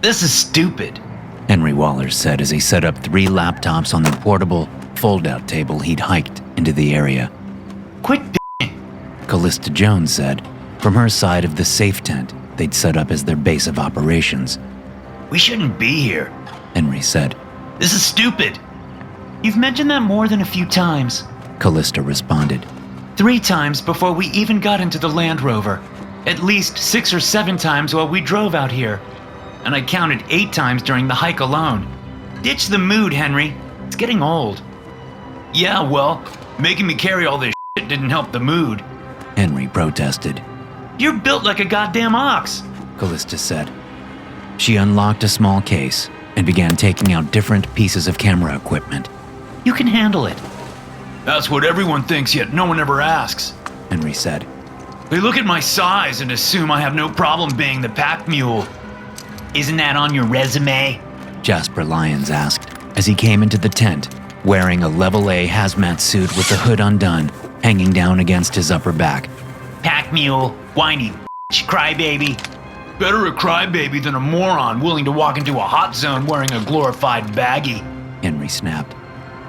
This is stupid, Henry Waller said as he set up 3 laptops on the portable, fold-out table he'd hiked into the area. Quit b***ing. Callista Jones said, from her side of the safe tent they'd set up as their base of operations. We shouldn't be here. Henry said. This is stupid. You've mentioned that more than a few times, Callista responded. 3 times before we even got into the Land Rover. At least 6 or 7 times while we drove out here. And I counted 8 times during the hike alone. Ditch the mood, Henry. It's getting old. Yeah, well, making me carry all this shit didn't help the mood, Henry protested. You're built like a goddamn ox, Callista said. She unlocked a small case and began taking out different pieces of camera equipment. You can handle it. That's what everyone thinks, yet no one ever asks, Henry said. They look at my size and assume I have no problem being the pack mule. Isn't that on your resume? Jasper Lyons asked as he came into the tent, wearing a level A hazmat suit with the hood undone, hanging down against his upper back. Pack mule, whiny bitch, crybaby. Better a crybaby than a moron willing to walk into a hot zone wearing a glorified baggie, Henry snapped.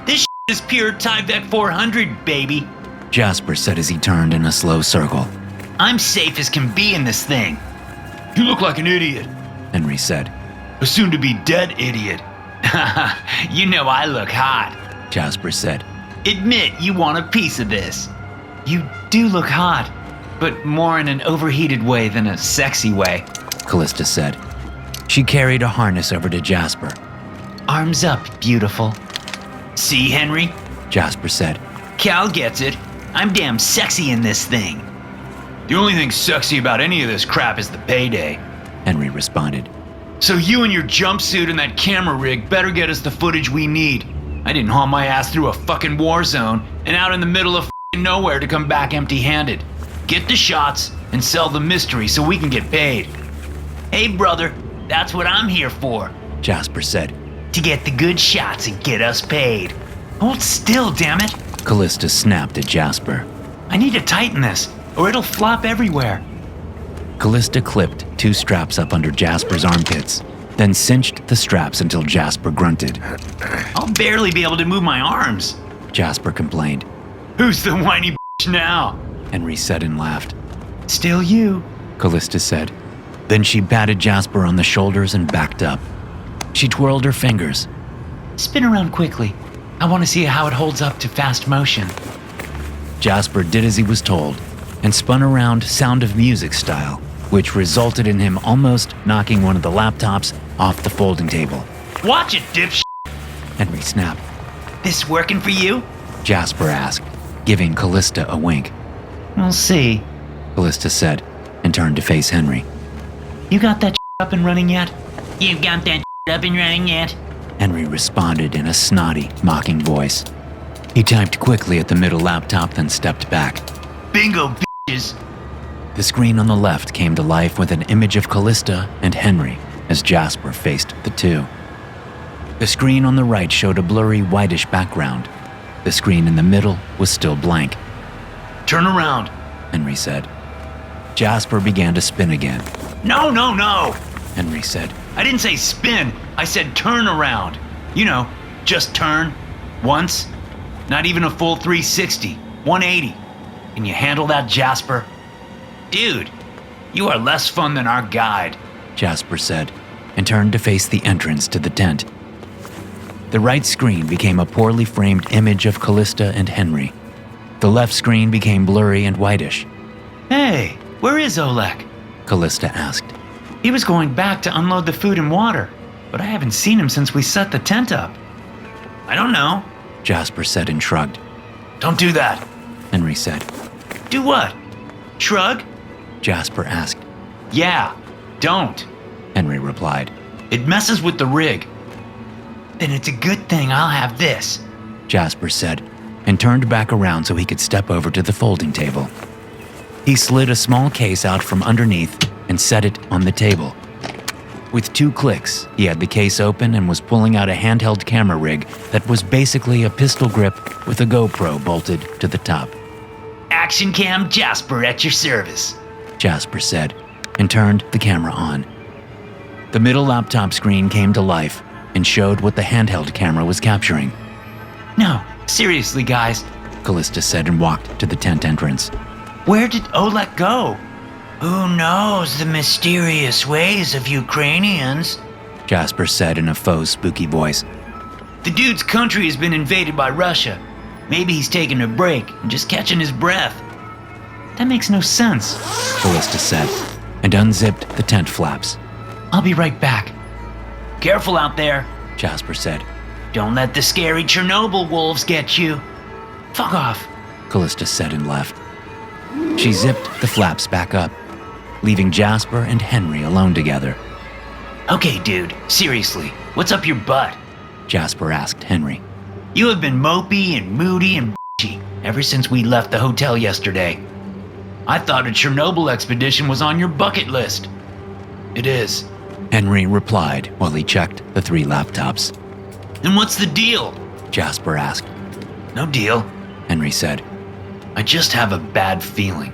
This is pure Tyvek 400, baby, Jasper said as he turned in a slow circle. I'm safe as can be in this thing. You look like an idiot, Henry said. A soon-to-be-dead idiot. You know I look hot, Jasper said. Admit you want a piece of this. You do look hot, but more in an overheated way than a sexy way, Callista said. She carried a harness over to Jasper. Arms up, beautiful. See, Henry? Jasper said. Cal gets it. I'm damn sexy in this thing. The only thing sexy about any of this crap is the payday, Henry responded. So you and your jumpsuit and that camera rig better get us the footage we need. I didn't haul my ass through a fucking war zone and out in the middle of nowhere to come back empty-handed. Get the shots and sell the mystery so we can get paid. Hey, brother, that's what I'm here for, Jasper said. To get the good shots and get us paid. Hold still, damn it. Callista snapped at Jasper. I need to tighten this, or it'll flop everywhere. Callista clipped 2 straps up under Jasper's armpits, then cinched the straps until Jasper grunted. I'll barely be able to move my arms, Jasper complained. Who's the whiny bitch now? Henry said and laughed. Still you, Callista said. Then she patted Jasper on the shoulders and backed up. She twirled her fingers. Spin around quickly. I want to see how it holds up to fast motion. Jasper did as he was told and spun around Sound of Music style, which resulted in him almost knocking one of the laptops off the folding table. Watch it, dipsh**. Henry snapped. This working for you? Jasper asked, giving Callista a wink. We'll see, Callista said, and turned to face Henry. You got that up and running yet? You got that up and running yet? Henry responded in a snotty, mocking voice. He typed quickly at the middle laptop, then stepped back. Bingo, bitches. The screen on the left came to life with an image of Callista and Henry as Jasper faced the two. The screen on the right showed a blurry, whitish background. The screen in the middle was still blank. Turn around, Henry said. Jasper began to spin again. No, no, no, Henry said. I didn't say spin, I said turn around. You know, just turn, once, not even a full 360, 180. Can you handle that, Jasper? Dude, you are less fun than our guide, Jasper said, and turned to face the entrance to the tent. The right screen became a poorly framed image of Callista and Henry. The left screen became blurry and whitish. Hey, where is Oleg? Callista asked. He was going back to unload the food and water, but I haven't seen him since we set the tent up. I don't know, Jasper said and shrugged. Don't do that, Henry said. Do what? Shrug? Jasper asked. Yeah, don't, Henry replied. It messes with the rig. Then it's a good thing I'll have this, Jasper said, and turned back around so he could step over to the folding table. He slid a small case out from underneath and set it on the table. With 2 clicks, he had the case open and was pulling out a handheld camera rig that was basically a pistol grip with a GoPro bolted to the top. Action Cam Jasper at your service, Jasper said, and turned the camera on. The middle laptop screen came to life and showed what the handheld camera was capturing. No, seriously, guys. Callista said and walked to the tent entrance. Where did Oleg go? Who knows the mysterious ways of Ukrainians? Jasper said in a faux spooky voice. The dude's country has been invaded by Russia. Maybe he's taking a break and just catching his breath. That makes no sense, Callista said, and unzipped the tent flaps. I'll be right back. Careful out there, Jasper said. Don't let the scary Chernobyl wolves get you. Fuck off, Callista said and left. She zipped the flaps back up, leaving Jasper and Henry alone together. Okay, dude, seriously, what's up your butt? Jasper asked Henry. You have been mopey and moody and bitchy ever since we left the hotel yesterday. I thought a Chernobyl expedition was on your bucket list. It is. Henry replied while he checked the 3 laptops. Then what's the deal? Jasper asked. No deal, Henry said. I just have a bad feeling.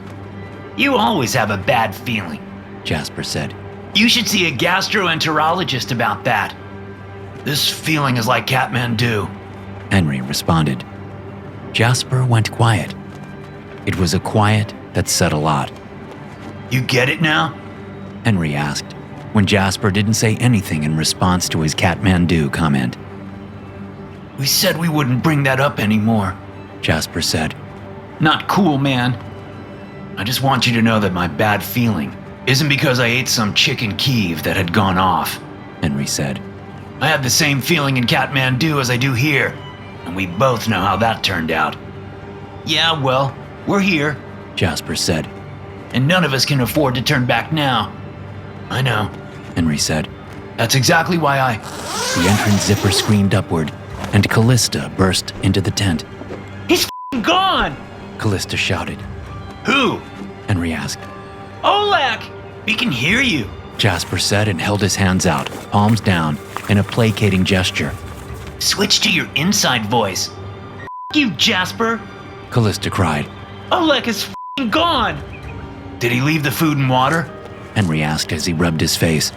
You always have a bad feeling. Jasper said. You should see a gastroenterologist about that. This feeling is like Kathmandu. Henry responded. Jasper went quiet. It was a quiet that said a lot. You get it now? Henry asked, when Jasper didn't say anything in response to his Kathmandu comment. We said we wouldn't bring that up anymore, Jasper said. Not cool, man. I just want you to know that my bad feeling isn't because I ate some chicken Kiev that had gone off, Henry said. I had the same feeling in Kathmandu as I do here, and we both know how that turned out. Yeah, well, we're here, Jasper said. And none of us can afford to turn back now. I know, Henry said. That's exactly why The entrance zipper screamed upward, and Callista burst into the tent. He's f***ing gone! Callista shouted. Who? Henry asked. Oleg! We can hear you, Jasper said and held his hands out, palms down, in a placating gesture. Switch to your inside voice. F*** you, Jasper! Callista cried. Oleg is f***ing gone! Did he leave the food and water? Henry asked as he rubbed his face.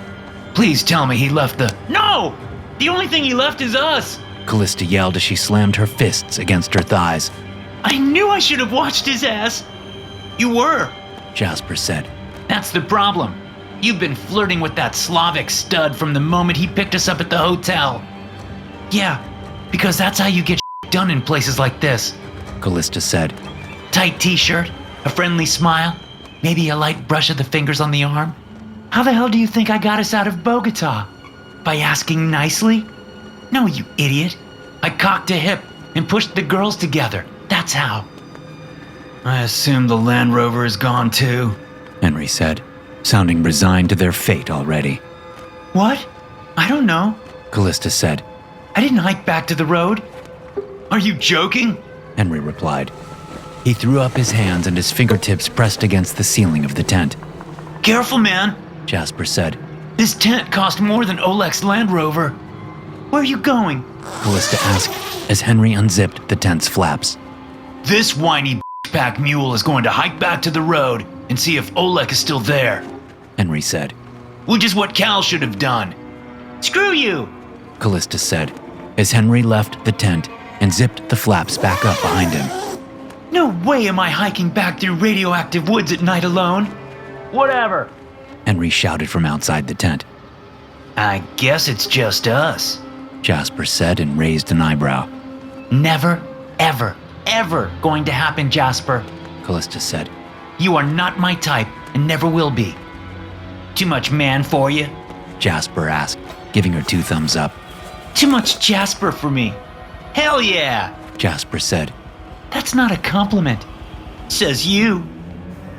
Please tell me he left the... No! The only thing he left is us! Callista yelled as she slammed her fists against her thighs. I knew I should have watched his ass! You were, Jasper said. That's the problem. You've been flirting with that Slavic stud from the moment he picked us up at the hotel. Yeah, because that's how you get done in places like this, Callista said. Tight t-shirt, a friendly smile, maybe a light brush of the fingers on the arm. How the hell do you think I got us out of Bogota? By asking nicely? No, you idiot. I cocked a hip and pushed the girls together. That's how. I assume the Land Rover is gone too, Henry said, sounding resigned to their fate already. What? I don't know, Callista said. I didn't hike back to the road. Are you joking? Henry replied. He threw up his hands and his fingertips pressed against the ceiling of the tent. Careful, man, Jasper said. This tent cost more than Oleg's Land Rover. Where are you going? Callista asked as Henry unzipped the tent's flaps. This whiny pack mule is going to hike back to the road and see if Oleg is still there, Henry said. Which is what Cal should have done. Screw you, Callista said as Henry left the tent and zipped the flaps back up behind him. No way am I hiking back through radioactive woods at night alone. Whatever, Henry shouted from outside the tent. I guess it's just us, Jasper said and raised an eyebrow. Never, ever, ever going to happen, Jasper, Callista said. You are not my type and never will be. Too much man for you? Jasper asked, giving her 2 thumbs up. Too much Jasper for me. Hell yeah, Jasper said. That's not a compliment. Says you.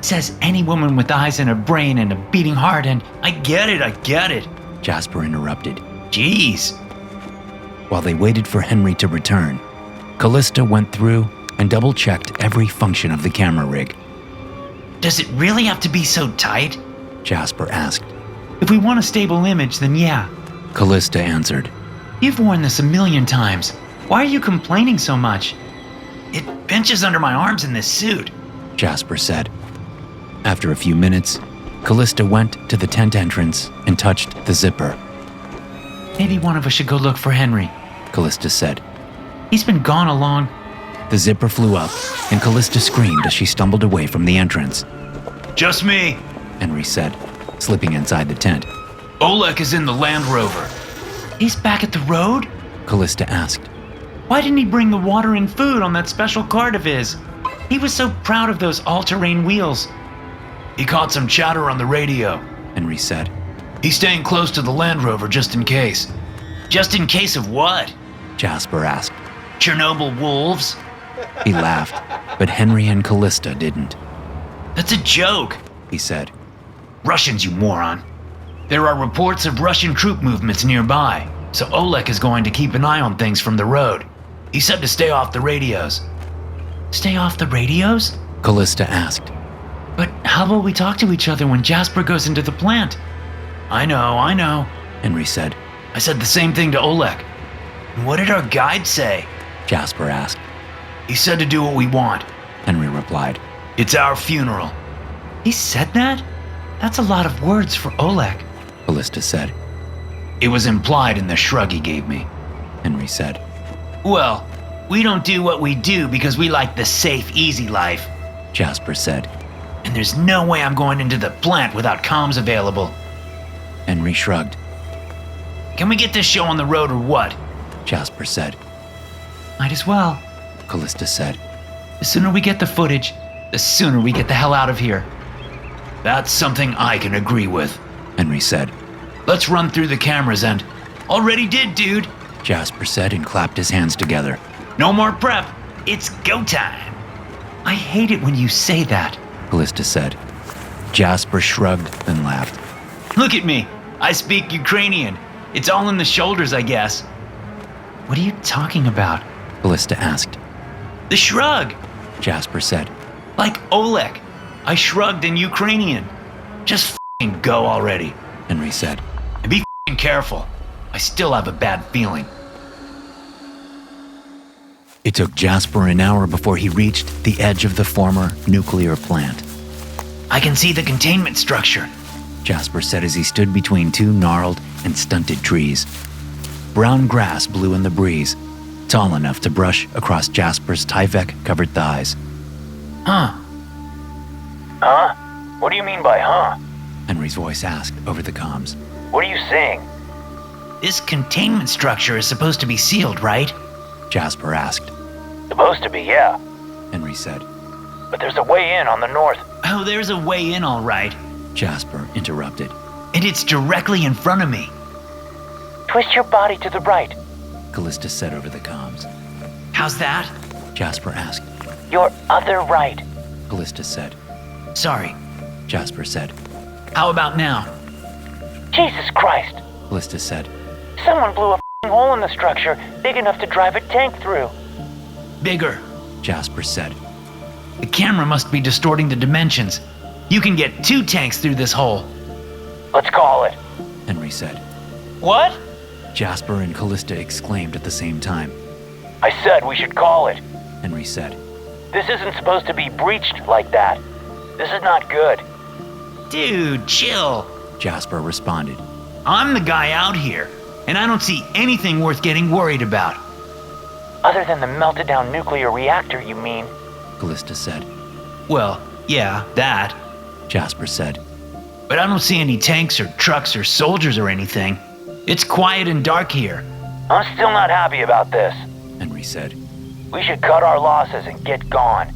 Says any woman with eyes and a brain and a beating heart and I get it. Jasper interrupted. Jeez. While they waited for Henry to return, Callista went through and double-checked every function of the camera rig. Does it really have to be so tight? Jasper asked. If we want a stable image, then yeah. Callista answered. You've worn this a million times. Why are you complaining so much? It pinches under my arms in this suit, Jasper said. After a few minutes, Callista went to the tent entrance and touched the zipper. Maybe one of us should go look for Henry, Callista said. He's been gone a long... The zipper flew up, and Callista screamed as she stumbled away from the entrance. Just me, Henry said, slipping inside the tent. Oleg is in the Land Rover. He's back at the road? Callista asked. Why didn't he bring the water and food on that special cart of his? He was so proud of those all-terrain wheels. He caught some chatter on the radio, Henry said. He's staying close to the Land Rover just in case. Just in case of what? Jasper asked. Chernobyl wolves? He laughed, but Henry and Callista didn't. That's a joke, he said. Russians, you moron. There are reports of Russian troop movements nearby, so Oleg is going to keep an eye on things from the road. He said to stay off the radios. Stay off the radios? Callista asked. But how will we talk to each other when Jasper goes into the plant? I know, Henry said. I said the same thing to Oleg. What did our guide say? Jasper asked. He said to do what we want. Henry replied. It's our funeral. He said that? That's a lot of words for Oleg. Callista said. It was implied in the shrug he gave me. Henry said. Well, we don't do what we do because we like the safe, easy life. Jasper said. And there's no way I'm going into the plant without comms available. Henry shrugged. Can we get this show on the road or what? Jasper said. Might as well, Callista said. The sooner we get the footage, the sooner we get the hell out of here. That's something I can agree with, Henry said. Let's run through the cameras and... Already did, dude. Jasper said and clapped his hands together. No more prep. It's go time. I hate it when you say that, Callista said. Jasper shrugged, then laughed. Look at me. I speak Ukrainian. It's all in the shoulders, I guess. What are you talking about? Callista asked. The shrug. Jasper said. Like Oleg. I shrugged in Ukrainian. Just f***ing go already, Henry said. And be f***ing careful. I still have a bad feeling. It took Jasper an hour before he reached the edge of the former nuclear plant. I can see the containment structure, Jasper said as he stood between two gnarled and stunted trees. Brown grass blew in the breeze, tall enough to brush across Jasper's Tyvek-covered thighs. Huh? What do you mean by huh? Henry's voice asked over the comms. What are you saying? This containment structure is supposed to be sealed, right? Jasper asked. Supposed to be, yeah. Henry said. But there's a way in on the north. Oh, there's a way in, all right. Jasper interrupted. And it's directly in front of me. Twist your body to the right. Callista said over the comms. How's that? Jasper asked. Your other right. Callista said. Sorry. Jasper said. How about now? Jesus Christ. Callista said. Someone blew a f***ing hole in the structure big enough to drive a tank through. Bigger. Jasper said. The camera must be distorting the dimensions. You can get 2 tanks through this hole. Let's call it. Henry said. What? Jasper and Callista exclaimed at the same time. I said we should call it. Henry said. This isn't supposed to be breached like that. This is not good. Dude, chill. Jasper responded. I'm the guy out here, and I don't see anything worth getting worried about. Other than the melted down nuclear reactor, you mean? Callista said. Well, yeah, that. Jasper said. But I don't see any tanks or trucks or soldiers or anything. It's quiet and dark here. I'm still not happy about this. Henry said. We should cut our losses and get gone.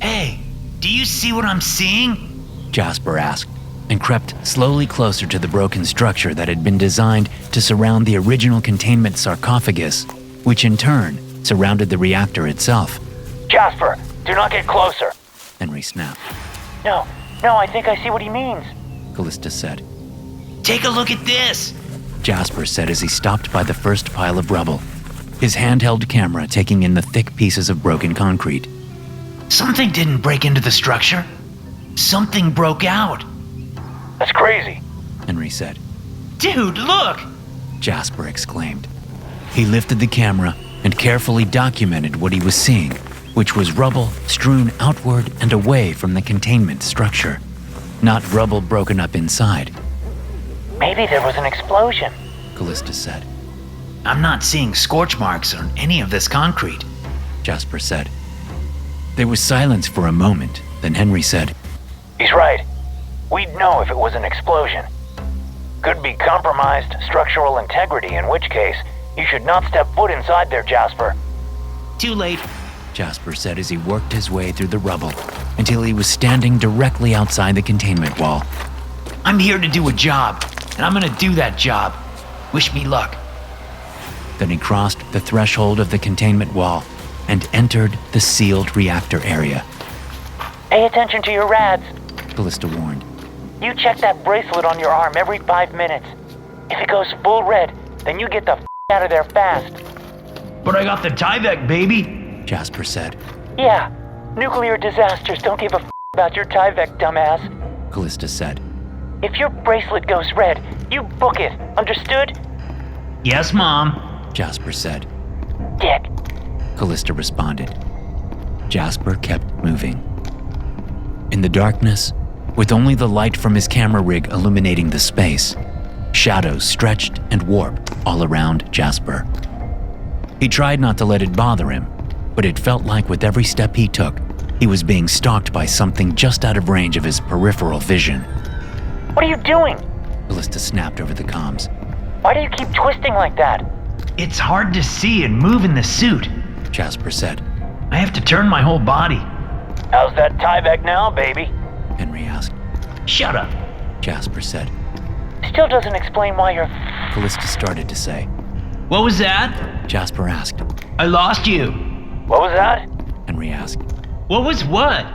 Hey, do you see what I'm seeing? Jasper asked, and crept slowly closer to the broken structure that had been designed to surround the original containment sarcophagus, which in turn surrounded the reactor itself. Jasper, do not get closer. Henry snapped. No, I think I see what he means. Callista said. Take a look at this. Jasper said as he stopped by the first pile of rubble, his handheld camera taking in the thick pieces of broken concrete. Something didn't break into the structure. Something broke out. That's crazy. Henry said. Dude, look! Jasper exclaimed. He lifted the camera and carefully documented what he was seeing, which was rubble strewn outward and away from the containment structure. not rubble broken up inside, Maybe there was an explosion. Callista said. I'm not seeing scorch marks on any of this concrete. Jasper said. There was silence for a moment, then Henry said, He's right. We'd know if it was an explosion. Could be compromised structural integrity, in which case, you should not step foot inside there, Jasper. Too late. Jasper said as he worked his way through the rubble until he was standing directly outside the containment wall. I'm here to do a job, and I'm gonna do that job. Wish me luck. Then he crossed the threshold of the containment wall and entered the sealed reactor area. Pay attention to your rads. Callista warned. You check that bracelet on your arm every 5 minutes. If it goes full red, then you get the out of there fast. But I got the Tyvek, baby. Jasper said. Yeah, nuclear disasters don't give a about your Tyvek, dumbass. Callista said. If your bracelet goes red, you book it. Understood? Yes, Mom. Jasper said. Dick. Callista responded. Jasper kept moving. In the darkness, with only the light from his camera rig illuminating the space, shadows stretched and warped all around Jasper. He tried not to let it bother him, but it felt like with every step he took, he was being stalked by something just out of range of his peripheral vision. What are you doing? Callista snapped over the comms. Why do you keep twisting like that? It's hard to see and move in the suit. Jasper said. I have to turn my whole body. How's that Tyvek now, baby? Henry asked. Shut up. Jasper said. Still doesn't explain why you're... Callista started to say. What was that? Jasper asked. I lost you. What was that? Henry asked. What was what?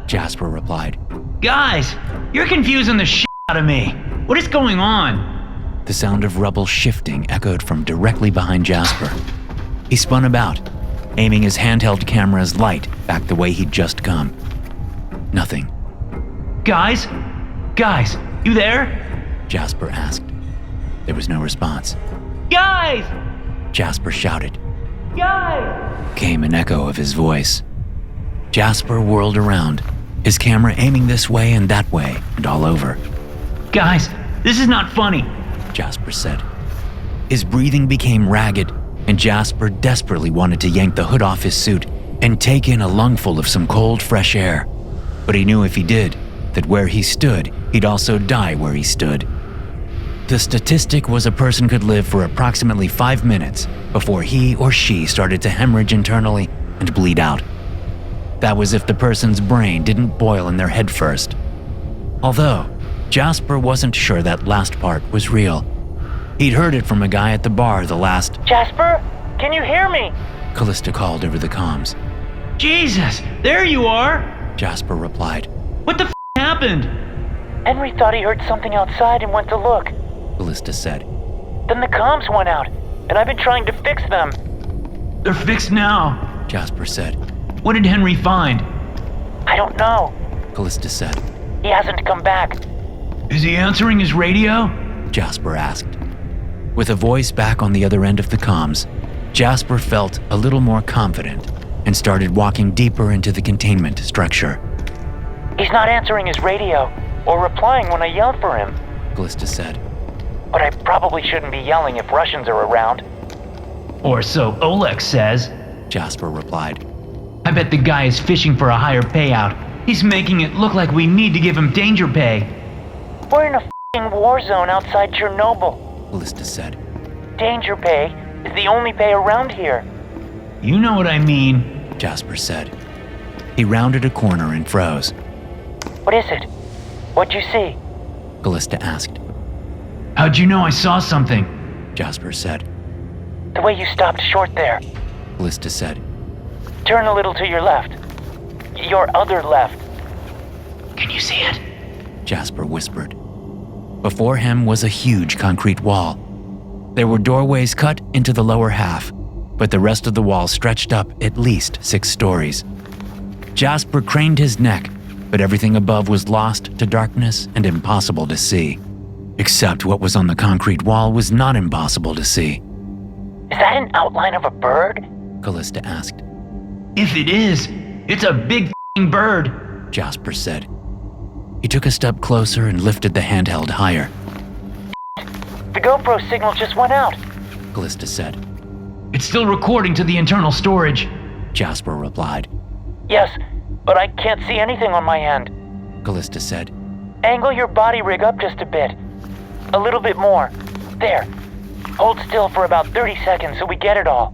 Jasper replied. Guys, you're confusing the shit out of me. What is going on? The sound of rubble shifting echoed from directly behind Jasper. He spun about, aiming his handheld camera's light back the way he'd just come. Nothing. Guys, you there? Jasper asked. There was no response. Guys! Jasper shouted. Guys! Came an echo of his voice. Jasper whirled around, his camera aiming this way and that way and all over. Guys, this is not funny. Jasper said. His breathing became ragged, and Jasper desperately wanted to yank the hood off his suit and take in a lungful of some cold, fresh air. But he knew if he did, that where he stood, he'd also die where he stood. The statistic was a person could live for approximately 5 minutes before he or she started to hemorrhage internally and bleed out. That was if the person's brain didn't boil in their head first. Although, Jasper wasn't sure that last part was real. He'd heard it from a guy at the bar the last... Jasper, can you hear me? Callista called over the comms. Jesus, there you are. Jasper replied. What the happened? Henry thought he heard something outside and went to look. Callista said. Then the comms went out, and I've been trying to fix them. They're fixed now. Jasper said. What did Henry find? I don't know. Callista said. He hasn't come back. Is he answering his radio? Jasper asked. With a voice back on the other end of the comms, Jasper felt a little more confident and started walking deeper into the containment structure. He's not answering his radio or replying when I yell for him. Callista said. But I probably shouldn't be yelling if Russians are around. Or so Oleg says. Jasper replied. I bet the guy is fishing for a higher payout. He's making it look like we need to give him danger pay. We're in a f***ing war zone outside Chernobyl. Callista said. Danger pay is the only pay around here. You know what I mean, Jasper said. He rounded a corner and froze. What is it? What'd you see? Callista asked. How'd you know I saw something? Jasper said. The way you stopped short there. Callista said. Turn a little to your left. Your other left. Can you see it? Jasper whispered. Before him was a huge concrete wall. There were doorways cut into the lower half, but the rest of the wall stretched up at least 6 stories. Jasper craned his neck, but everything above was lost to darkness and impossible to see. Except what was on the concrete wall was not impossible to see. Is that an outline of a bird? Callista asked. If it is, it's a big bird, Jasper said. He took a step closer and lifted the handheld higher. The GoPro signal just went out. Callista said. It's still recording to the internal storage. Jasper replied. Yes, but I can't see anything on my end. Callista said. Angle your body rig up just a bit. A little bit more. There. Hold still for about 30 seconds so we get it all.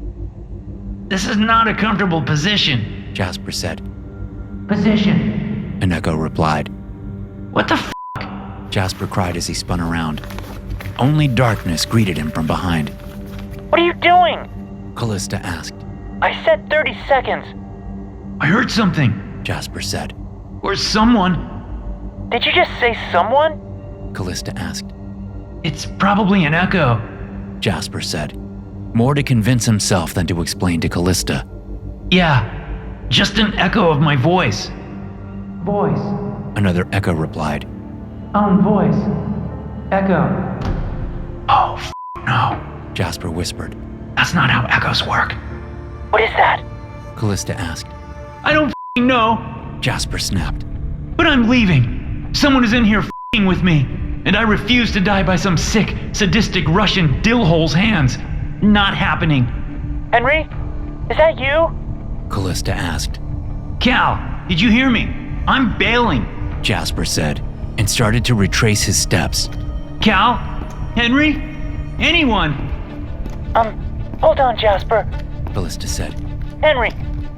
This is not a comfortable position, Jasper said. Position. An echo replied. What the f***? Jasper cried as he spun around. Only darkness greeted him from behind. What are you doing? Callista asked. I said 30 seconds. I heard something, Jasper said. or someone. Did you just say someone? Callista asked. It's probably an echo. Jasper said, more to convince himself than to explain to Callista. Yeah, just an echo of my voice. Voice. Another echo replied. Own voice. Echo. Oh, no. Jasper whispered. That's not how echoes work. What is that? Callista asked. I don't know. Jasper snapped. But I'm leaving. Someone is in here with me, and I refuse to die by some sick, sadistic Russian dillhole's hands. Not happening. Henry? Is that you? Callista asked. Cal, did you hear me? I'm bailing. Jasper said, and started to retrace his steps. Cal? Henry? Anyone? Hold on, Jasper. Callista said. Henry,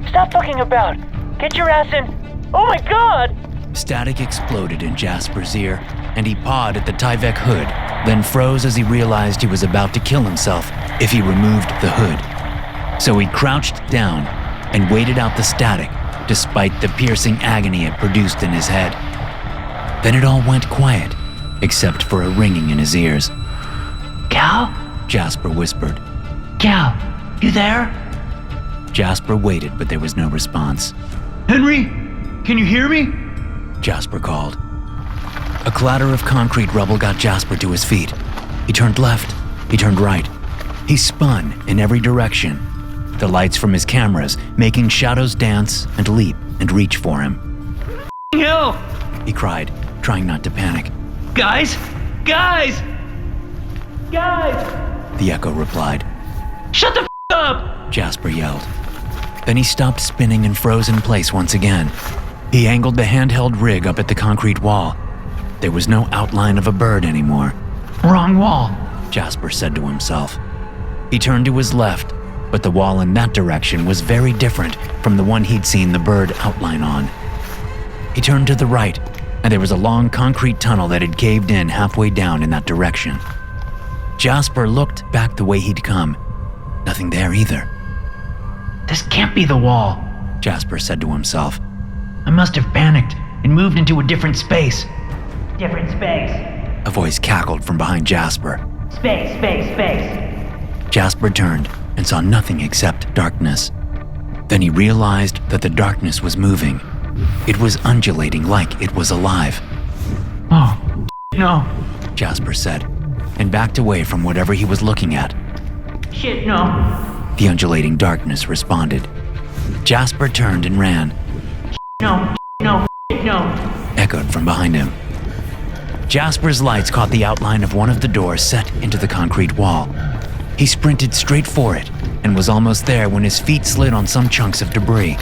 stop fucking about. Get your ass in. Oh my god! Static exploded in Jasper's ear, and he pawed at the Tyvek hood, then froze as he realized he was about to kill himself if he removed the hood. So he crouched down and waited out the static, despite the piercing agony it produced in his head. Then it all went quiet, except for a ringing in his ears. Cal? Jasper whispered. Cal, you there? Jasper waited, but there was no response. Henry? Can you hear me? Jasper called. A clatter of concrete rubble got Jasper to his feet. He turned left. He turned right. He spun in every direction, the lights from his cameras making shadows dance and leap and reach for him. Hell! He cried, trying not to panic. Guys! Guys! Guys! The echo replied. Shut the up! Jasper yelled. Then he stopped spinning and froze in place once again. He angled the handheld rig up at the concrete wall. There was no outline of a bird anymore. Wrong wall, Jasper said to himself. He turned to his left, but the wall in that direction was very different from the one he'd seen the bird outline on. He turned to the right, and there was a long concrete tunnel that had caved in halfway down in that direction. Jasper looked back the way he'd come. Nothing there either. This can't be the wall, Jasper said to himself. I must have panicked and moved into a different space. Different space. A voice cackled from behind Jasper. Space. Jasper turned and saw nothing except darkness. Then he realized that the darkness was moving. It was undulating like it was alive. Oh, no. Jasper said, and backed away from whatever he was looking at. Shit, no. The undulating darkness responded. Jasper turned and ran. No. Echoed from behind him. Jasper's lights caught the outline of one of the doors set into the concrete wall. He sprinted straight for it and was almost there when his feet slid on some chunks of debris.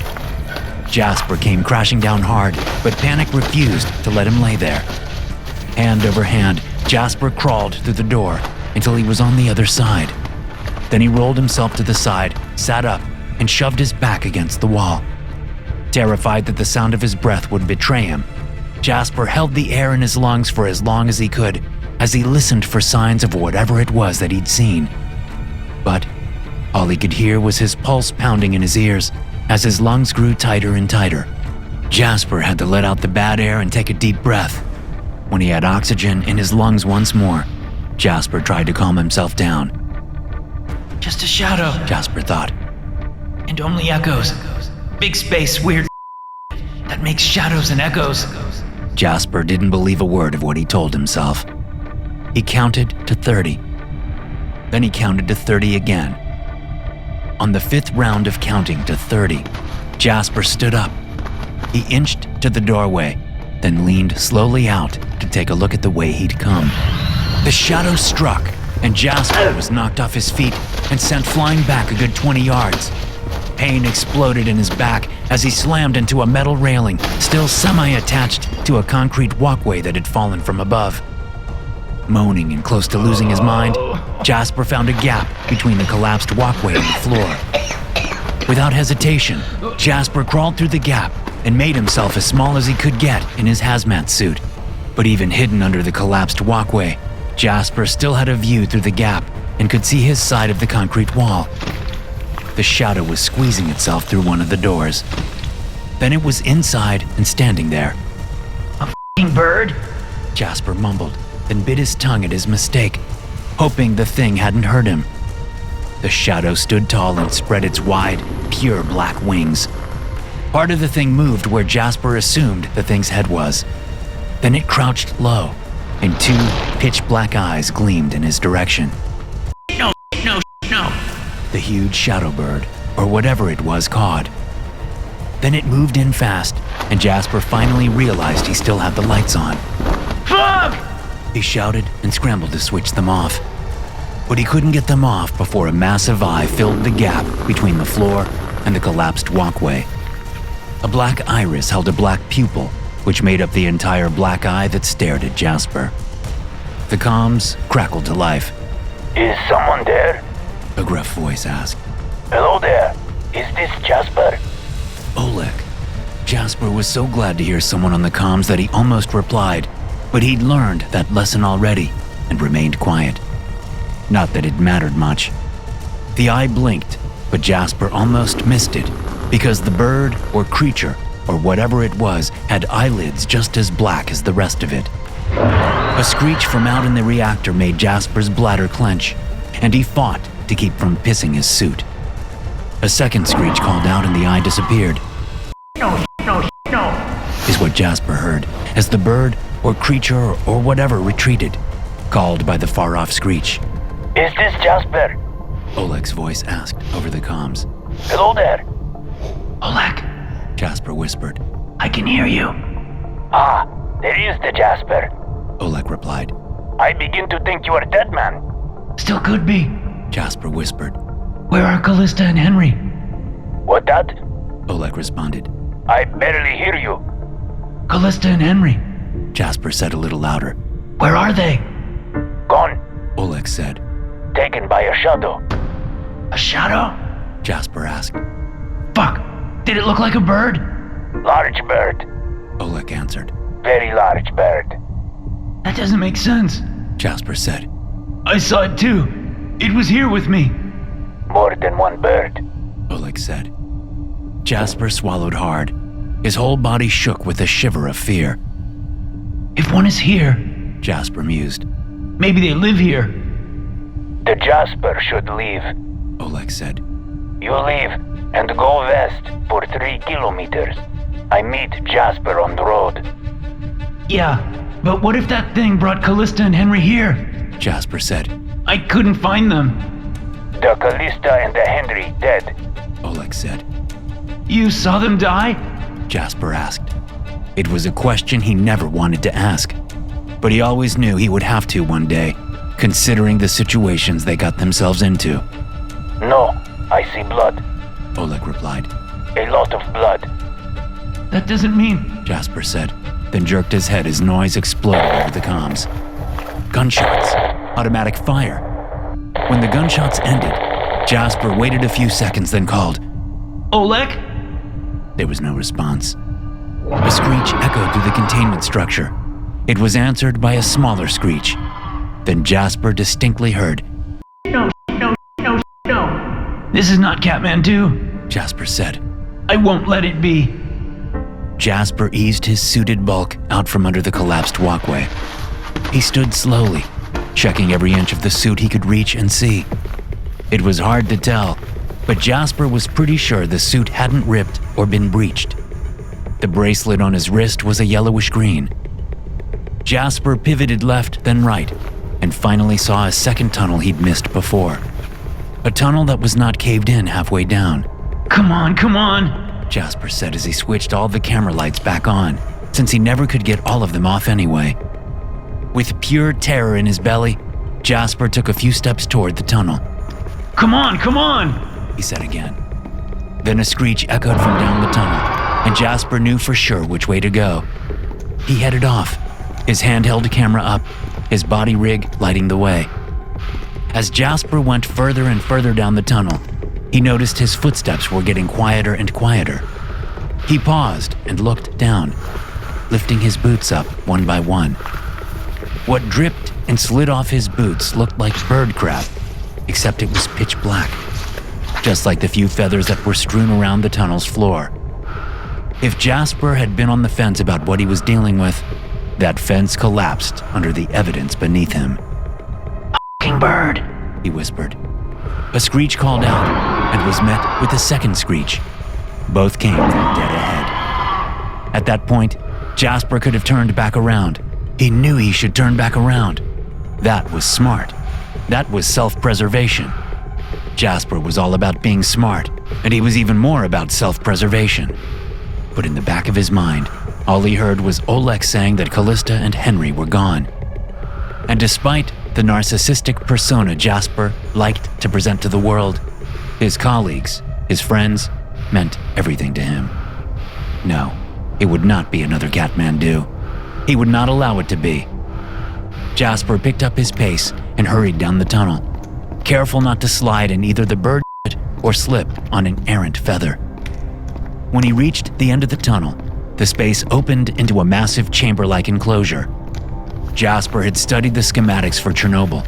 Jasper came crashing down hard, but panic refused to let him lay there. Hand over hand, Jasper crawled through the door until he was on the other side. Then he rolled himself to the side, sat up, and shoved his back against the wall. Terrified that the sound of his breath would betray him, Jasper held the air in his lungs for as long as he could as he listened for signs of whatever it was that he'd seen. But all he could hear was his pulse pounding in his ears as his lungs grew tighter and tighter. Jasper had to let out the bad air and take a deep breath. When he had oxygen in his lungs once more, Jasper tried to calm himself down. Just a shadow, Jasper thought. and only echoes. Big space, weird that makes shadows and echoes. Jasper didn't believe a word of what he told himself. He counted to 30. Then he counted to 30 again. On the 5th round of counting to 30, Jasper stood up. He inched to the doorway, then leaned slowly out to take a look at the way he'd come. The shadow struck, and Jasper was knocked off his feet and sent flying back a good 20 yards. Pain exploded in his back as he slammed into a metal railing, still semi-attached to a concrete walkway that had fallen from above. Moaning and close to losing his mind, Jasper found a gap between the collapsed walkway and the floor. Without hesitation, Jasper crawled through the gap and made himself as small as he could get in his hazmat suit. But even hidden under the collapsed walkway, Jasper still had a view through the gap and could see his side of the concrete wall. The shadow was squeezing itself through one of the doors. Then it was inside and standing there. A f***ing bird? Jasper mumbled, then bit his tongue at his mistake, hoping the thing hadn't hurt him. The shadow stood tall and spread its wide, pure black wings. Part of the thing moved where Jasper assumed the thing's head was. Then it crouched low, and two pitch-black eyes gleamed in his direction. No. The huge shadow bird, or whatever it was, cawed. Then it moved in fast, and Jasper finally realized he still had the lights on. Fuck! He shouted and scrambled to switch them off. But he couldn't get them off before a massive eye filled the gap between the floor and the collapsed walkway. A black iris held a black pupil, which made up the entire black eye that stared at Jasper. The comms crackled to life. Is someone there? A gruff voice asked. Hello there. Is this Jasper? Oleg. Jasper was so glad to hear someone on the comms that he almost replied, but he'd learned that lesson already and remained quiet. Not that it mattered much. The eye blinked, but Jasper almost missed it because the bird or creature or whatever it was had eyelids just as black as the rest of it. A screech from out in the reactor made Jasper's bladder clench, and he fought to keep from pissing his suit. A second screech called out and the eye disappeared. No. Is what Jasper heard as the bird or creature or whatever retreated, called by the far-off screech. Is this Jasper? Oleg's voice asked over the comms. Hello there. Oleg, Jasper whispered. I can hear you. Ah, there is the Jasper. Oleg replied. I begin to think you are dead, man. Still could be. Jasper whispered. Where are Callista and Henry? What that? Oleg responded. I barely hear you. Callista and Henry. Jasper said a little louder. Where are they? Gone. Oleg said. Taken by a shadow. A shadow? Jasper asked. Fuck. Did it look like a bird? Large bird. Oleg answered. Very large bird. That doesn't make sense. Jasper said. I saw it too. It was here with me. More than one bird. Oleg said. Jasper swallowed hard. His whole body shook with a shiver of fear. If one is here, Jasper mused. maybe they live here. The Jasper should leave. Oleg said. You leave and go west for 3 kilometers. I meet Jasper on the road. Yeah, but what if that thing brought Callista and Henry here? Jasper said. I couldn't find them. The Callista and the Henry dead. Oleg said. You saw them die? Jasper asked. It was a question he never wanted to ask, but he always knew he would have to one day, considering the situations they got themselves into. No, I see blood. Oleg replied. A lot of blood. That doesn't mean... Jasper said, then jerked his head as noise exploded over the comms. Gunshots. Automatic fire. When the gunshots ended, Jasper waited a few seconds, then called. Oleg? There was no response. A screech echoed through the containment structure. It was answered by a smaller screech. Then Jasper distinctly heard. No. This is not Kathmandu, Jasper said. I won't let it be. Jasper eased his suited bulk out from under the collapsed walkway. He stood slowly, checking every inch of the suit he could reach and see. It was hard to tell, but Jasper was pretty sure the suit hadn't ripped or been breached. The bracelet on his wrist was a yellowish green. Jasper pivoted left, then right, and finally saw a second tunnel he'd missed before. A tunnel that was not caved in halfway down. Come on. Jasper said as he switched all the camera lights back on, since he never could get all of them off anyway. With pure terror in his belly, Jasper took a few steps toward the tunnel. Come on! He said again. Then a screech echoed from down the tunnel, and Jasper knew for sure which way to go. He headed off, his handheld camera up, his body rig lighting the way. As Jasper went further and further down the tunnel, he noticed his footsteps were getting quieter and quieter. He paused and looked down, lifting his boots up one by one. What dripped and slid off his boots looked like bird crap, except it was pitch black, just like the few feathers that were strewn around the tunnel's floor. If Jasper had been on the fence about what he was dealing with, that fence collapsed under the evidence beneath him. Fucking bird, he whispered. A screech called out and was met with a second screech. Both came from dead ahead. At that point, Jasper could have turned back around. He knew he should turn back around. That was smart. That was self-preservation. Jasper was all about being smart, and he was even more about self-preservation. But in the back of his mind, all he heard was Oleg saying that Callista and Henry were gone. And despite the narcissistic persona Jasper liked to present to the world, his colleagues, his friends, meant everything to him. No, it would not be another Kathmandu. He would not allow it to be. Jasper picked up his pace and hurried down the tunnel, careful not to slide in either the bird shit or slip on an errant feather. When he reached the end of the tunnel, the space opened into a massive chamber-like enclosure. Jasper had studied the schematics for Chernobyl.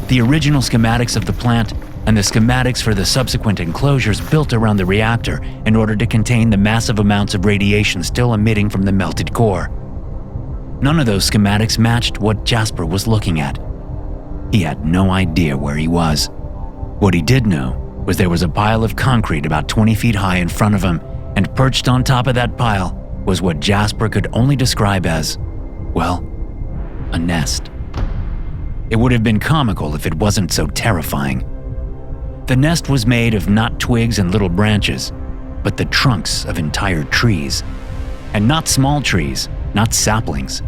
The original schematics of the plant and the schematics for the subsequent enclosures built around the reactor in order to contain the massive amounts of radiation still emitting from the melted core. None of those schematics matched what Jasper was looking at. He had no idea where he was. What he did know was there was a pile of concrete about 20 feet high in front of him, and perched on top of that pile was what Jasper could only describe as, well, a nest. It would have been comical if it wasn't so terrifying. The nest was made of not twigs and little branches, but the trunks of entire trees. And not small trees, not saplings.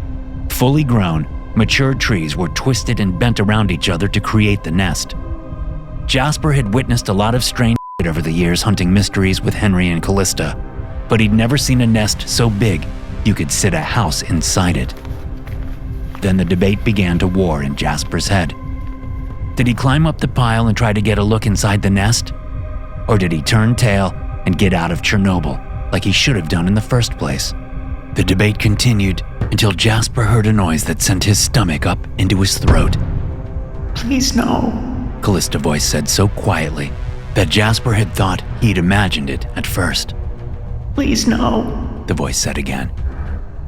Fully grown, mature trees were twisted and bent around each other to create the nest. Jasper had witnessed a lot of strange shit over the years hunting mysteries with Henry and Callista, but he'd never seen a nest so big you could sit a house inside it. Then the debate began to war in Jasper's head. Did he climb up the pile and try to get a look inside the nest? Or did he turn tail and get out of Chernobyl like he should have done in the first place? The debate continued until Jasper heard a noise that sent his stomach up into his throat. Please no, Callista's voice said so quietly that Jasper had thought he'd imagined it at first. Please no, the voice said again.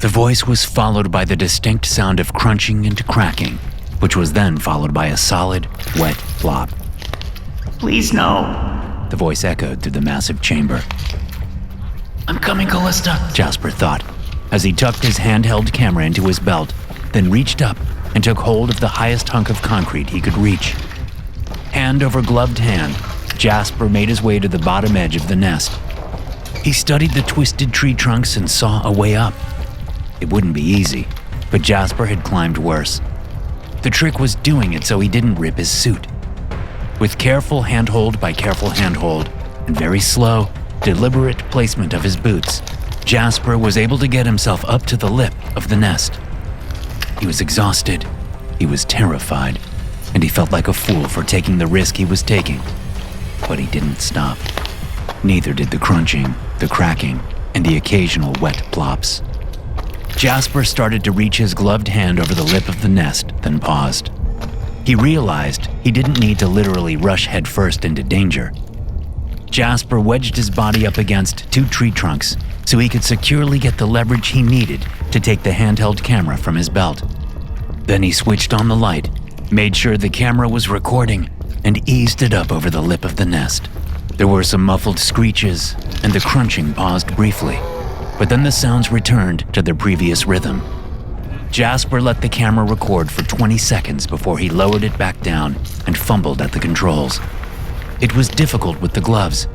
The voice was followed by the distinct sound of crunching and cracking, which was then followed by a solid, wet flop. Please no, the voice echoed through the massive chamber. I'm coming, Callista, Jasper thought, as he tucked his handheld camera into his belt, then reached up and took hold of the highest hunk of concrete he could reach. Hand over gloved hand, Jasper made his way to the bottom edge of the nest. He studied the twisted tree trunks and saw a way up. It wouldn't be easy, but Jasper had climbed worse. The trick was doing it so he didn't rip his suit. With careful handhold by careful handhold, and very slow, deliberate placement of his boots, Jasper was able to get himself up to the lip of the nest. He was exhausted, he was terrified, and he felt like a fool for taking the risk he was taking. But he didn't stop. Neither did the crunching, the cracking, and the occasional wet plops. Jasper started to reach his gloved hand over the lip of the nest, then paused. He realized he didn't need to literally rush headfirst into danger. Jasper wedged his body up against two tree trunks so he could securely get the leverage he needed to take the handheld camera from his belt. Then he switched on the light, made sure the camera was recording, and eased it up over the lip of the nest. There were some muffled screeches, and the crunching paused briefly, but then the sounds returned to their previous rhythm. Jasper let the camera record for 20 seconds before he lowered it back down and fumbled at the controls. It was difficult with the gloves,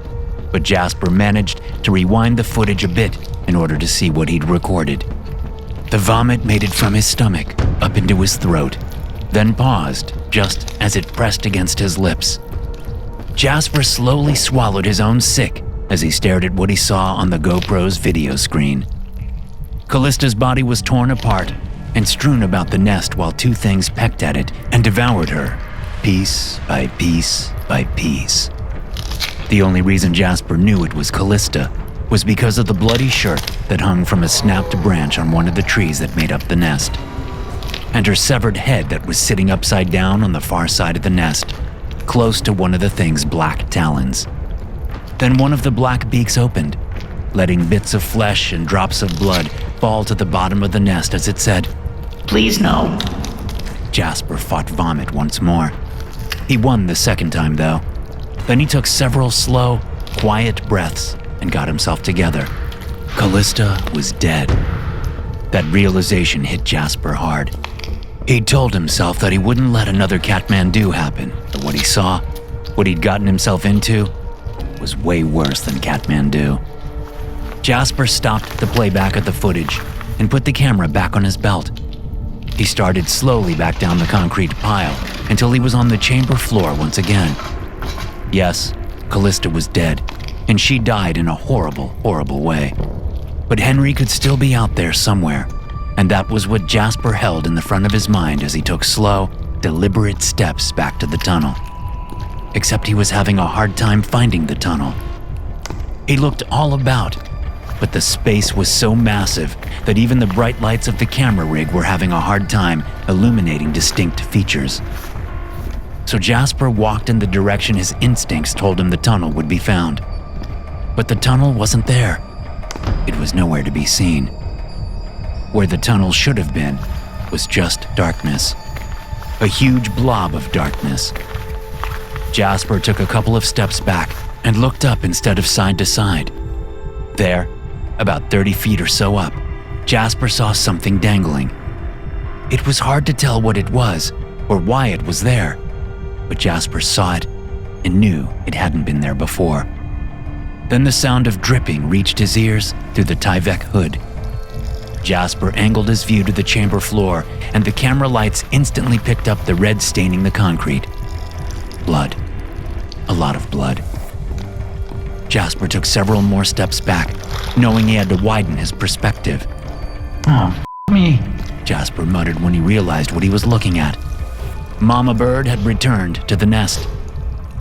but Jasper managed to rewind the footage a bit in order to see what he'd recorded. The vomit made it from his stomach up into his throat, then paused just as it pressed against his lips. Jasper slowly swallowed his own sick as he stared at what he saw on the GoPro's video screen. Callista's body was torn apart and strewn about the nest while two things pecked at it and devoured her, piece by piece by piece. The only reason Jasper knew it was Callista was because of the bloody shirt that hung from a snapped branch on one of the trees that made up the nest, and her severed head that was sitting upside down on the far side of the nest, close to one of the thing's black talons. Then one of the black beaks opened, letting bits of flesh and drops of blood fall to the bottom of the nest as it said, "Please no." Jasper fought vomit once more. He won the second time though. Then he took several slow, quiet breaths and got himself together. Callista was dead. That realization hit Jasper hard. He'd told himself that he wouldn't let another Kathmandu happen, but what he saw, what he'd gotten himself into, was way worse than Kathmandu. Jasper stopped the playback of the footage and put the camera back on his belt. He started slowly back down the concrete pile until he was on the chamber floor once again. Yes, Callista was dead, and she died in a horrible, horrible way. But Henry could still be out there somewhere, and that was what Jasper held in the front of his mind as he took slow, deliberate steps back to the tunnel. Except he was having a hard time finding the tunnel. He looked all about, but the space was so massive that even the bright lights of the camera rig were having a hard time illuminating distinct features. So Jasper walked in the direction his instincts told him the tunnel would be found. But the tunnel wasn't there. It was nowhere to be seen. Where the tunnel should have been was just darkness. A huge blob of darkness. Jasper took a couple of steps back and looked up instead of side to side. There, about 30 feet or so up, Jasper saw something dangling. It was hard to tell what it was or why it was there, but Jasper saw it and knew it hadn't been there before. Then the sound of dripping reached his ears through the Tyvek hood. Jasper angled his view to the chamber floor, and the camera lights instantly picked up the red staining the concrete. Blood. A lot of blood. Jasper took several more steps back, knowing he had to widen his perspective. "Oh, me." Jasper muttered when he realized what he was looking at. Mama Bird had returned to the nest,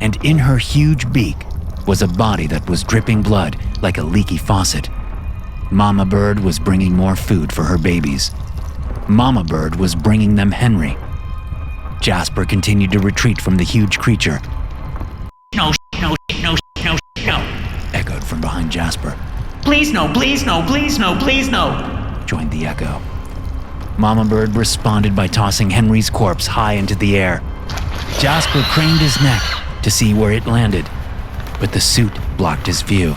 and in her huge beak was a body that was dripping blood like a leaky faucet. Mama Bird was bringing more food for her babies. Mama Bird was bringing them Henry. Jasper continued to retreat from the huge creature. "No, no, no, no, no." Echoed from behind Jasper. "Please no, please no, please no, please no." Joined the echo. Mama Bird responded by tossing Henry's corpse high into the air. Jasper craned his neck to see where it landed, but the suit blocked his view.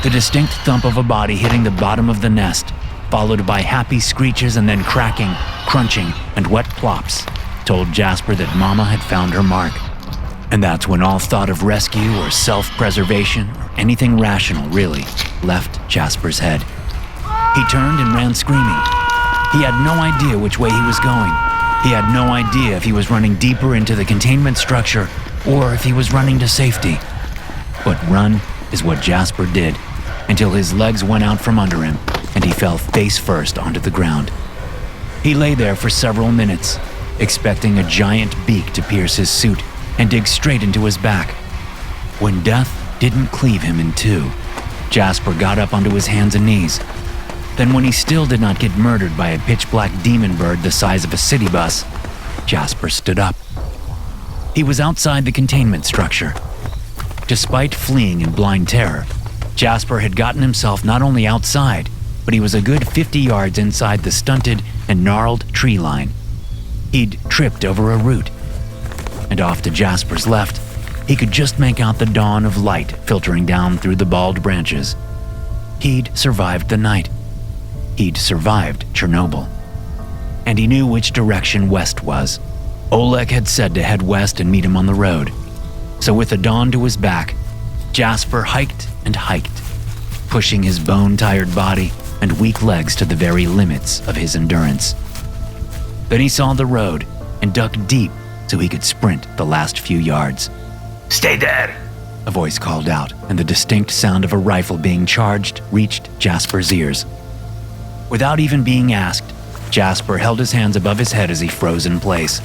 The distinct thump of a body hitting the bottom of the nest, followed by happy screeches and then cracking, crunching, and wet plops, told Jasper that Mama had found her mark. And that's when all thought of rescue or self-preservation, or anything rational really, left Jasper's head. He turned and ran screaming. He had no idea which way he was going. He had no idea if he was running deeper into the containment structure or if he was running to safety. But run is what Jasper did, until his legs went out from under him and he fell face first onto the ground. He lay there for several minutes, expecting a giant beak to pierce his suit and dig straight into his back. When death didn't cleave him in two, Jasper got up onto his hands and knees. Then when he still did not get murdered by a pitch-black demon bird the size of a city bus, Jasper stood up. He was outside the containment structure. Despite fleeing in blind terror, Jasper had gotten himself not only outside, but he was a good 50 yards inside the stunted and gnarled tree line. He'd tripped over a root, and off to Jasper's left, he could just make out the dawn of light filtering down through the bald branches. He'd survived the night. He'd survived Chernobyl. And he knew which direction west was. Oleg had said to head west and meet him on the road. So with the dawn to his back, Jasper hiked and hiked, pushing his bone-tired body and weak legs to the very limits of his endurance. Then he saw the road and ducked deep so he could sprint the last few yards. Stay there. A voice called out, and the distinct sound of a rifle being charged reached Jasper's ears. Without even being asked, Jasper held his hands above his head as he froze in place.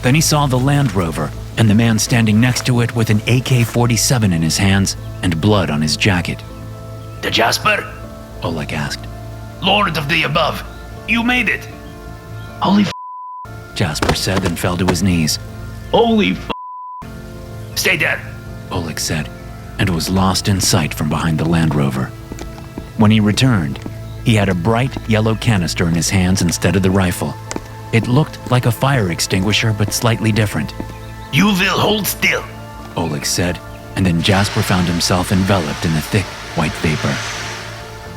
Then he saw the Land Rover and the man standing next to it with an AK-47 in his hands and blood on his jacket. The Jasper? Oleg asked. Lord of the above. You made it. Holy Jasper said, then fell to his knees. Holy Stay there. Oleg said, and was lost in sight from behind the Land Rover. When he returned, he had a bright yellow canister in his hands instead of the rifle. It looked like a fire extinguisher, but slightly different. You will hold still. Oleg said, and then Jasper found himself enveloped in a thick white vapor.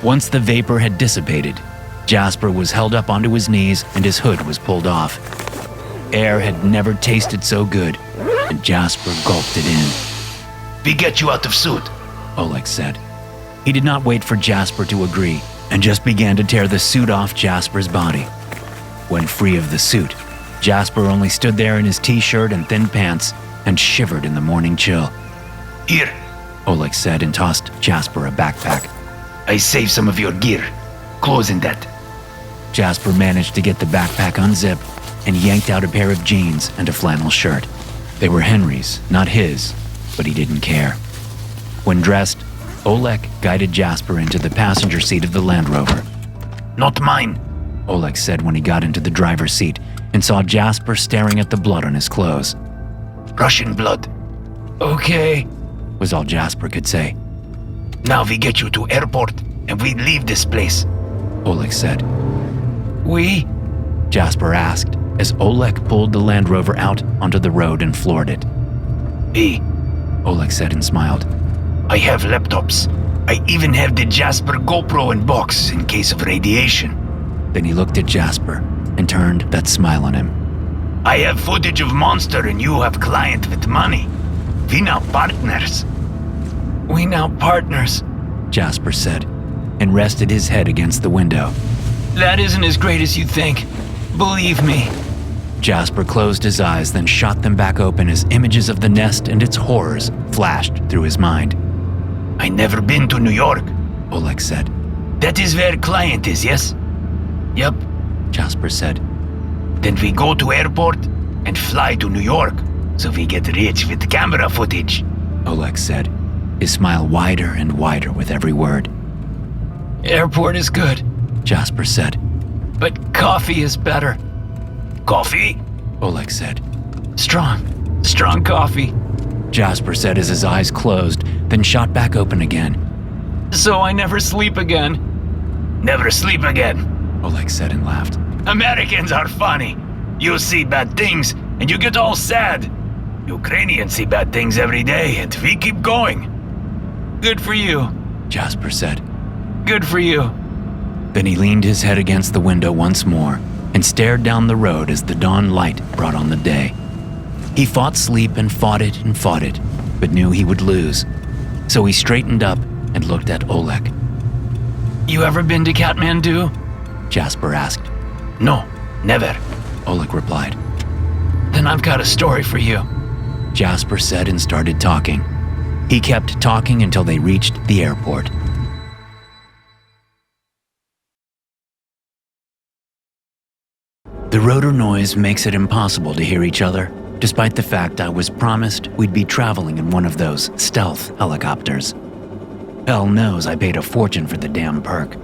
Once the vapor had dissipated, Jasper was held up onto his knees and his hood was pulled off. Air had never tasted so good, and Jasper gulped it in. We get you out of suit. Oleg said. He did not wait for Jasper to agree and just began to tear the suit off Jasper's body. When free of the suit, Jasper only stood there in his t-shirt and thin pants and shivered in the morning chill. Here, Oleg said and tossed Jasper a backpack. I saved some of your gear. Clothes in that. Jasper managed to get the backpack unzipped and yanked out a pair of jeans and a flannel shirt. They were Henry's, not his, but he didn't care. When dressed, Oleg guided Jasper into the passenger seat of the Land Rover. Not mine. Oleg said when he got into the driver's seat and saw Jasper staring at the blood on his clothes. Russian blood. Okay, was all Jasper could say. Now we get you to airport and we leave this place. Oleg said. We? Jasper asked as Oleg pulled the Land Rover out onto the road and floored it. We? Oleg said and smiled. I have laptops. I even have the Jasper GoPro in box in case of radiation. Then he looked at Jasper and turned that smile on him. I have footage of Monster and you have client with money. We now partners. We now partners, Jasper said, and rested his head against the window. That isn't as great as you think. Believe me. Jasper closed his eyes, then shot them back open as images of the nest and its horrors flashed through his mind. I never been to New York, Oleg said. That is where client is, yes? Yep, Jasper said. Then we go to airport and fly to New York, so we get rich with camera footage, Oleg said, his smile wider and wider with every word. Airport is good, Jasper said. But coffee is better. Coffee? Oleg said. Strong coffee. Jasper said as his eyes closed, then shot back open again. So I never sleep again. Never sleep again, Oleg said and laughed. Americans are funny. You see bad things and you get all sad. Ukrainians see bad things every day and we keep going. Good for you, Jasper said. Good for you. Then he leaned his head against the window once more and stared down the road as the dawn light brought on the day. He fought sleep and fought it, but knew he would lose. So he straightened up and looked at Oleg. You ever been to Kathmandu? Jasper asked. No, never, Oleg replied. Then I've got a story for you, Jasper said and started talking. He kept talking until they reached the airport. The rotor noise makes it impossible to hear each other, despite the fact I was promised we'd be traveling in one of those stealth helicopters. Hell knows I paid a fortune for the damn perk.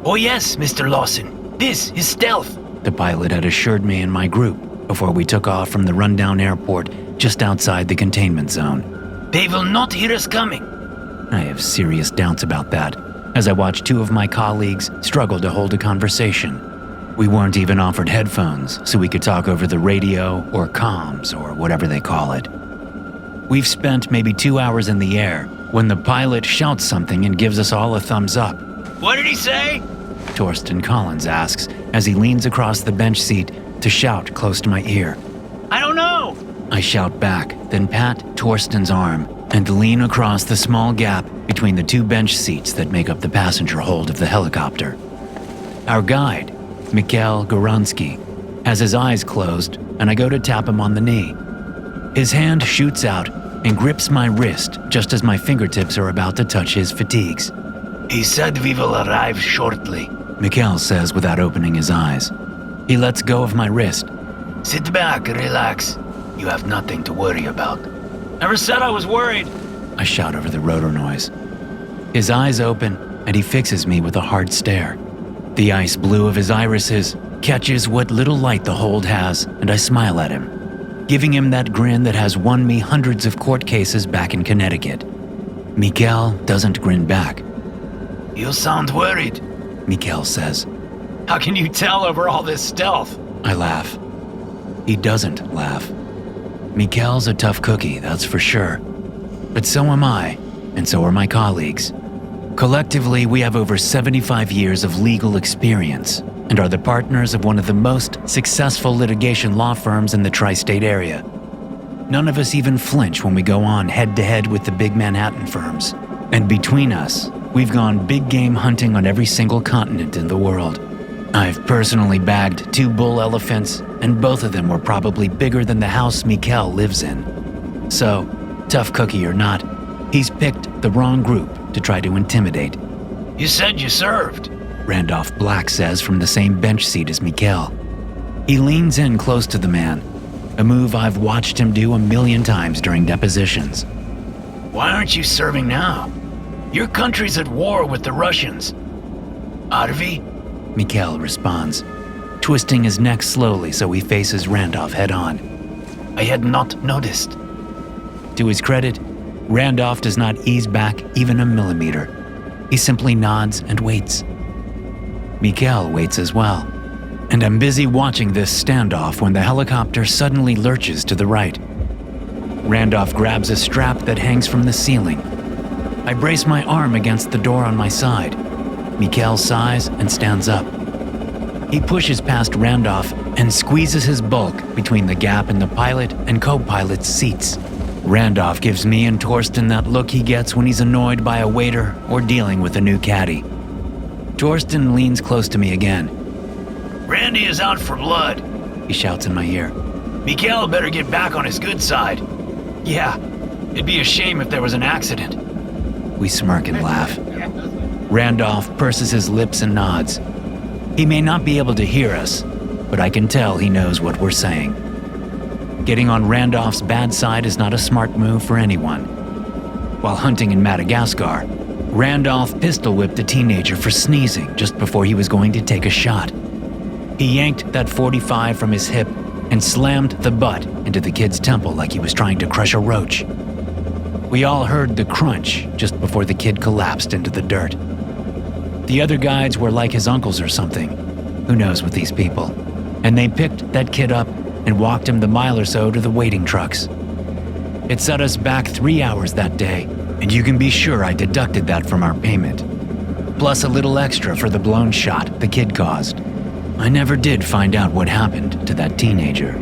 Oh yes, Mr. Lawson, this is stealth, the pilot had assured me and my group before we took off from the rundown airport just outside the containment zone. They will not hear us coming. I have serious doubts about that, as I watched two of my colleagues struggle to hold a conversation. We weren't even offered headphones, so we could talk over the radio or comms or whatever they call it. We've spent maybe 2 hours in the air when the pilot shouts something and gives us all a thumbs up. What did he say? Torsten Collins asks as he leans across the bench seat to shout close to my ear. I don't know. I shout back, then pat Torsten's arm and lean across the small gap between the two bench seats that make up the passenger hold of the helicopter. Our guide, Mikhail Goransky, has his eyes closed, and I go to tap him on the knee. His hand shoots out and grips my wrist just as my fingertips are about to touch his fatigues. He said we will arrive shortly. Mikhail says without opening his eyes. He lets go of my wrist. Sit back, relax. You have nothing to worry about. Never said I was worried. I shout over the rotor noise. His eyes open, and he fixes me with a hard stare. The ice blue of his irises catches what little light the hold has, and I smile at him, giving him that grin that has won me hundreds of court cases back in Connecticut. Mikhail doesn't grin back. You sound worried, Mikhail says. How can you tell over all this stealth? I laugh. He doesn't laugh. Mikhail's a tough cookie, that's for sure. But so am I, and so are my colleagues. Collectively, we have over 75 years of legal experience and are the partners of one of the most successful litigation law firms in the tri-state area. None of us even flinch when we go on head-to-head with the big Manhattan firms. And between us, we've gone big game hunting on every single continent in the world. I've personally bagged 2 bull elephants, and both of them were probably bigger than the house Mikhail lives in. So, tough cookie or not, he's picked the wrong group to try to intimidate. You said you served. Randolph Black says from the same bench seat as Mikhail. He leans in close to the man, a move I've watched him do 1,000,000 times during depositions. Why aren't you serving now? Your country's at war with the Russians. Are we? Mikhail responds, twisting his neck slowly so he faces Randolph head-on. I had not noticed. To his credit, Randolph does not ease back even a millimeter. He simply nods and waits. Mikhail waits as well, and I'm busy watching this standoff when the helicopter suddenly lurches to the right. Randolph grabs a strap that hangs from the ceiling. I brace my arm against the door on my side. Mikhail sighs and stands up. He pushes past Randolph and squeezes his bulk between the gap in the pilot and co-pilot's seats. Randolph gives me and Torsten that look he gets when he's annoyed by a waiter or dealing with a new caddy. Torsten leans close to me again. Randy is out for blood, he shouts in my ear. Mikhail better get back on his good side. Yeah, it'd be a shame if there was an accident. We smirk and laugh. Randolph purses his lips and nods. He may not be able to hear us, but I can tell he knows what we're saying. Getting on Randolph's bad side is not a smart move for anyone. While hunting in Madagascar, Randolph pistol whipped a teenager for sneezing just before he was going to take a shot. He yanked that .45 from his hip and slammed the butt into the kid's temple like he was trying to crush a roach. We all heard the crunch just before the kid collapsed into the dirt. The other guides were like his uncles or something. Who knows with these people? And they picked that kid up and walked him the mile or so to the waiting trucks. It set us back 3 hours that day, and you can be sure I deducted that from our payment. Plus a little extra for the blown shot the kid caused. I never did find out what happened to that teenager.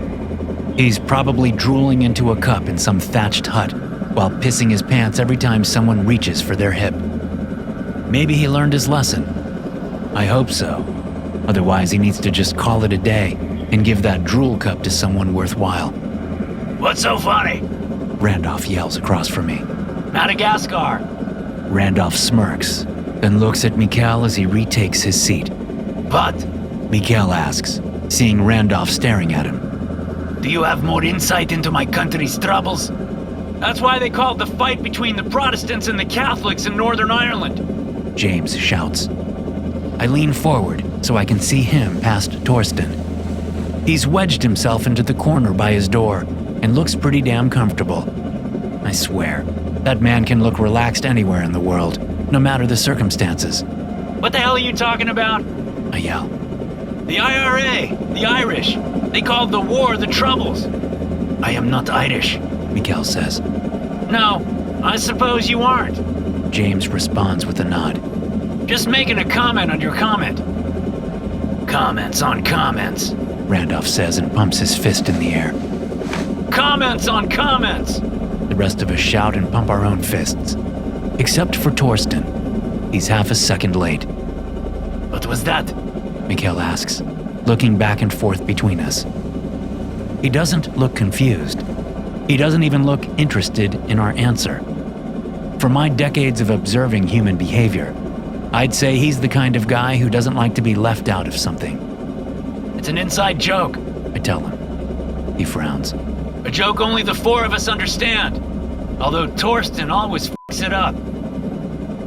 He's probably drooling into a cup in some thatched hut while pissing his pants every time someone reaches for their hip. Maybe he learned his lesson. I hope so. Otherwise, he needs to just call it a day and give that drool cup to someone worthwhile. What's so funny? Randolph yells across from me. Madagascar. Randolph smirks, then looks at Mikhail as he retakes his seat. But, Mikhail asks, seeing Randolph staring at him. Do you have more insight into my country's troubles? That's why they called the fight between the Protestants and the Catholics in Northern Ireland. James shouts. I lean forward so I can see him past Torsten. He's wedged himself into the corner by his door and looks pretty damn comfortable. I swear, that man can look relaxed anywhere in the world, no matter the circumstances. What the hell are you talking about? I yell. The IRA, the Irish. They called the war the Troubles. I am not Irish, Mikhail says. No, I suppose you aren't. James responds with a nod. Just making a comment on your comment. Comments on comments, Randolph says and pumps his fist in the air. Comments on comments. The rest of us shout and pump our own fists. Except for Torsten. He's half a second late. What was that? Mikhail asks, looking back and forth between us. He doesn't look confused. He doesn't even look interested in our answer. From my decades of observing human behavior, I'd say he's the kind of guy who doesn't like to be left out of something. It's an inside joke. I tell him. He frowns. A joke only the four of us understand. Although Torsten always f***s it up.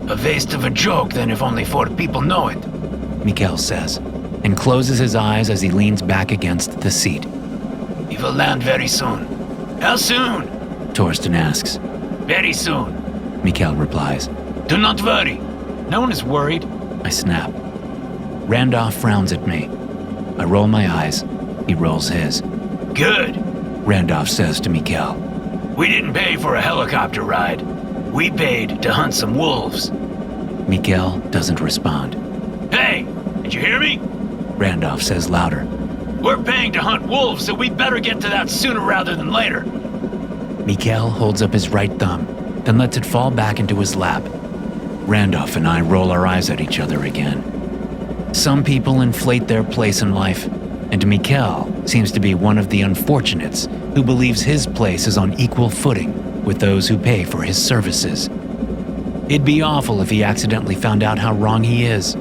A waste of a joke then if only four people know it. Mikhail says, and closes his eyes as he leans back against the seat. We will land very soon. How soon? Torsten asks. Very soon. Mikhail replies. Do not worry. No one is worried. I snap. Randolph frowns at me. I roll my eyes. He rolls his. Good. Randolph says to Mikhail. We didn't pay for a helicopter ride. We paid to hunt some wolves. Mikhail doesn't respond. Hey, did you hear me? Randolph says louder. We're paying to hunt wolves, so we'd better get to that sooner rather than later. Mikhail holds up his right thumb, then lets it fall back into his lap. Randolph and I roll our eyes at each other again. Some people inflate their place in life, and Mikhail seems to be one of the unfortunates who believes his place is on equal footing with those who pay for his services. It'd be awful if he accidentally found out how wrong he is.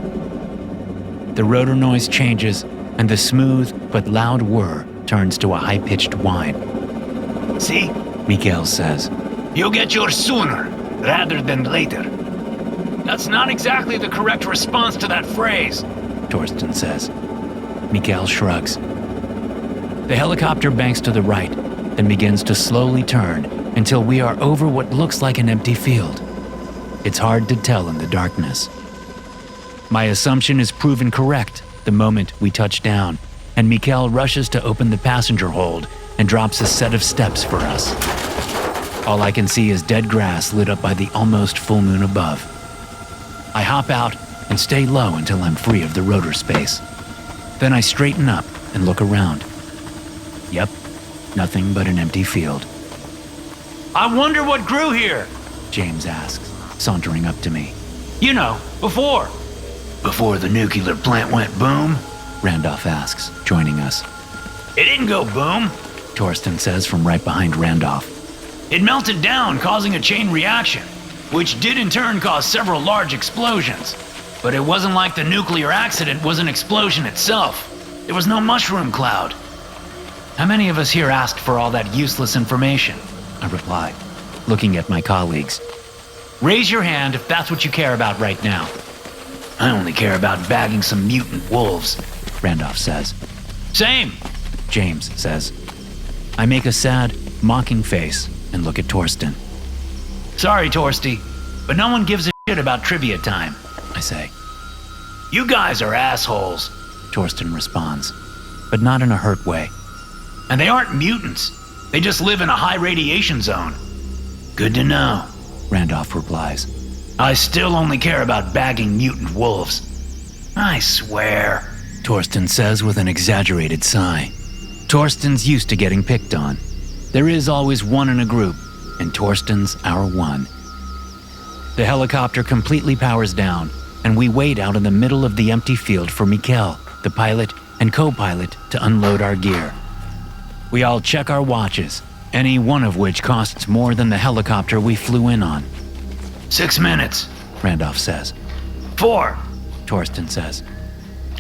The rotor noise changes, and the smooth but loud whir turns to a high-pitched whine. See? Mikhail says. You'll get yours sooner, rather than later. That's not exactly the correct response to that phrase, Torsten says. Mikhail shrugs. The helicopter banks to the right, then begins to slowly turn until we are over what looks like an empty field. It's hard to tell in the darkness. My assumption is proven correct the moment we touch down, and Mikhail rushes to open the passenger hold and drops a set of steps for us. All I can see is dead grass lit up by the almost full moon above. I hop out and stay low until I'm free of the rotor space. Then I straighten up and look around. Yep, nothing but an empty field. I wonder what grew here, James asks, sauntering up to me. You know, before. Before the nuclear plant went boom? Randolph asks, joining us. It didn't go boom. Torsten says from right behind Randolph. It melted down, causing a chain reaction, which did in turn cause several large explosions. But it wasn't like the nuclear accident was an explosion itself. There was no mushroom cloud. How many of us here asked for all that useless information? I reply, looking at my colleagues. Raise your hand if that's what you care about right now. I only care about bagging some mutant wolves, Randolph says. Same, James says. I make a sad, mocking face and look at Torsten. Sorry, Torsty, but no one gives a shit about trivia time, I say. You guys are assholes, Torsten responds, but not in a hurt way. And they aren't mutants. They just live in a high radiation zone. Good to know, Randolph replies. I still only care about bagging mutant wolves. I swear, Torsten says with an exaggerated sigh. Torsten's used to getting picked on. There is always one in a group, and Torsten's our one. The helicopter completely powers down, and we wait out in the middle of the empty field for Mikhail, the pilot and co-pilot, to unload our gear. We all check our watches, any one of which costs more than the helicopter we flew in on. 6 minutes, Randolph says. 4, Torsten says.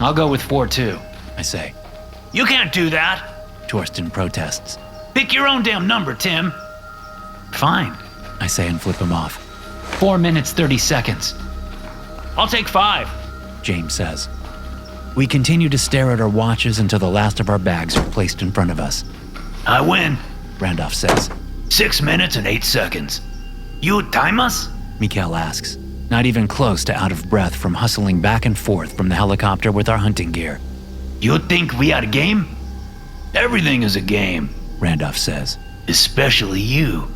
I'll go with 4 too, I say. You can't do that. Torsten protests. Pick your own damn number, Tim. Fine, I say and flip him off. 4 minutes, 30 seconds. I'll take 5, James says. We continue to stare at our watches until the last of our bags are placed in front of us. I win, Randolph says. 6 minutes and 8 seconds. You time us? Mikhail asks, not even close to out of breath from hustling back and forth from the helicopter with our hunting gear. You think we are game? Everything is a game, Randolph says. Especially you.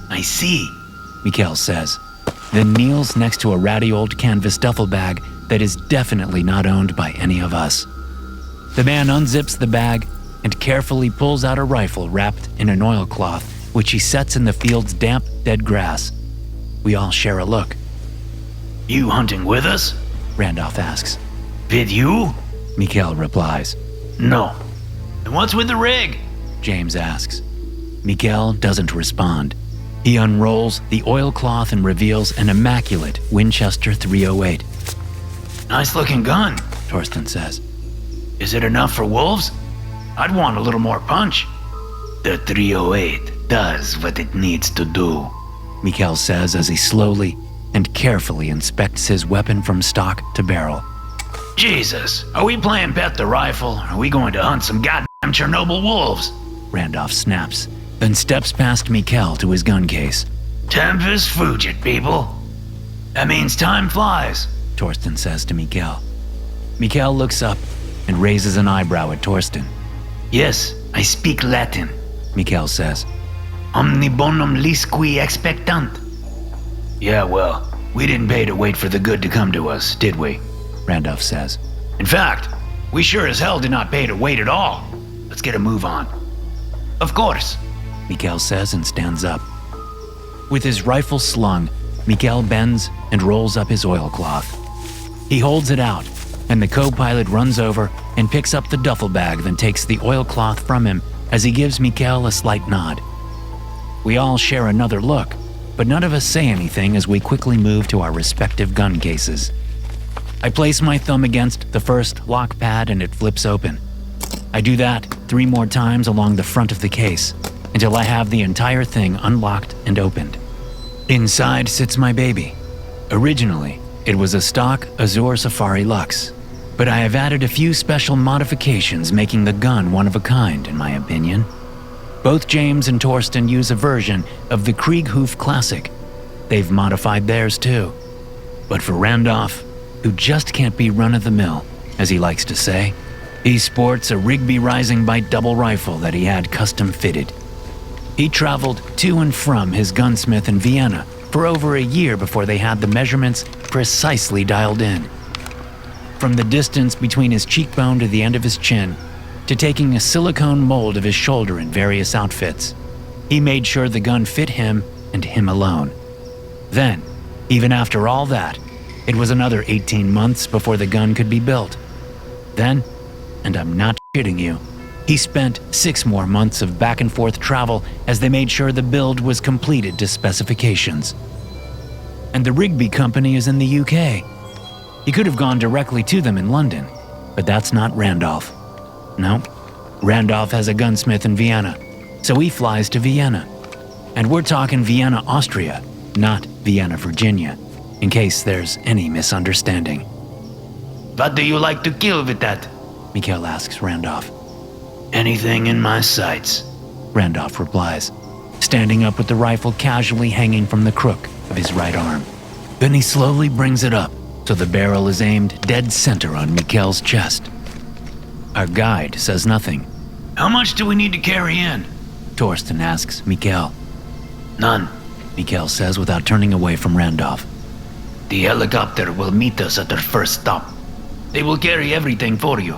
I see, Mikhail says, then kneels next to a ratty old canvas duffel bag that is definitely not owned by any of us. The man unzips the bag and carefully pulls out a rifle wrapped in an oilcloth, which he sets in the field's damp, dead grass. We all share a look. You hunting with us? Randolph asks. With you? Mikhail replies. No. And what's with the rig? James asks. Mikhail doesn't respond. He unrolls the oilcloth and reveals an immaculate Winchester 308. Nice looking gun, Torsten says. Is it enough for wolves? I'd want a little more punch. The 308 does what it needs to do, Mikhail says as he slowly and carefully inspects his weapon from stock to barrel. Jesus, are we playing Bet the Rifle? Or are we going to hunt some goddamn Chernobyl wolves? Randolph snaps, then steps past Mikhail to his gun case. Tempus fugit, people. That means time flies. Torsten says to Mikhail. Mikhail looks up and raises an eyebrow at Torsten. Yes, I speak Latin, Mikhail says. Omni bonum lisqui expectant. Yeah, well, we didn't pay to wait for the good to come to us, did we? Randolph says. In fact, we sure as hell did not pay to wait at all. Let's get a move on. Of course, Mikhail says and stands up. With his rifle slung, Mikhail bends and rolls up his oilcloth. He holds it out, and the co-pilot runs over and picks up the duffel bag, then takes the oilcloth from him as he gives Mikhail a slight nod. We all share another look, but none of us say anything as we quickly move to our respective gun cases. I place my thumb against the first lock pad and it flips open. I do that 3 more times along the front of the case until I have the entire thing unlocked and opened. Inside sits my baby. Originally, it was a stock Azure Safari Lux, but I have added a few special modifications, making the gun one of a kind, in my opinion. Both James and Torsten use a version of the Krieghof Classic. They've modified theirs too. But for Randolph, who just can't be run-of-the-mill, as he likes to say, he sports a Rigby Rising Bite double rifle that he had custom fitted. He traveled to and from his gunsmith in Vienna for over a year before they had the measurements precisely dialed in. From the distance between his cheekbone to the end of his chin, to taking a silicone mold of his shoulder in various outfits, he made sure the gun fit him and him alone. Then, even after all that, it was another 18 months before the gun could be built. Then, and I'm not shitting you, he spent 6 more months of back and forth travel as they made sure the build was completed to specifications. And the Rigby company is in the UK. He could have gone directly to them in London, but that's not Randolph. No, Randolph has a gunsmith in Vienna, so he flies to Vienna. And we're talking Vienna, Austria, not Vienna, Virginia, in case there's any misunderstanding. What do you like to kill with that? Mikhail asks Randolph. Anything in my sights, Randolph replies, standing up with the rifle casually hanging from the crook of his right arm. Then he slowly brings it up so the barrel is aimed dead center on Mikhail's chest. Our guide says nothing. How much do we need to carry in? Torsten asks Mikhail. None. Mikhail says without turning away from Randolph. The helicopter will meet us at their first stop. They will carry everything for you.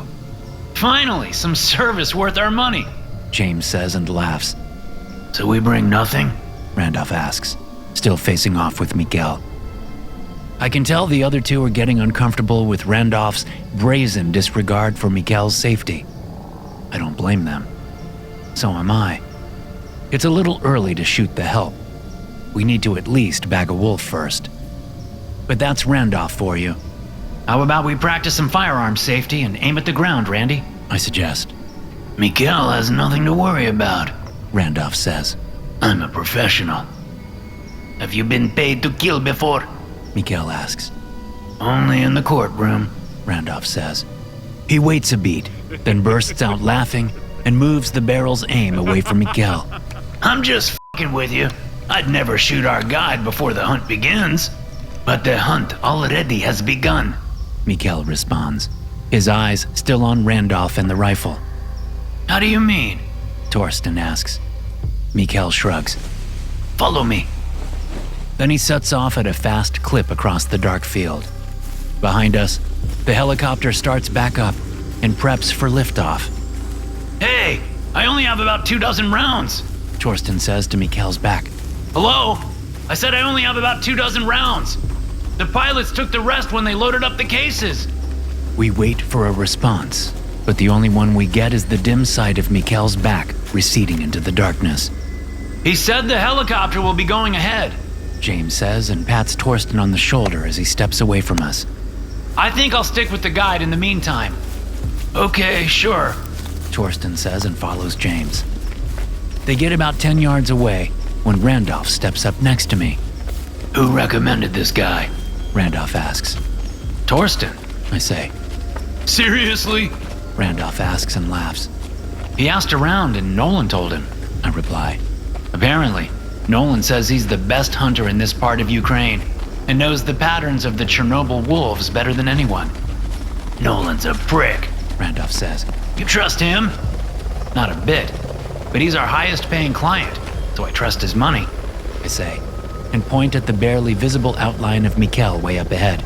Finally, some service worth our money, James says and laughs. So we bring nothing? Randolph asks, still facing off with Mikhail. I can tell the other two are getting uncomfortable with Randolph's brazen disregard for Mikhail's safety. I don't blame them. So am I. It's a little early to shoot the help. We need to at least bag a wolf first. But that's Randolph for you. How about we practice some firearms safety and aim at the ground, Randy? I suggest. Mikhail has nothing to worry about, Randolph says. I'm a professional. Have you been paid to kill before? Mikhail asks. Only in the courtroom, Randolph says. He waits a beat, then bursts out laughing and moves the barrel's aim away from Mikhail. I'm just fucking with you. I'd never shoot our guide before the hunt begins. But the hunt already has begun, Mikhail responds, his eyes still on Randolph and the rifle. How do you mean? Torsten asks. Mikhail shrugs. Follow me. Then he sets off at a fast clip across the dark field. Behind us, the helicopter starts back up and preps for liftoff. Hey, I only have about 24 rounds, Torsten says to Mikhail's back. Hello? I said I only have about 24 rounds. The pilots took the rest when they loaded up the cases. We wait for a response, but the only one we get is the dim sight of Mikkel's back receding into the darkness. He said the helicopter will be going ahead. James says and pats Torsten on the shoulder as he steps away from us. I think I'll stick with the guide in the meantime. Okay, sure. Torsten says and follows James. They get about 10 yards away when Randolph steps up next to me. Who recommended this guy? Randolph asks. Torsten, I say. Seriously? Randolph asks and laughs. He asked around and Nolan told him. I reply. Apparently, Nolan says he's the best hunter in this part of Ukraine and knows the patterns of the Chernobyl wolves better than anyone. Nolan's a prick, Randolph says. You trust him? Not a bit, but he's our highest paying client, so I trust his money. I say, and point at the barely visible outline of Mikkel way up ahead.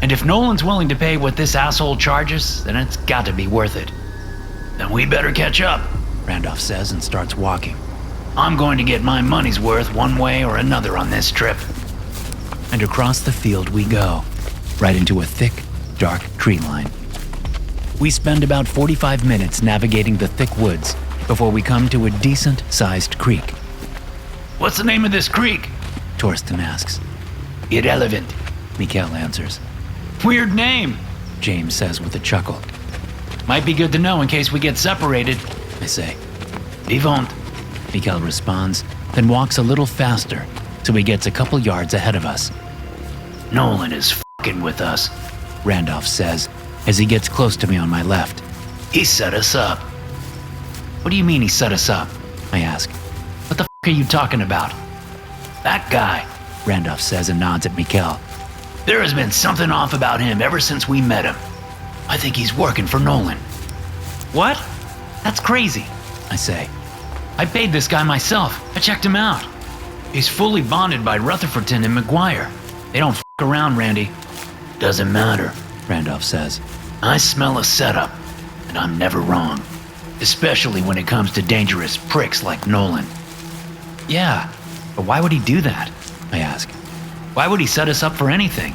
And if Nolan's willing to pay what this asshole charges, then it's got to be worth it. Then we better catch up, Randolph says and starts walking. I'm going to get my money's worth one way or another on this trip. And across the field we go, right into a thick, dark tree line. We spend about 45 minutes navigating the thick woods before we come to a decent-sized creek. What's the name of this creek? Torsten asks. Irrelevant. Mikkel answers. Weird name, James says with a chuckle. Might be good to know in case we get separated. I say. Vivant. Mikkel responds, then walks a little faster so he gets a couple yards ahead of us. Nolan is f***ing with us, Randolph says as he gets close to me on my left. He set us up. What do you mean he set us up? I ask. What the f*** are you talking about? That guy, Randolph says and nods at Mikkel. There has been something off about him ever since we met him. I think he's working for Nolan. What? That's crazy, I say. I paid this guy myself. I checked him out. He's fully bonded by Rutherfordton and McGuire. They don't f*** around, Randy. Doesn't matter, Randolph says. I smell a setup, and I'm never wrong. Especially when it comes to dangerous pricks like Nolan. Yeah, but why would he do that? I ask. Why would he set us up for anything?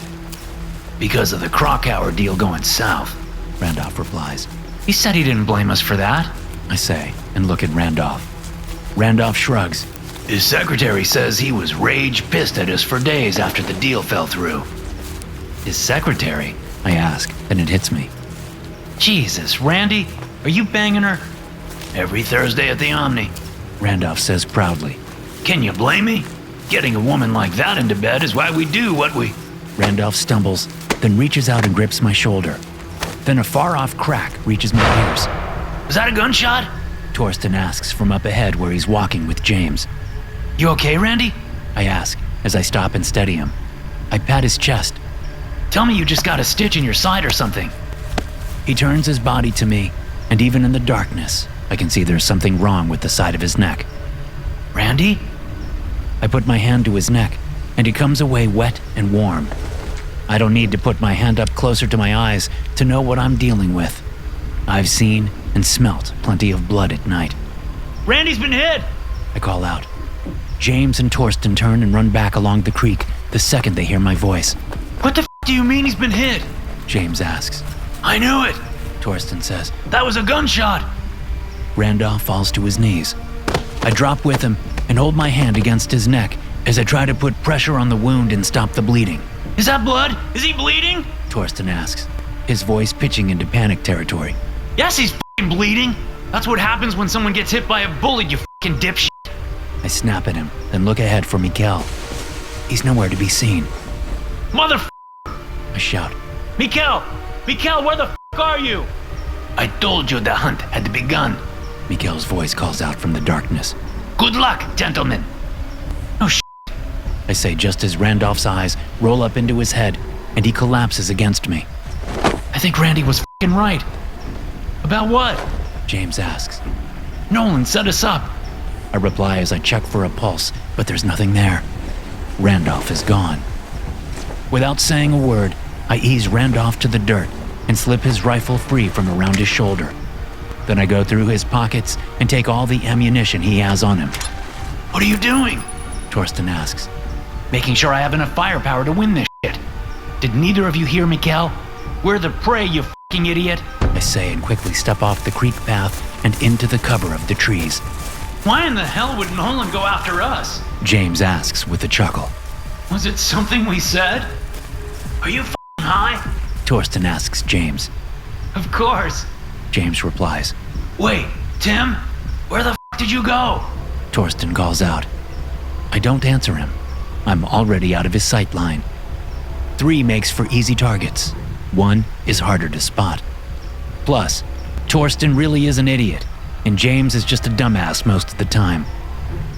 Because of the Krakauer deal going south, Randolph replies. He said he didn't blame us for that, I say, and look at Randolph. Randolph shrugs. His secretary says he was rage pissed at us for days after the deal fell through. His secretary? I ask, and it hits me. Jesus, Randy, are you banging her? Every Thursday at the Omni, Randolph says proudly. Can you blame me? Getting a woman like that into bed is why we do what we... Randolph stumbles, then reaches out and grips my shoulder. Then a far-off crack reaches my ears. Was that a gunshot? Torsten asks from up ahead where he's walking with James. You okay, Randy? I ask as I stop and steady him. I pat his chest. Tell me you just got a stitch in your side or something. He turns his body to me, and even in the darkness, I can see there's something wrong with the side of his neck. Randy? I put my hand to his neck, and he comes away wet and warm. I don't need to put my hand up closer to my eyes to know what I'm dealing with. I've seen and smelt plenty of blood at night. Randy's been hit! I call out. James and Torsten turn and run back along the creek the second they hear my voice. What the f*** do you mean he's been hit? James asks. I knew it! Torsten says. That was a gunshot! Randolph falls to his knees. I drop with him and hold my hand against his neck as I try to put pressure on the wound and stop the bleeding. Is that blood? Is he bleeding? Torsten asks, his voice pitching into panic territory. Yes, he's f***ing bleeding. That's what happens when someone gets hit by a bullet, you f***ing dipshit. I snap at him, then look ahead for Mikkel. He's nowhere to be seen. Mother f***! I shout. Mikkel! Mikkel, where the f*** are you? I told you the hunt had begun. Mikkel's voice calls out from the darkness. Good luck, gentlemen. Oh, shit. I say just as Randolph's eyes roll up into his head and he collapses against me. I think Randy was f***ing right. About what? James asks. Nolan set us up. I reply as I check for a pulse, but there's nothing there. Randolph is gone. Without saying a word, I ease Randolph to the dirt and slip his rifle free from around his shoulder. Then I go through his pockets and take all the ammunition he has on him. What are you doing? Torsten asks. Making sure I have enough firepower to win this shit. Did neither of you hear Mikkel? We're the prey, you fucking idiot. I say and quickly step off the creek path and into the cover of the trees. Why in the hell would Nolan go after us? James asks with a chuckle. Was it something we said? Are you fucking high? Torsten asks James. Of course. James replies. Wait, Tim? Where the fuck did you go? Torsten calls out. I don't answer him. I'm already out of his sight line. 3 makes for easy targets. 1 is harder to spot. Plus, Torsten really is an idiot, and James is just a dumbass most of the time.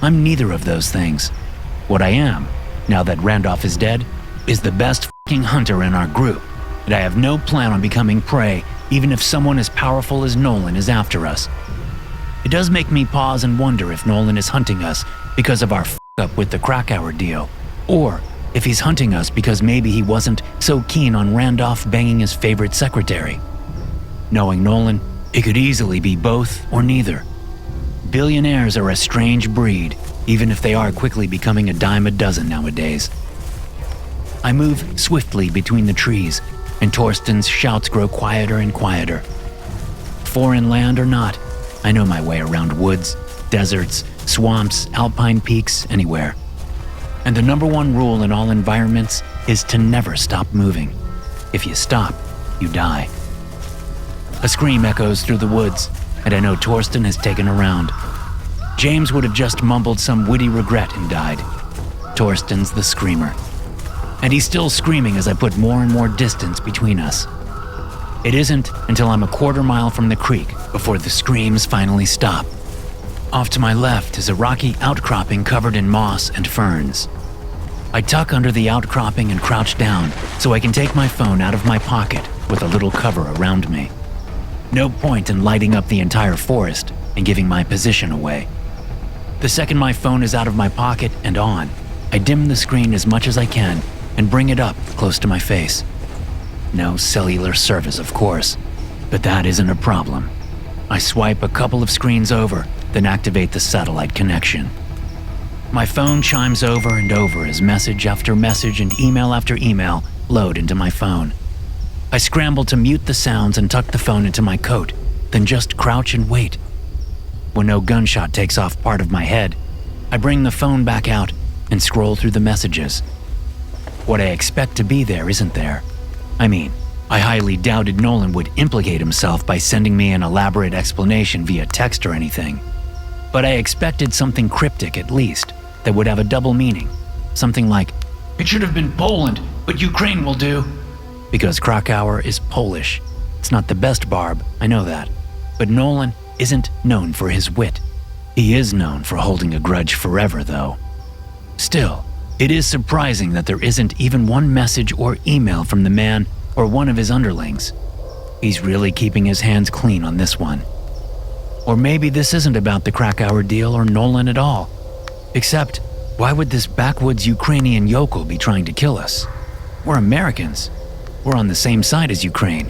I'm neither of those things. What I am, now that Randolph is dead, is the best fucking hunter in our group, and I have no plan on becoming prey even if someone as powerful as Nolan is after us. It does make me pause and wonder if Nolan is hunting us because of our f*** up with the Krakauer deal, or if he's hunting us because maybe he wasn't so keen on Randolph banging his favorite secretary. Knowing Nolan, it could easily be both or neither. Billionaires are a strange breed, even if they are quickly becoming a dime a dozen nowadays. I move swiftly between the trees, and Torsten's shouts grow quieter and quieter. Foreign land or not, I know my way around woods, deserts, swamps, alpine peaks, anywhere. And the number 1 rule in all environments is to never stop moving. If you stop, you die. A scream echoes through the woods, and I know Torsten has taken a round. James would have just mumbled some witty regret and died. Torsten's the screamer. And he's still screaming as I put more and more distance between us. It isn't until I'm a quarter mile from the creek before the screams finally stop. Off to my left is a rocky outcropping covered in moss and ferns. I tuck under the outcropping and crouch down so I can take my phone out of my pocket with a little cover around me. No point in lighting up the entire forest and giving my position away. The second my phone is out of my pocket and on, I dim the screen as much as I can and bring it up close to my face. No cellular service, of course, but that isn't a problem. I swipe a couple of screens over, then activate the satellite connection. My phone chimes over and over as message after message and email after email load into my phone. I scramble to mute the sounds and tuck the phone into my coat, then just crouch and wait. When no gunshot takes off part of my head, I bring the phone back out and scroll through the messages. What I expect to be there isn't there. I mean, I highly doubted Nolan would implicate himself by sending me an elaborate explanation via text or anything. But I expected something cryptic at least, that would have a double meaning. Something like, It should have been Poland, but Ukraine will do. Because Krakauer is Polish. It's not the best barb, I know that. But Nolan isn't known for his wit. He is known for holding a grudge forever, though. Still, it is surprising that there isn't even one message or email from the man or one of his underlings. He's really keeping his hands clean on this one. Or maybe this isn't about the Krakauer deal or Nolan at all. Except, why would this backwoods Ukrainian yokel be trying to kill us? We're Americans. We're on the same side as Ukraine.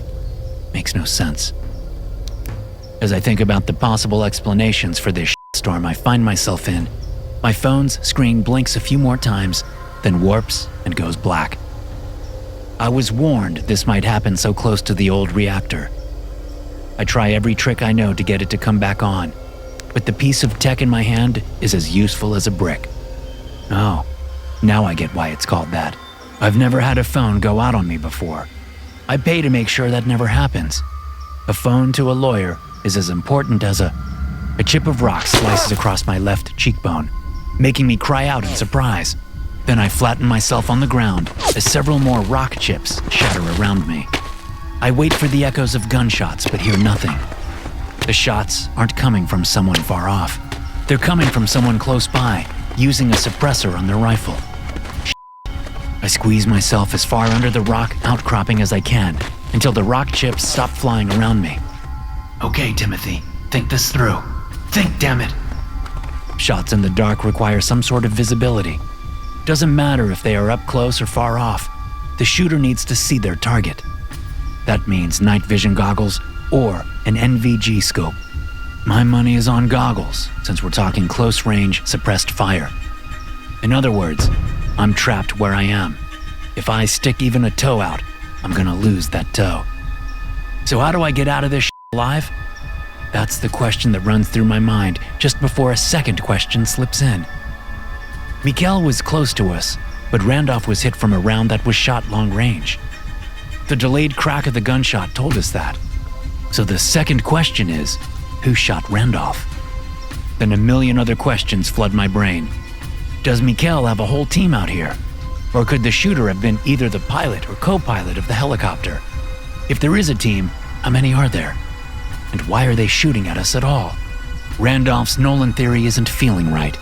Makes no sense. As I think about the possible explanations for this storm I find myself in, my phone's screen blinks a few more times, then warps and goes black. I was warned this might happen so close to the old reactor. I try every trick I know to get it to come back on, but the piece of tech in my hand is as useful as a brick. Oh, now I get why it's called that. I've never had a phone go out on me before. I pay to make sure that never happens. A phone to a lawyer is as important as a chip of rock slices across my left cheekbone, making me cry out in surprise. Then I flatten myself on the ground as several more rock chips shatter around me. I wait for the echoes of gunshots but hear nothing. The shots aren't coming from someone far off. They're coming from someone close by, using a suppressor on their rifle. I squeeze myself as far under the rock outcropping as I can until the rock chips stop flying around me. Okay, Timothy, think this through. Think, damn it. Shots in the dark require some sort of visibility. Doesn't matter if they are up close or far off. The shooter needs to see their target. That means night vision goggles or an NVG scope. My money is on goggles, since we're talking close-range, suppressed fire. In other words, I'm trapped where I am. If I stick even a toe out, I'm gonna lose that toe. So how do I get out of this alive? That's the question that runs through my mind just before a second question slips in. Mikhail was close to us, but Randolph was hit from a round that was shot long range. The delayed crack of the gunshot told us that. So the second question is, who shot Randolph? Then a million other questions flood my brain. Does Mikhail have a whole team out here? Or could the shooter have been either the pilot or co-pilot of the helicopter? If there is a team, how many are there? And why are they shooting at us at all? Randolph's Nolan theory isn't feeling right.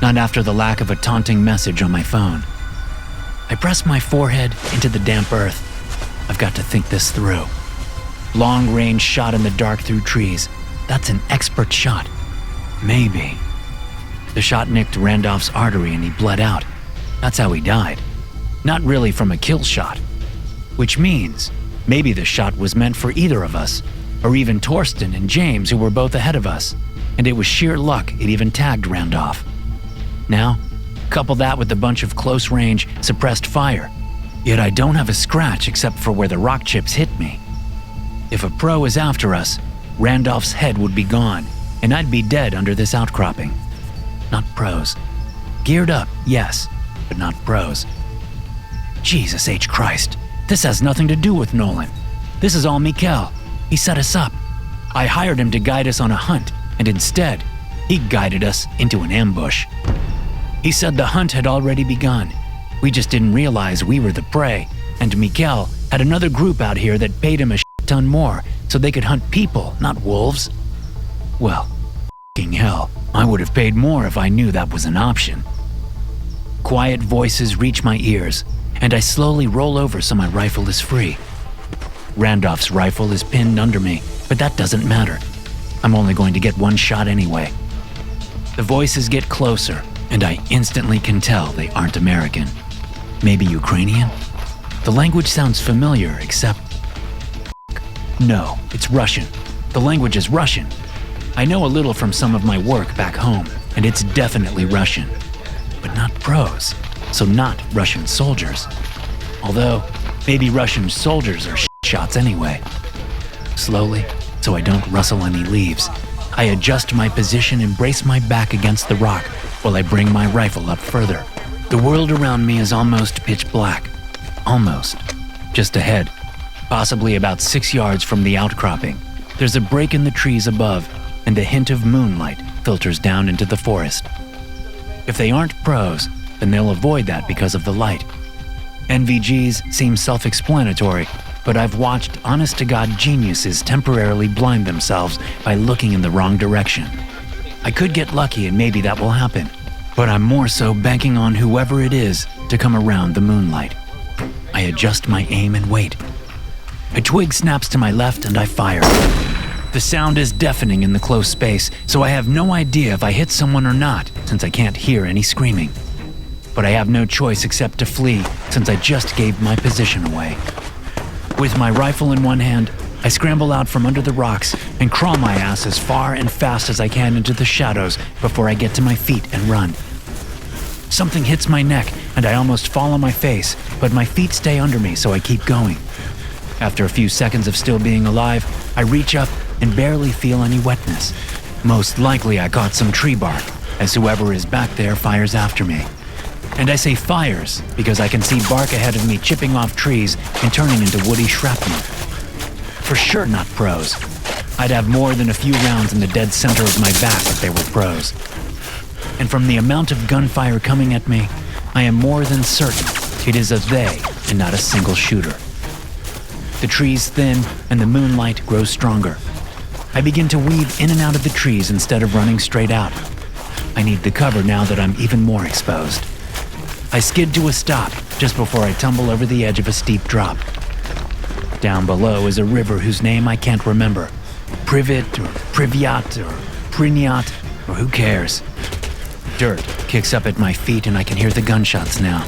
Not after the lack of a taunting message on my phone. I press my forehead into the damp earth. I've got to think this through. Long-range shot in the dark through trees. That's an expert shot. Maybe. The shot nicked Randolph's artery and he bled out. That's how he died. Not really from a kill shot. Which means maybe the shot was meant for either of us, or even Torsten and James, who were both ahead of us, and it was sheer luck it even tagged Randolph. Now, couple that with a bunch of close-range, suppressed fire, yet I don't have a scratch except for where the rock chips hit me. If a pro is after us, Randolph's head would be gone, and I'd be dead under this outcropping. Not pros. Geared up, yes, but not pros. Jesus H. Christ, this has nothing to do with Nolan. This is all Mikhail. He set us up. I hired him to guide us on a hunt, and instead, he guided us into an ambush. He said the hunt had already begun. We just didn't realize we were the prey, and Mikhail had another group out here that paid him a ton more so they could hunt people, not wolves. Well, f***ing hell, I would have paid more if I knew that was an option. Quiet voices reach my ears, and I slowly roll over so my rifle is free. Randolph's rifle is pinned under me, but that doesn't matter. I'm only going to get one shot anyway. The voices get closer, and I instantly can tell they aren't American. Maybe Ukrainian? The language sounds familiar, except... No, it's Russian. The language is Russian. I know a little from some of my work back home, and it's definitely Russian. But not pros, so not Russian soldiers. Although, maybe Russian soldiers are shots anyway. Slowly, so I don't rustle any leaves, I adjust my position and brace my back against the rock while I bring my rifle up further. The world around me is almost pitch black. Almost. Just ahead, possibly about 6 yards from the outcropping, there's a break in the trees above, and the hint of moonlight filters down into the forest. If they aren't pros, then they'll avoid that because of the light. NVGs seem self-explanatory, but I've watched honest-to-God geniuses temporarily blind themselves by looking in the wrong direction. I could get lucky and maybe that will happen, but I'm more so banking on whoever it is to come around the moonlight. I adjust my aim and wait. A twig snaps to my left and I fire. The sound is deafening in the close space, so I have no idea if I hit someone or not, since I can't hear any screaming. But I have no choice except to flee, since I just gave my position away. With my rifle in one hand, I scramble out from under the rocks and crawl my ass as far and fast as I can into the shadows before I get to my feet and run. Something hits my neck and I almost fall on my face, but my feet stay under me, so I keep going. After a few seconds of still being alive, I reach up and barely feel any wetness. Most likely I caught some tree bark, as whoever is back there fires after me. And I say fires because I can see bark ahead of me chipping off trees and turning into woody shrapnel. For sure not pros. I'd have more than a few rounds in the dead center of my back if they were pros. And from the amount of gunfire coming at me, I am more than certain it is a they and not a single shooter. The trees thin and the moonlight grows stronger. I begin to weave in and out of the trees instead of running straight out. I need the cover now that I'm even more exposed. I skid to a stop just before I tumble over the edge of a steep drop. Down below is a river whose name I can't remember. Privet or Privyat or Prinyat, or who cares? Dirt kicks up at my feet and I can hear the gunshots now.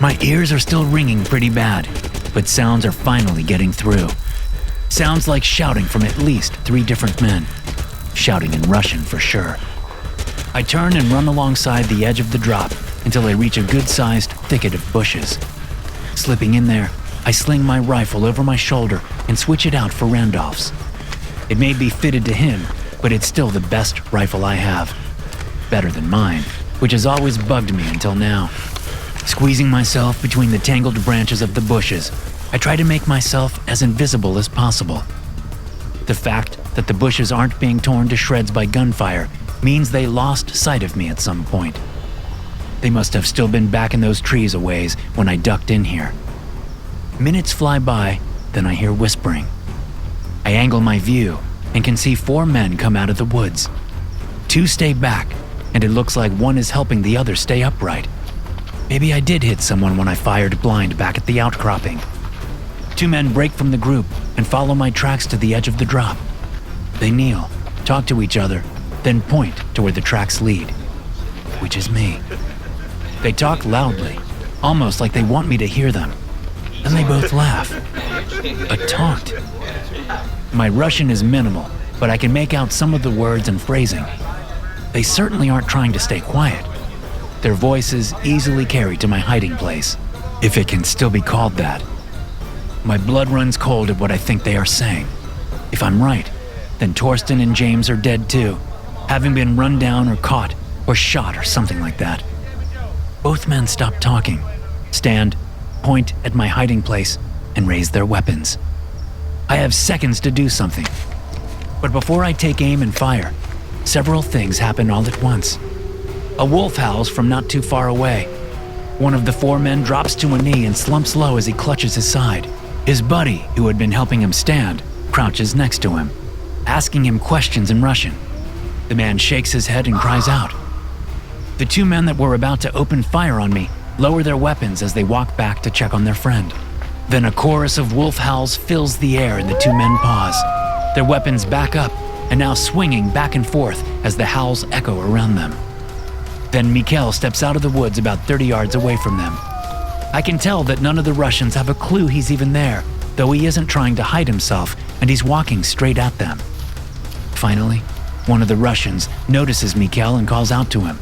My ears are still ringing pretty bad, but sounds are finally getting through. Sounds like shouting from at least 3 different men. Shouting in Russian for sure. I turn and run alongside the edge of the drop until I reach a good-sized thicket of bushes. Slipping in there, I sling my rifle over my shoulder and switch it out for Randolph's. It may be fitted to him, but it's still the best rifle I have. Better than mine, which has always bugged me until now. Squeezing myself between the tangled branches of the bushes, I try to make myself as invisible as possible. The fact that the bushes aren't being torn to shreds by gunfire means they lost sight of me at some point. They must have still been back in those trees a ways when I ducked in here. Minutes fly by, then I hear whispering. I angle my view and can see 4 men come out of the woods. 2 stay back, and it looks like one is helping the other stay upright. Maybe I did hit someone when I fired blind back at the outcropping. 2 men break from the group and follow my tracks to the edge of the drop. They kneel, talk to each other, then point to where the tracks lead, which is me. They talk loudly, almost like they want me to hear them. Then they both laugh. A taunt. My Russian is minimal, but I can make out some of the words and phrasing. They certainly aren't trying to stay quiet. Their voices easily carry to my hiding place, if it can still be called that. My blood runs cold at what I think they are saying. If I'm right, then Torsten and James are dead too, having been run down or caught or shot or something like that. Both men stop talking, stand, point at my hiding place, and raise their weapons. I have seconds to do something. But before I take aim and fire, several things happen all at once. A wolf howls from not too far away. One of the 4 men drops to a knee and slumps low as he clutches his side. His buddy, who had been helping him stand, crouches next to him, asking him questions in Russian. The man shakes his head and cries out. The 2 men that were about to open fire on me lower their weapons as they walk back to check on their friend. Then a chorus of wolf howls fills the air and the 2 men pause, their weapons back up and now swinging back and forth as the howls echo around them. Then Mikhail steps out of the woods about 30 yards away from them. I can tell that none of the Russians have a clue he's even there, though he isn't trying to hide himself and he's walking straight at them. Finally, one of the Russians notices Mikhail and calls out to him.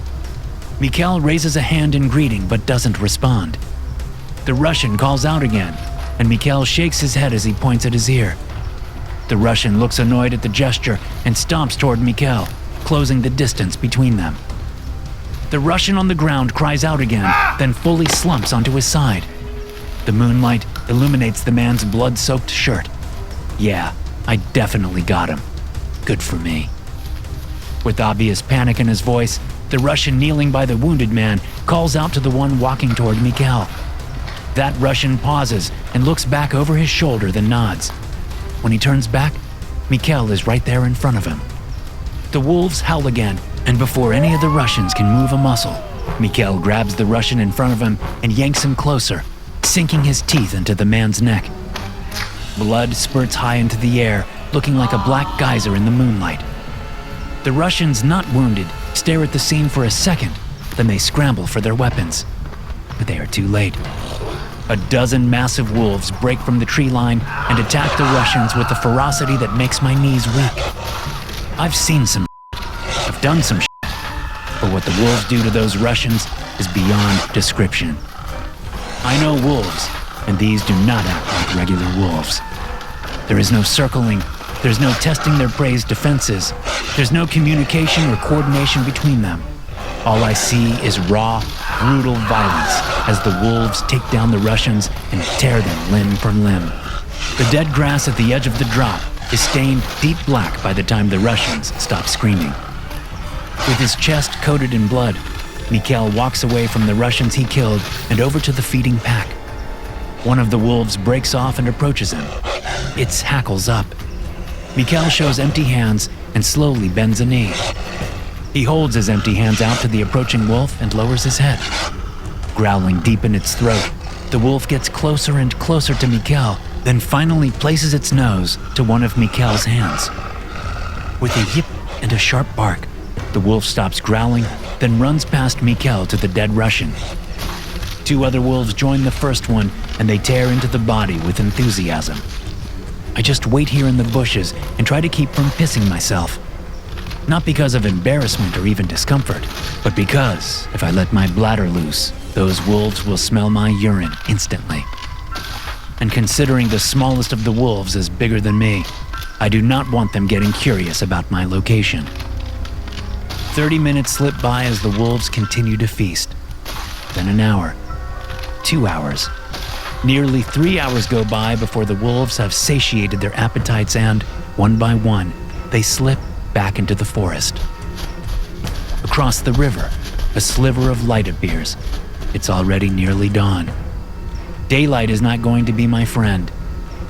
Mikhail raises a hand in greeting but doesn't respond. The Russian calls out again, and Mikhail shakes his head as he points at his ear. The Russian looks annoyed at the gesture and stomps toward Mikhail, closing the distance between them. The Russian on the ground cries out again, then fully slumps onto his side. The moonlight illuminates the man's blood-soaked shirt. Yeah, I definitely got him. Good for me. With obvious panic in his voice, the Russian kneeling by the wounded man calls out to the one walking toward Mikhail. That Russian pauses and looks back over his shoulder, then nods. When he turns back, Mikhail is right there in front of him. The wolves howl again, and before any of the Russians can move a muscle, Mikhail grabs the Russian in front of him and yanks him closer, sinking his teeth into the man's neck. Blood spurts high into the air, looking like a black geyser in the moonlight. The Russians, not wounded, stare at the scene for a second, then they scramble for their weapons. But they are too late. A dozen massive wolves break from the tree line and attack the Russians with a ferocity that makes my knees weak. I've seen some shit. I've done some shit. But what the wolves do to those Russians is beyond description. I know wolves, and these do not act like regular wolves. There is no circling, there's no testing their prey's defenses, there's no communication or coordination between them. All I see is raw, brutal violence as the wolves take down the Russians and tear them limb from limb. The dead grass at the edge of the drop is stained deep black by the time the Russians stop screaming. With his chest coated in blood, Mikhail walks away from the Russians he killed and over to the feeding pack. One of the wolves breaks off and approaches him. Its hackles up. Mikhail shows empty hands and slowly bends a knee. He holds his empty hands out to the approaching wolf and lowers his head. Growling deep in its throat, the wolf gets closer and closer to Mikhail, then finally places its nose to one of Mikhail's hands. With a yip and a sharp bark, the wolf stops growling, then runs past Mikhail to the dead Russian. 2 other wolves join the first one, and they tear into the body with enthusiasm. I just wait here in the bushes and try to keep from pissing myself. Not because of embarrassment or even discomfort, but because if I let my bladder loose, those wolves will smell my urine instantly. And considering the smallest of the wolves is bigger than me, I do not want them getting curious about my location. 30 minutes slip by as the wolves continue to feast. Then an hour. 2 hours. Nearly 3 hours go by before the wolves have satiated their appetites and, one by one, they slip back into the forest. Across the river, a sliver of light appears. It's already nearly dawn. Daylight is not going to be my friend.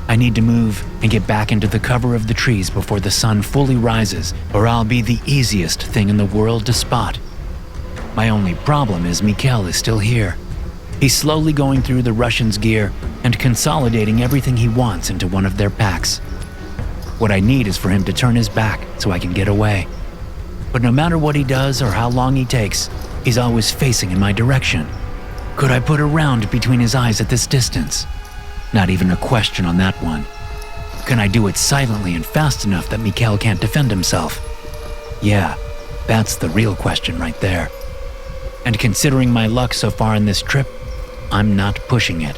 I need to move and get back into the cover of the trees before the sun fully rises, or I'll be the easiest thing in the world to spot. My only problem is Mikhail is still here. He's slowly going through the Russians' gear and consolidating everything he wants into one of their packs. What I need is for him to turn his back so I can get away. But no matter what he does or how long he takes, he's always facing in my direction. Could I put a round between his eyes at this distance? Not even a question on that one. Can I do it silently and fast enough that Mikhail can't defend himself? Yeah, that's the real question right there. And considering my luck so far in this trip, I'm not pushing it.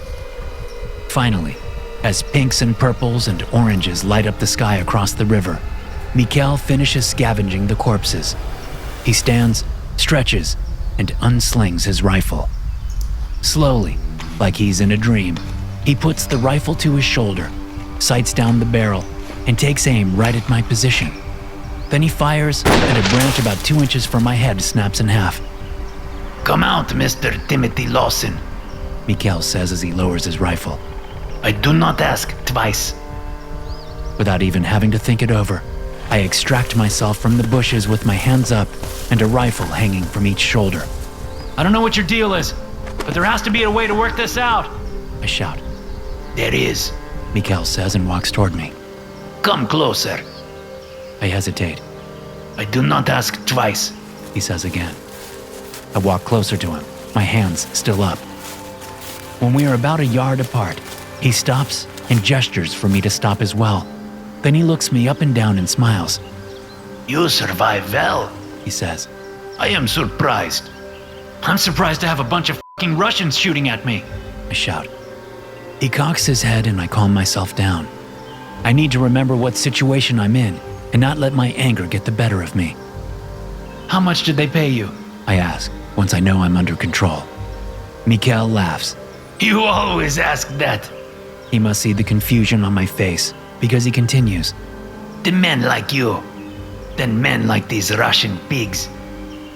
Finally, as pinks and purples and oranges light up the sky across the river, Mikhail finishes scavenging the corpses. He stands, stretches, and unslings his rifle. Slowly, like he's in a dream, he puts the rifle to his shoulder, sights down the barrel, and takes aim right at my position. Then he fires, and a branch about 2 inches from my head snaps in half. Come out, Mr. Timothy Lawson, Mikhail says as he lowers his rifle. I do not ask twice. Without even having to think it over, I extract myself from the bushes with my hands up and a rifle hanging from each shoulder. I don't know what your deal is, but there has to be a way to work this out, I shout. There is. Mikhail says and walks toward me. Come closer. I hesitate. I do not ask twice, he says again. I walk closer to him, my hands still up. When we are about a yard apart, he stops and gestures for me to stop as well. Then he looks me up and down and smiles. You survive well, he says. I am surprised. I'm surprised to have a bunch of fucking Russians shooting at me, I shout. He cocks his head and I calm myself down. I need to remember what situation I'm in and not let my anger get the better of me. How much did they pay you? I ask, once I know I'm under control. Mikhail laughs. You always ask that. He must see the confusion on my face because he continues. The men like you, then men like these Russian pigs.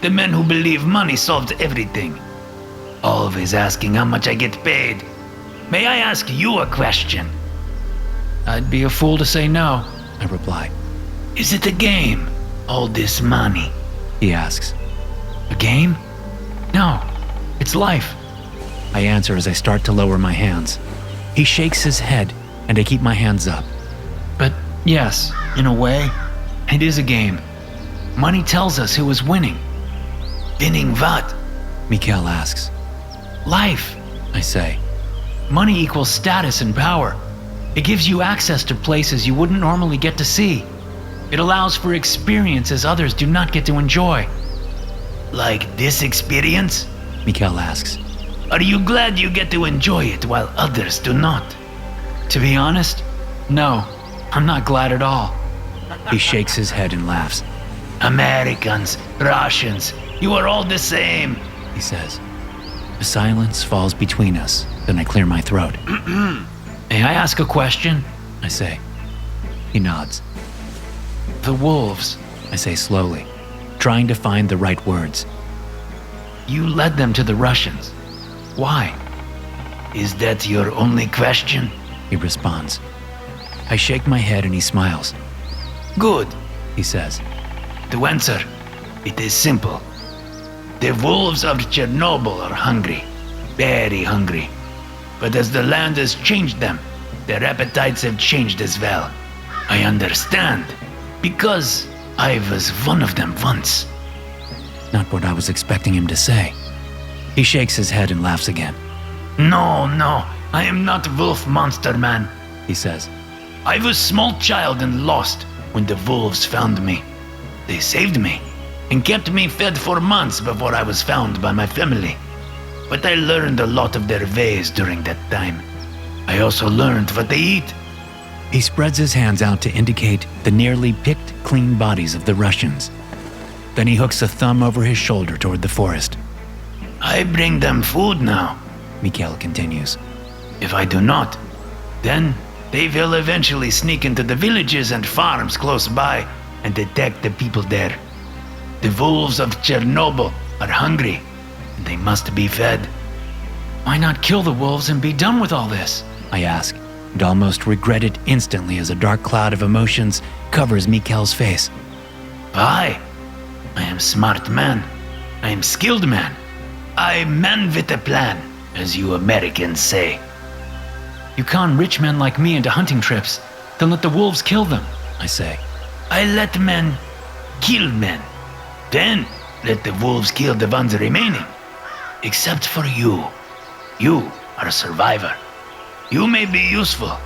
The men who believe money solves everything. Always asking how much I get paid. May I ask you a question? I'd be a fool to say no, I reply. Is it a game, all this money? He asks. A game? No, it's life. I answer as I start to lower my hands. He shakes his head and I keep my hands up. But yes, in a way, it is a game. Money tells us who is winning. Winning what? Mikhail asks. Life, I say. Money equals status and power. It gives you access to places you wouldn't normally get to see. It allows for experiences others do not get to enjoy. Like this experience? Mikhail asks. Are you glad you get to enjoy it while others do not? To be honest, no, I'm not glad at all. He shakes his head and laughs. Americans, Russians, you are all the same, he says. A silence falls between us, then I clear my throat. May I ask a question? I say. He nods. The wolves, I say slowly, trying to find the right words. You led them to the Russians. Why? Is that your only question? He responds. I shake my head and he smiles. Good, he says. To answer, it is simple. The wolves of Chernobyl are hungry, very hungry. But as the land has changed them, their appetites have changed as well. I understand, because I was one of them once. Not what I was expecting him to say. He shakes his head and laughs again. No, I am not wolf monster man, he says. I was small child and lost when the wolves found me. They saved me and kept me fed for months before I was found by my family. But I learned a lot of their ways during that time. I also learned what they eat. He spreads his hands out to indicate the nearly picked clean bodies of the Russians. Then he hooks a thumb over his shoulder toward the forest. I bring them food now. Mikhail continues. If I do not, then they will eventually sneak into the villages and farms close by and detect the people there. The wolves of Chernobyl are hungry, and they must be fed. Why not kill the wolves and be done with all this? I ask, and almost regret it instantly as a dark cloud of emotions covers Mikhail's face. Why? I am smart man. I am skilled man. I man with a plan, as you Americans say. You con rich men like me into hunting trips, then let the wolves kill them, I say. I let men kill men. Then let the wolves kill the ones remaining. Except for you. You are a survivor. You may be useful.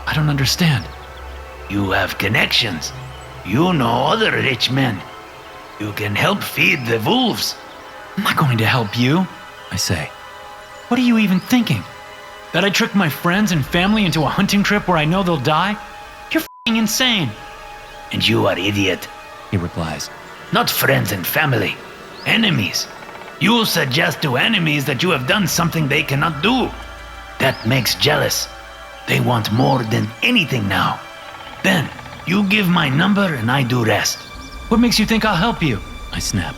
I don't understand. You have connections. You know other rich men. You can help feed the wolves. I'm not going to help you. I say. What are you even thinking? That I tricked my friends and family into a hunting trip where I know they'll die? You're f***ing insane. And you are idiot. He replies. Not friends and family. Enemies. You suggest to enemies that you have done something they cannot do. That makes jealous. They want more than anything now. Then, you give my number and I do rest. What makes you think I'll help you? I snap.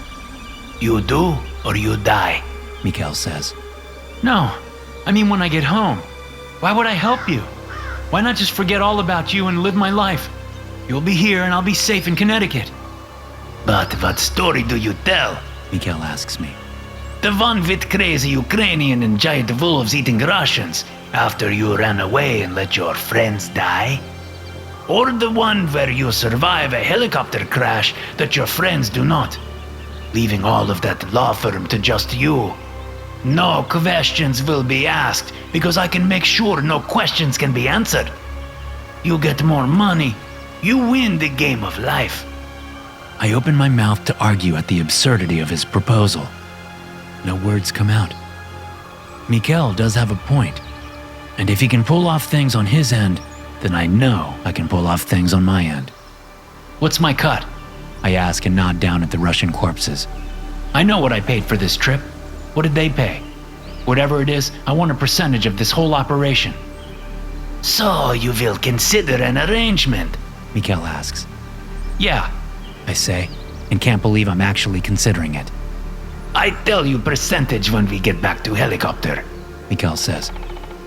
You do or you die. Mikhail says. No. I mean when I get home. Why would I help you? Why not just forget all about you and live my life? You'll be here and I'll be safe in Connecticut. But what story do you tell? Mikhail asks me. The one with crazy Ukrainian and giant wolves eating Russians after you ran away and let your friends die? Or the one where you survive a helicopter crash that your friends do not, leaving all of that law firm to just you? No questions will be asked because I can make sure no questions can be answered. You get more money, you win the game of life. I open my mouth to argue at the absurdity of his proposal. No words come out. Mikhail does have a point, and if he can pull off things on his end, then I know I can pull off things on my end. What's my cut? I ask and nod down at the Russian corpses. I know what I paid for this trip. What did they pay? Whatever it is, I want a percentage of this whole operation. So you will consider an arrangement? Mikhail asks. Yeah. I say, and can't believe I'm actually considering it. I tell you percentage when we get back to helicopter. Mikhail says.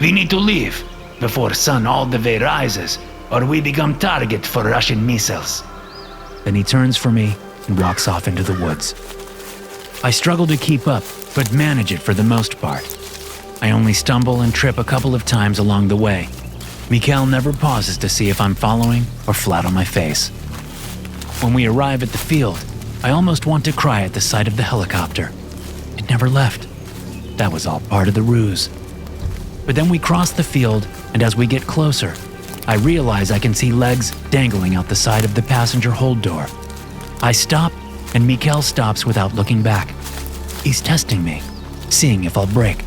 We need to leave before sun all the way rises, or we become target for Russian missiles. Then he turns from me and walks off into the woods. I struggle to keep up, but manage it for the most part. I only stumble and trip a couple of times along the way. Mikhail never pauses to see if I'm following or flat on my face. When we arrive at the field, I almost want to cry at the sight of the helicopter. It never left. That was all part of the ruse. But then we cross the field, and as we get closer, I realize I can see legs dangling out the side of the passenger hold door. I stop, and Mikhail stops without looking back. He's testing me, seeing if I'll break.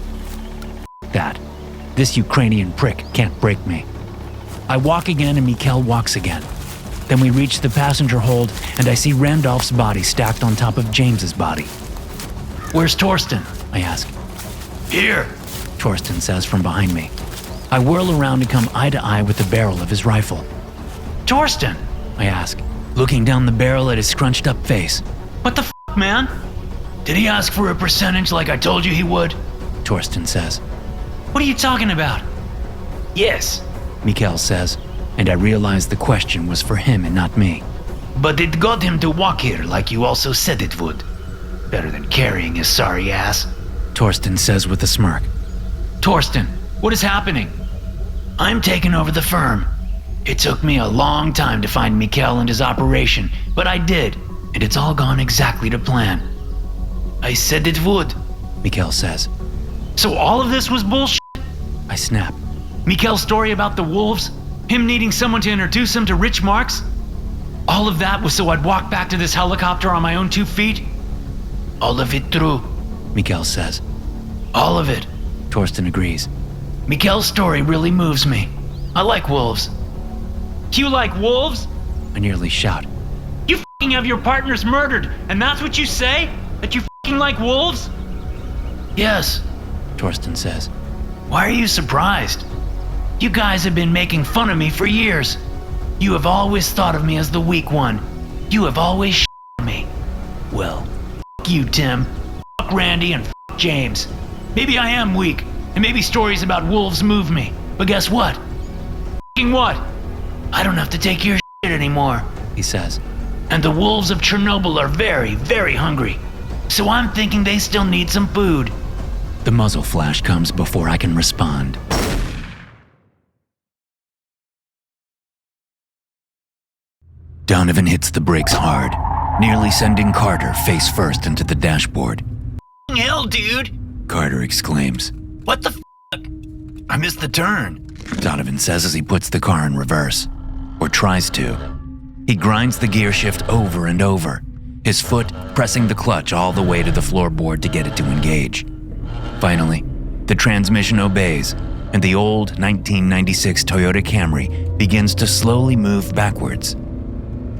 That. This Ukrainian prick can't break me. I walk again and Mikhail walks again. Then we reach the passenger hold and I see Randolph's body stacked on top of James's body. Where's Torsten? I ask. Here, Torsten says from behind me. I whirl around and come eye to eye with the barrel of his rifle. Torsten! I ask, looking down the barrel at his scrunched up face. What the f***, man? did he ask for a percentage like I told you he would? Torsten says. What are you talking about? Yes, Mikhail says, and I realize the question was for him and not me. but it got him to walk here like you also said it would. Better than carrying his sorry ass. Torsten says with a smirk. Torsten, what is happening? I'm taking over the firm. It took me a long time to find Mikhail and his operation, but I did, and it's all gone exactly to plan. I said it would. Mikhail says. So all of this was bullshit? I snap. Mikhail's story about the wolves? Him needing someone to introduce him to Rich Marks? All of that was so I'd walk back to this helicopter on my own 2 feet? All of it true. Mikhail says. All of it. Torsten agrees. Mikkel's story really moves me. I like wolves. You like wolves? I nearly shout. You f***ing have your partners murdered, and that's what you say? That you f***ing like wolves? Yes, Torsten says. Why are you surprised? You guys have been making fun of me for years. You have always thought of me as the weak one. You have always on me. Well, f*** you, Tim. F*** Randy and f*** James. Maybe I am weak, and maybe stories about wolves move me. But guess what? F***ing what? I don't have to take your shit anymore. He says. And the wolves of Chernobyl are very, very hungry. So I'm thinking they still need some food. The muzzle flash comes before I can respond. Donovan hits the brakes hard, nearly sending Carter face first into the dashboard. Hell, dude! Carter exclaims. What the f***? I missed the turn. Donovan says as he puts the car in reverse. Or tries to. He grinds the gear shift over and over, his foot pressing the clutch all the way to the floorboard to get it to engage. Finally, the transmission obeys, and the old 1996 Toyota Camry begins to slowly move backwards.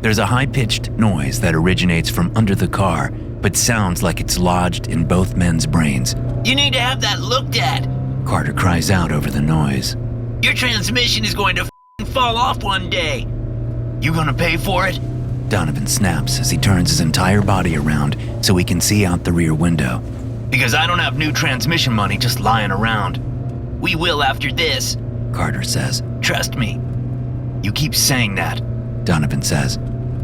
There's a high-pitched noise that originates from under the car, but sounds like it's lodged in both men's brains. You need to have that looked at. Carter cries out over the noise. Your transmission is going to f***ing fall off one day. You gonna pay for it? Donovan snaps as he turns his entire body around so he can see out the rear window. Because I don't have new transmission money just lying around. We will after this, Carter says. Trust me. You keep saying that, Donovan says.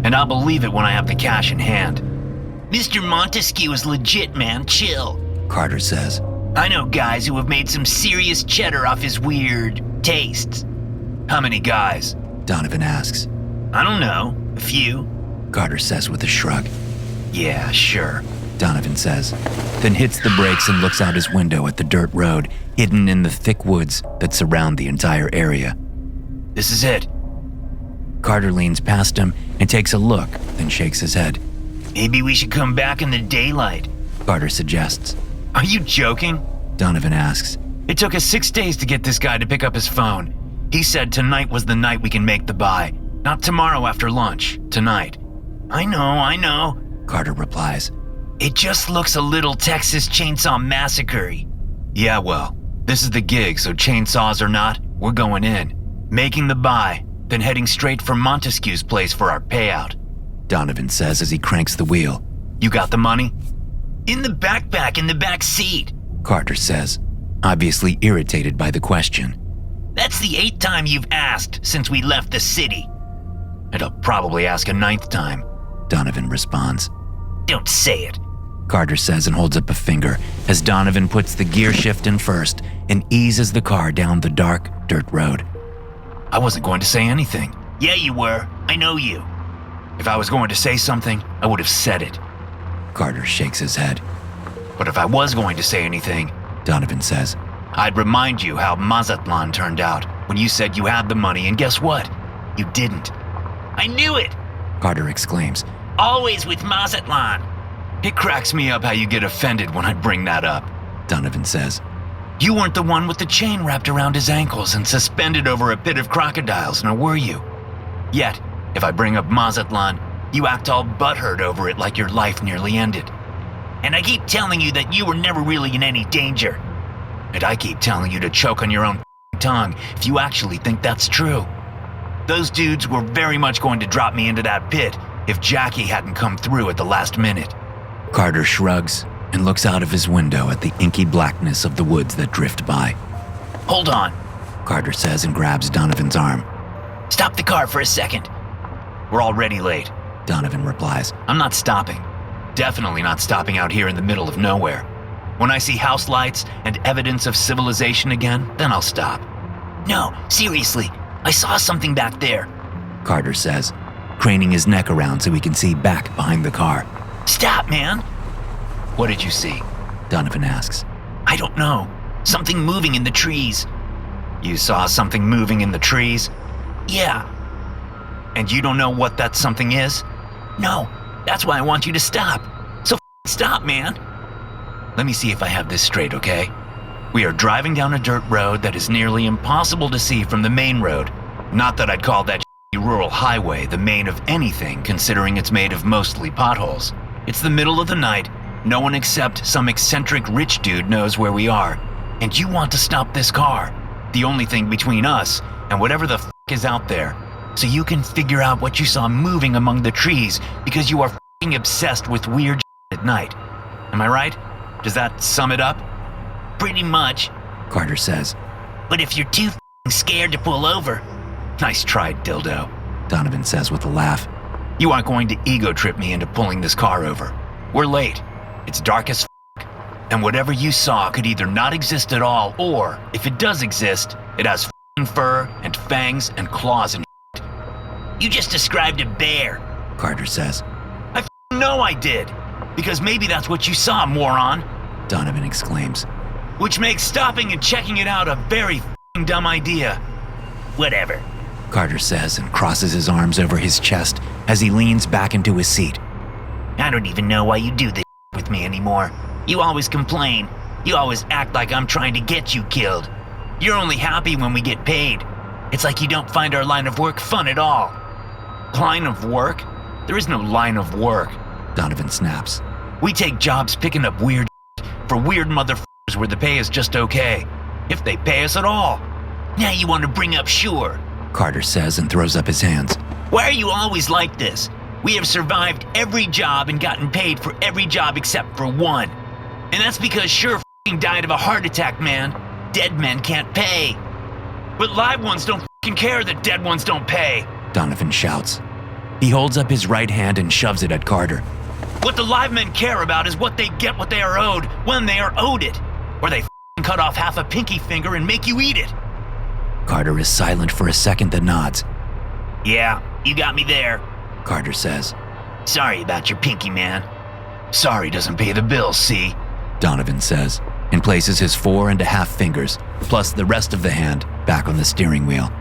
And I'll believe it when I have the cash in hand. Mr. Montesquieu is legit, man. Chill. Carter says. I know guys who have made some serious cheddar off his weird tastes. How many guys? Donovan asks. I don't know. A few. Carter says with a shrug. Yeah, sure, Donovan says, then hits the brakes and looks out his window at the dirt road hidden in the thick woods that surround the entire area. This is it. Carter leans past him and takes a look, then shakes his head. Maybe we should come back in the daylight, Carter suggests. Are you joking? Donovan asks. It took us 6 days to get this guy to pick up his phone. He said tonight was the night we can make the buy. Not tomorrow after lunch, tonight. I know, Carter replies. It just looks a little Texas Chainsaw Massacre-y. Yeah, well, this is the gig, so chainsaws or not, we're going in. Making the buy, then heading straight for Montesquieu's place for our payout. Donovan says as he cranks the wheel. You got the money? In the backpack, in the back seat, Carter says, obviously irritated by the question. That's the 8th time you've asked since we left the city. And I'll probably ask a 9th time, Donovan responds. Don't say it, Carter says and holds up a finger as Donovan puts the gear shift in first and eases the car down the dark dirt road. I wasn't going to say anything. Yeah, you were. I know you. If I was going to say something, I would have said it. Carter shakes his head. But if I was going to say anything, Donovan says, I'd remind you how Mazatlan turned out when you said you had the money, and guess what? You didn't. I knew it! Carter exclaims. Always with Mazatlan. It cracks me up how you get offended when I bring that up, Donovan says. You weren't the one with the chain wrapped around his ankles and suspended over a pit of crocodiles, now were you? Yet, if I bring up Mazatlan, you act all butthurt over it like your life nearly ended. And I keep telling you that you were never really in any danger. And I keep telling you to choke on your own tongue if you actually think that's true. Those dudes were very much going to drop me into that pit if Jackie hadn't come through at the last minute. Carter shrugs and looks out of his window at the inky blackness of the woods that drift by. Hold on, Carter says and grabs Donovan's arm. Stop the car for a second. We're already late, Donovan replies. I'm not stopping. Definitely not stopping out here in the middle of nowhere. When I see house lights and evidence of civilization again, then I'll stop. No, seriously, I saw something back there, Carter says, craning his neck around so he can see back behind the car. Stop, man. What did you see? Donovan asks. I don't know. Something moving in the trees. You saw something moving in the trees? Yeah. And you don't know what that something is? No, that's why I want you to stop. So stop, man. Let me see if I have this straight, okay? We are driving down a dirt road that is nearly impossible to see from the main road. Not that I'd call that shitty rural highway the main of anything, considering it's made of mostly potholes. It's the middle of the night. No one except some eccentric rich dude knows where we are. And you want to stop this car, the only thing between us and whatever the is out there, so you can figure out what you saw moving among the trees because you are obsessed with weird at night. Am I right? Does that sum it up? Pretty much. Carter says. But if you're too scared to pull over... Nice try, dildo, Donovan says with a laugh. You aren't going to ego trip me into pulling this car over. We're late. It's dark as and whatever you saw could either not exist at all, or, if it does exist, it has fur and fangs and claws and You just described a bear, Carter says. I know I did. Because maybe that's what you saw, moron. Donovan exclaims. Which makes stopping and checking it out a very dumb idea. Whatever, Carter says and crosses his arms over his chest as he leans back into his seat. I don't even know why you do this with me anymore. You always complain. You always act like I'm trying to get you killed. You're only happy when we get paid. It's like you don't find our line of work fun at all. Line of work? There is no line of work. Donovan snaps. We take jobs picking up weird for weird motherfuckers where the pay is just okay. If they pay us at all. Now you want to bring up Sure. Carter says and throws up his hands. Why are you always like this? We have survived every job and gotten paid for every job except for one. And that's because Sure died of a heart attack, man. Dead men can't pay. But live ones don't care that dead ones don't pay. Donovan shouts. He holds up his right hand and shoves it at Carter. What the live men care about is what they get what they are owed when they are owed it. Or they cut off half a pinky finger and make you eat it. Carter is silent for a second, then nods. Yeah, you got me there, Carter says. Sorry about your pinky, man. Sorry doesn't pay the bills, see? Donovan says, and places his 4.5 fingers, plus the rest of the hand, back on the steering wheel.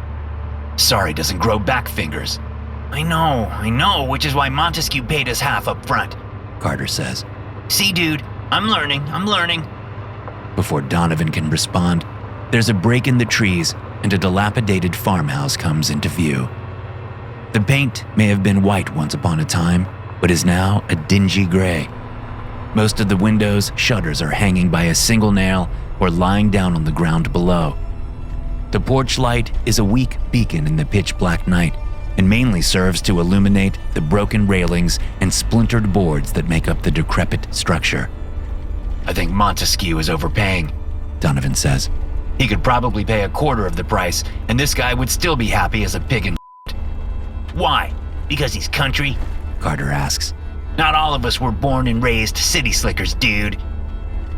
Sorry doesn't grow back fingers. I know, which is why Montesquieu paid us half up front. Carter says. See, dude, I'm learning. Before Donovan can respond, there's a break in the trees and a dilapidated farmhouse comes into view. The paint may have been white once upon a time, but is now a dingy gray. Most of the windows' shutters are hanging by a single nail or lying down on the ground below. The porch light is a weak beacon in the pitch-black night and mainly serves to illuminate the broken railings and splintered boards that make up the decrepit structure. I think Montesquieu is overpaying, Donovan says. He could probably pay a quarter of the price, and this guy would still be happy as a pig in Why? Because he's country? Carter asks. Not all of us were born and raised city slickers, dude.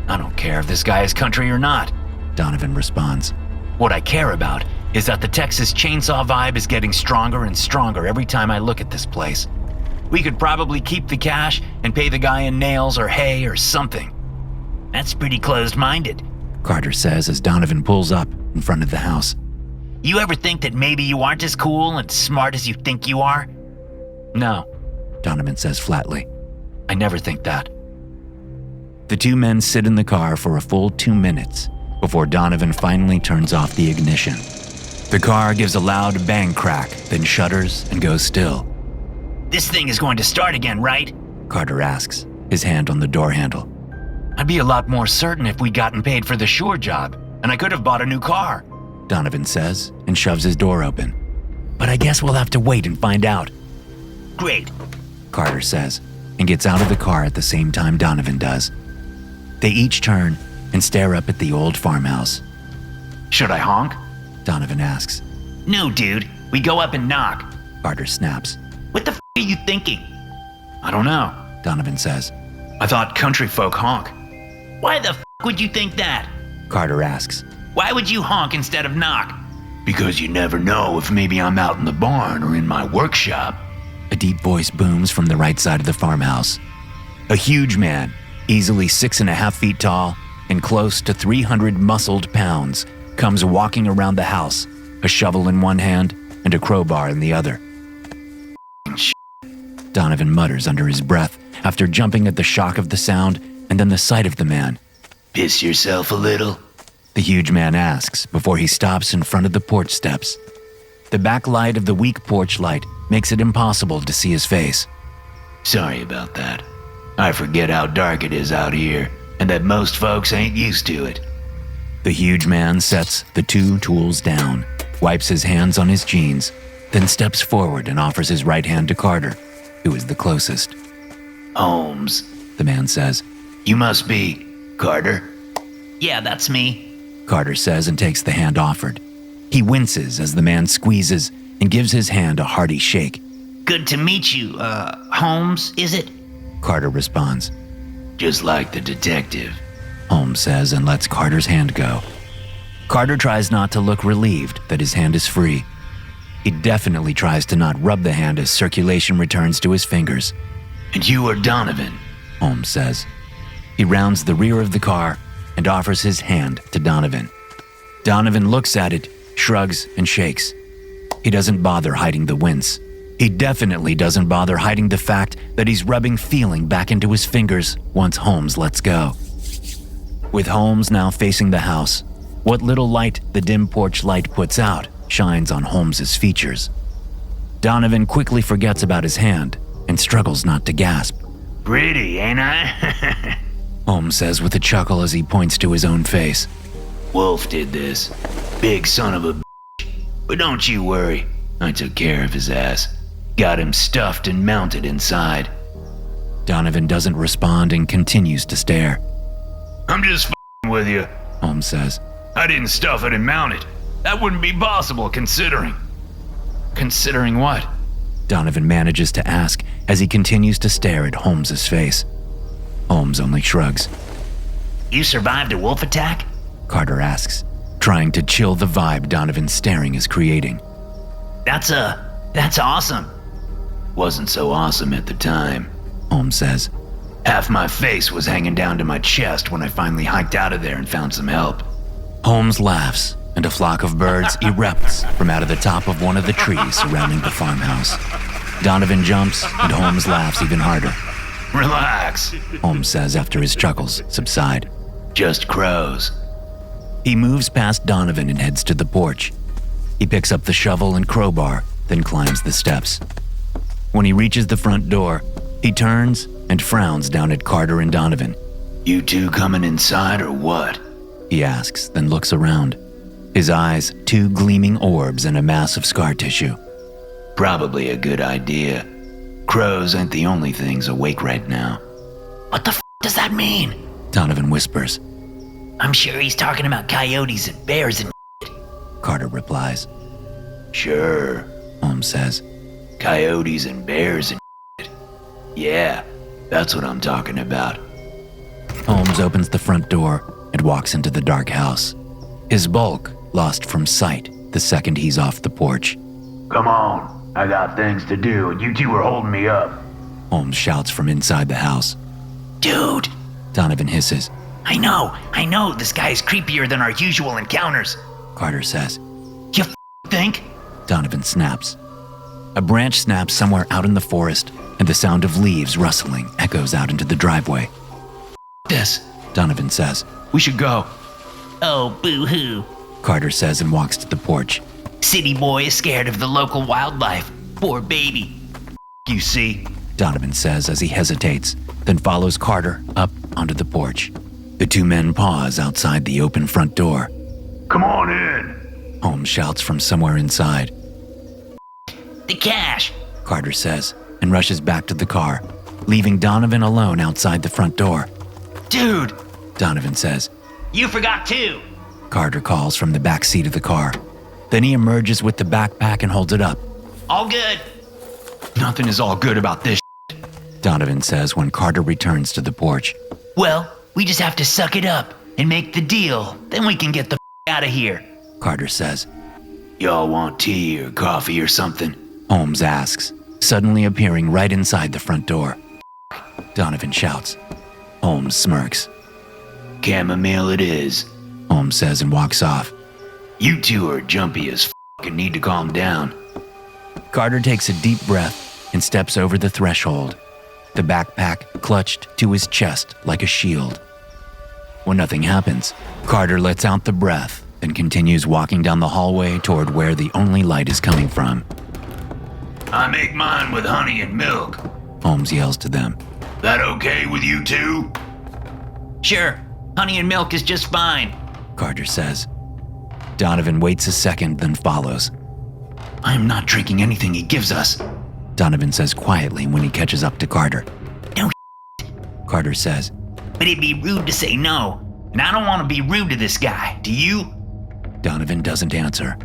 I don't care if this guy is country or not, Donovan responds. What I care about is that the Texas Chainsaw vibe is getting stronger and stronger every time I look at this place. We could probably keep the cash and pay the guy in nails or hay or something. That's pretty closed-minded, Carter says as Donovan pulls up in front of the house. You ever think that maybe you aren't as cool and smart as you think you are? No, Donovan says flatly. I never think that. The two men sit in the car for a full 2 minutes before Donovan finally turns off the ignition. The car gives a loud bang crack, then shudders and goes still. This thing is going to start again, right? Carter asks, his hand on the door handle. I'd be a lot more certain if we'd gotten paid for the Sure job, and I could have bought a new car, Donovan says and shoves his door open. But I guess we'll have to wait and find out. Great, Carter says, and gets out of the car at the same time Donovan does. They each turn and stare up at the old farmhouse. Should I honk? Donovan asks. No, dude, we go up and knock. Carter snaps. What the f*** are you thinking? I don't know, Donovan says. I thought country folk honk. Why the f*** would you think that? Carter asks. Why would you honk instead of knock? Because you never know if maybe I'm out in the barn or in my workshop. A deep voice booms from the right side of the farmhouse. A huge man, easily 6.5 feet tall and close to 300 muscled pounds, comes walking around the house, a shovel in one hand and a crowbar in the other. Donovan mutters under his breath after jumping at the shock of the sound and then the sight of the man. Piss yourself a little? the huge man asks before he stops in front of the porch steps. The backlight of the weak porch light makes it impossible to see his face. Sorry about that. I forget how dark it is out here, and that most folks ain't used to it. The huge man sets the two tools down, wipes his hands on his jeans, then steps forward and offers his right hand to Carter, who is the closest. Holmes, The man says. you must be Carter. Yeah, that's me. Carter says and takes the hand offered. He winces as the man squeezes and gives his hand a hearty shake. Good to meet you, Holmes, is it? Carter responds. Just like the detective. Holmes says and lets Carter's hand go. Carter tries not to look relieved that his hand is free. He definitely tries to not rub the hand as circulation returns to his fingers. And you are Donovan. Holmes says. He rounds the rear of the car and offers his hand to Donovan. Donovan looks at it, shrugs, and shakes. He doesn't bother hiding the wince. He definitely doesn't bother hiding the fact that he's rubbing feeling back into his fingers once Holmes lets go. With Holmes now facing the house, what little light the dim porch light puts out shines on Holmes's features. Donovan quickly forgets about his hand and struggles not to gasp. Pretty, ain't I? Holmes says with a chuckle as he points to his own face. Wolf did this. Big son of a bitch. But don't you worry. I took care of his ass. Got him stuffed and mounted inside. Donovan doesn't respond and continues to stare. I'm just f***ing with you. Holmes says. I didn't stuff it and mount it. That wouldn't be possible considering. Considering what? Donovan manages to ask as he continues to stare at Holmes's face. Holmes only shrugs. You survived a wolf attack? Carter asks, trying to chill the vibe Donovan's staring is creating. That's awesome. Wasn't so awesome at the time. Holmes says. Half my face was hanging down to my chest when I finally hiked out of there and found some help. Holmes laughs, and a flock of birds erupts from out of the top of one of the trees surrounding the farmhouse. Donovan jumps, and Holmes laughs even harder. Relax. Holmes says after his chuckles subside. Just crows. He moves past Donovan and heads to the porch. He picks up the shovel and crowbar, then climbs the steps. When he reaches the front door, he turns and frowns down at Carter and Donovan. You two coming inside or what? He asks, then looks around. His eyes, two gleaming orbs and a mass of scar tissue. Probably a good idea. Crows ain't the only things awake right now. What the f does that mean? Donovan whispers. I'm sure he's talking about coyotes and bears and Carter replies. Sure. Holmes says. Coyotes and bears and Yeah, that's what I'm talking about. Holmes opens the front door and walks into the dark house. His bulk lost from sight the second he's off the porch. Come on, I got things to do and you two are holding me up. Holmes shouts from inside the house. Dude, Donovan hisses. I know, this guy is creepier than our usual encounters. Carter says. You think? Donovan snaps. A branch snaps somewhere out in the forest, and the sound of leaves rustling echoes out into the driveway. This. Donovan says. We should go. Oh, boo-hoo. Carter says and walks to the porch. City boy is scared of the local wildlife. Poor baby. You see? Donovan says as he hesitates, then follows Carter up onto the porch. The two men pause outside the open front door. Come on in. Holmes shouts from somewhere inside. The cash. Carter says, and rushes back to the car, leaving Donovan alone outside the front door. Dude! Donovan says. You forgot too. Carter calls from the back seat of the car. Then he emerges with the backpack and holds it up. All good. Nothing is all good about this. Donovan says when Carter returns to the porch. Well, we just have to suck it up and make the deal. Then we can get the out of here. Carter says. Y'all want tea or coffee or something? Holmes asks, suddenly appearing right inside the front door. Donovan shouts. Holmes smirks. Chamomile it is. Holmes says and walks off. You two are jumpy as and need to calm down. Carter takes a deep breath and steps over the threshold, the backpack clutched to his chest like a shield. When nothing happens, Carter lets out the breath and continues walking down the hallway toward where the only light is coming from. I make mine with honey and milk. Holmes yells to them. That okay with you two? Sure, honey and milk is just fine. Carter says. Donovan waits a second, then follows. I am not drinking anything he gives us. Donovan says quietly when he catches up to Carter. No, Carter says. but it'd be rude to say no. And I don't want to be rude to this guy, do you? Donovan doesn't answer.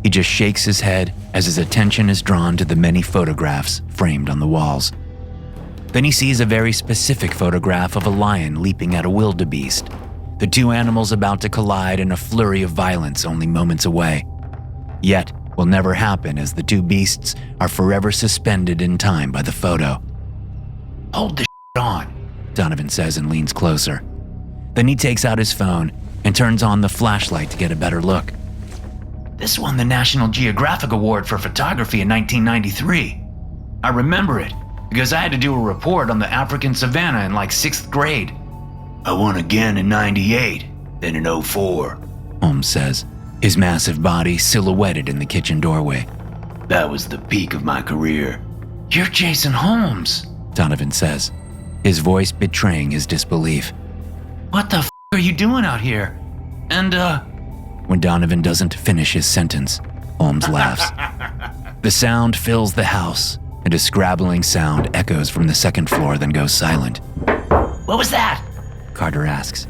He just shakes his head as his attention is drawn to the many photographs framed on the walls. Then he sees a very specific photograph of a lion leaping at a wildebeest, the two animals about to collide in a flurry of violence only moments away. Yet, will never happen as the two beasts are forever suspended in time by the photo. Hold the on, Donovan says and leans closer. Then he takes out his phone and turns on the flashlight to get a better look. This won the National Geographic Award for photography in 1993. I remember it because I had to do a report on the African savanna in like 6th grade. I won again in 98, then in 04. Holmes says, his massive body silhouetted in the kitchen doorway. That was the peak of my career. You're Jason Holmes. Donovan says, his voice betraying his disbelief. What the are you doing out here? And, When Donovan doesn't finish his sentence, Holmes laughs. The sound fills the house, and a scrabbling sound echoes from the second floor, then goes silent. What was that? Carter asks.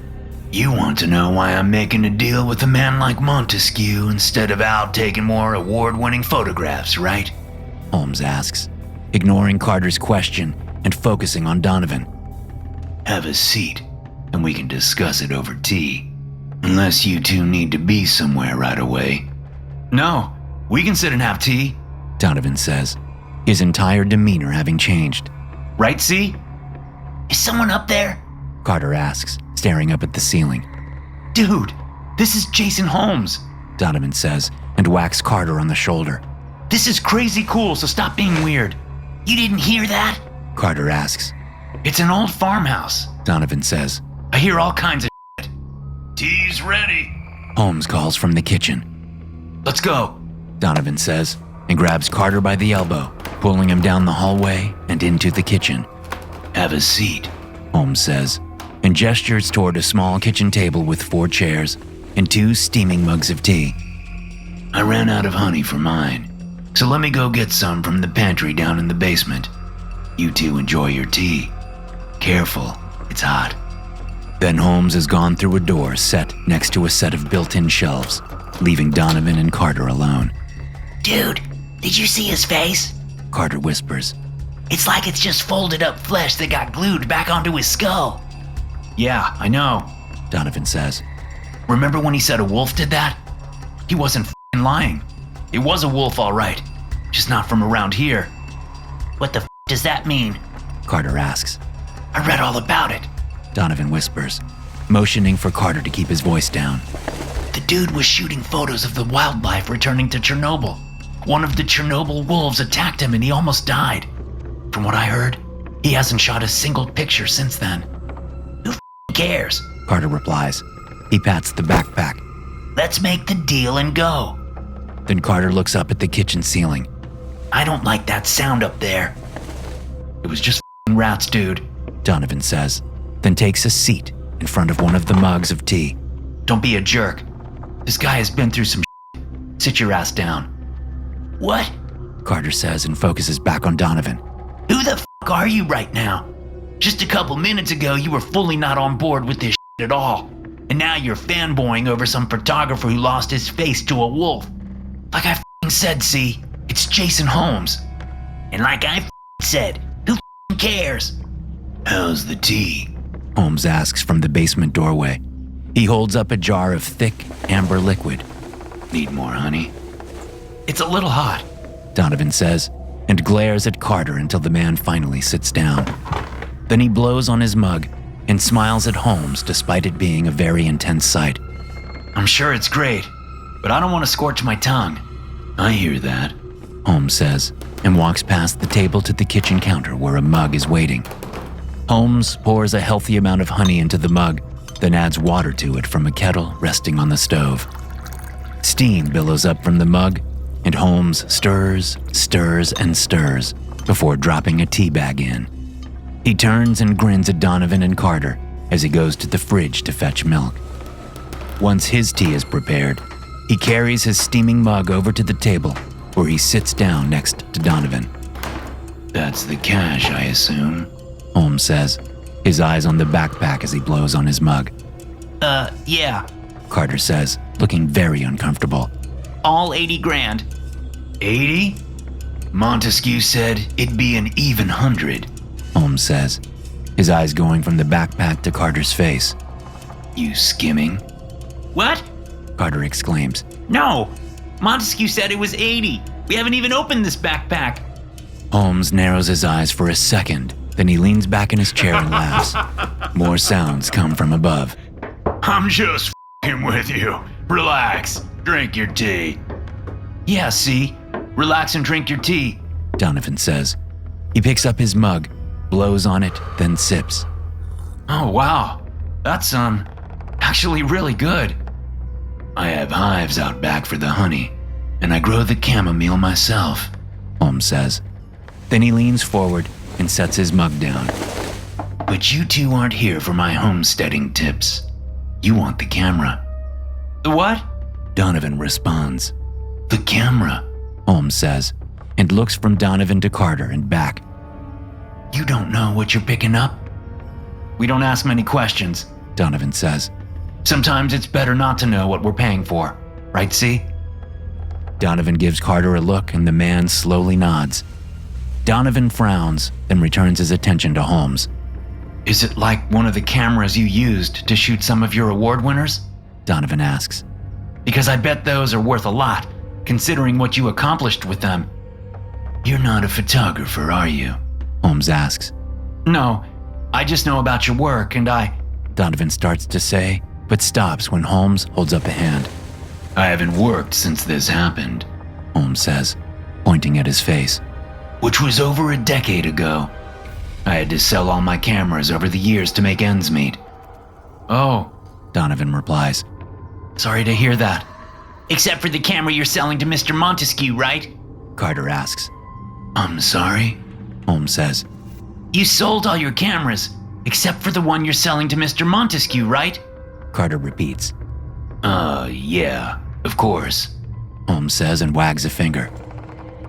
You want to know why I'm making a deal with a man like Montesquieu instead of out taking more award-winning photographs, right? Holmes asks, ignoring Carter's question and focusing on Donovan. Have a seat, and we can discuss it over tea. Unless you two need to be somewhere right away. no, we can sit and have tea. Donovan says, his entire demeanor having changed. Right, C? Is someone up there? Carter asks, staring up at the ceiling. Dude, this is Jason Holmes. Donovan says, and whacks Carter on the shoulder. This is crazy cool, so stop being weird. You didn't hear that? Carter asks. It's an old farmhouse. Donovan says. I hear all kinds of Tea's ready. Holmes calls from the kitchen. Let's go. Donovan says, and grabs Carter by the elbow, pulling him down the hallway and into the kitchen. Have a seat. Holmes says, and gestures toward a small kitchen table with 4 chairs and 2 steaming mugs of tea. I ran out of honey for mine, so let me go get some from the pantry down in the basement. You two enjoy your tea. Careful, it's hot. Then Holmes has gone through a door set next to a set of built-in shelves, leaving Donovan and Carter alone. Dude, did you see his face? Carter whispers. It's like it's just folded up flesh that got glued back onto his skull. Yeah, I know. Donovan says. Remember when he said a wolf did that? He wasn't f***ing lying. It was a wolf, all right. Just not from around here. What the does that mean? Carter asks. I read all about it. Donovan whispers, motioning for Carter to keep his voice down. The dude was shooting photos of the wildlife returning to Chernobyl. One of the Chernobyl wolves attacked him and he almost died. From what I heard, he hasn't shot a single picture since then. Who cares? Carter replies. He pats the backpack. Let's make the deal and go. Then Carter looks up at the kitchen ceiling. I don't like that sound up there. It was just f***ing rats, dude. Donovan says, then takes a seat in front of one of the mugs of tea. Don't be a jerk. This guy has been through some shit. Sit your ass down. What? Carter says and focuses back on Donovan. Who the are you right now? Just a couple minutes ago, you were fully not on board with this shit at all. And now you're fanboying over some photographer who lost his face to a wolf. Like I f***ing said, see, it's Jason Holmes. And like I said, who cares? How's the tea? Holmes asks from the basement doorway. He holds up a jar of thick, amber liquid. Need more honey? It's a little hot. Donovan says, and glares at Carter until the man finally sits down. Then he blows on his mug and smiles at Holmes despite it being a very intense sight. I'm sure it's great, but I don't want to scorch my tongue. I hear that. Holmes says, and walks past the table to the kitchen counter where a mug is waiting. Holmes pours a healthy amount of honey into the mug then adds water to it from a kettle resting on the stove. Steam billows up from the mug, and Holmes stirs, and stirs before dropping a tea bag in. He turns and grins at Donovan and Carter as he goes to the fridge to fetch milk. Once his tea is prepared, he carries his steaming mug over to the table where he sits down next to Donovan. That's the cash, I assume. Holmes says, his eyes on the backpack as he blows on his mug. Yeah. Carter says, looking very uncomfortable. All 80 grand. 80? Montesquieu said it'd be an even 100. Holmes says, his eyes going from the backpack to Carter's face. You skimming? What? Carter exclaims. No! Montesquieu said it was 80. We haven't even opened this backpack. Holmes narrows his eyes for a second, then he leans back in his chair and laughs. More sounds come from above. I'm just f***ing with you. Relax. Drink your tea. Yeah, see? Relax and drink your tea. Donovan says. He picks up his mug, blows on it, then sips. Oh, wow. That's, actually really good. I have hives out back for the honey, and I grow the chamomile myself, Holmes says. Then he leans forward and sets his mug down. But you two aren't here for my homesteading tips. You want the camera. The what? Donovan responds. The camera, Holmes says, and looks from Donovan to Carter and back. You don't know what you're picking up? We don't ask many questions, Donovan says. Sometimes it's better not to know what we're paying for. Right, see? Donovan gives Carter a look and the man slowly nods. Donovan frowns, then returns his attention to Holmes. Is it like one of the cameras you used to shoot some of your award winners? Donovan asks. Because I bet those are worth a lot, considering what you accomplished with them. You're not a photographer, are you? Holmes asks. No, I just know about your work and Donovan starts to say, but stops when Holmes holds up a hand. I haven't worked since this happened, Holmes says, pointing at his face. Which was over a decade ago. I had to sell all my cameras over the years to make ends meet. Oh, Donovan replies. Sorry to hear that. Except for the camera you're selling to Mr. Montesquieu, right? Carter asks. I'm sorry? Holmes says. You sold all your cameras, except for the one you're selling to Mr. Montesquieu, right? Carter repeats. Yeah, of course, Holmes says and wags a finger.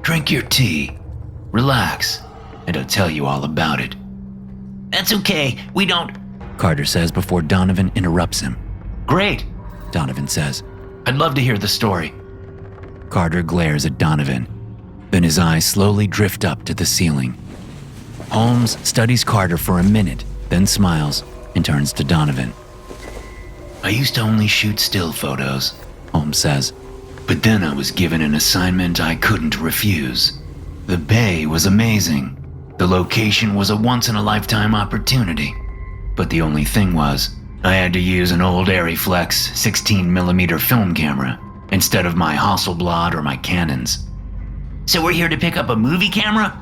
Drink your tea. Relax, and I'll tell you all about it. That's okay, we don't... Carter says before Donovan interrupts him. Great, Donovan says. I'd love to hear the story. Carter glares at Donovan. Then his eyes slowly drift up to the ceiling. Holmes studies Carter for a minute, then smiles and turns to Donovan. I used to only shoot still photos, Holmes says. But then I was given an assignment I couldn't refuse. The bay was amazing. The location was a once-in-a-lifetime opportunity. But the only thing was, I had to use an old Arriflex 16mm film camera instead of my Hasselblad or my Canons. So we're here to pick up a movie camera?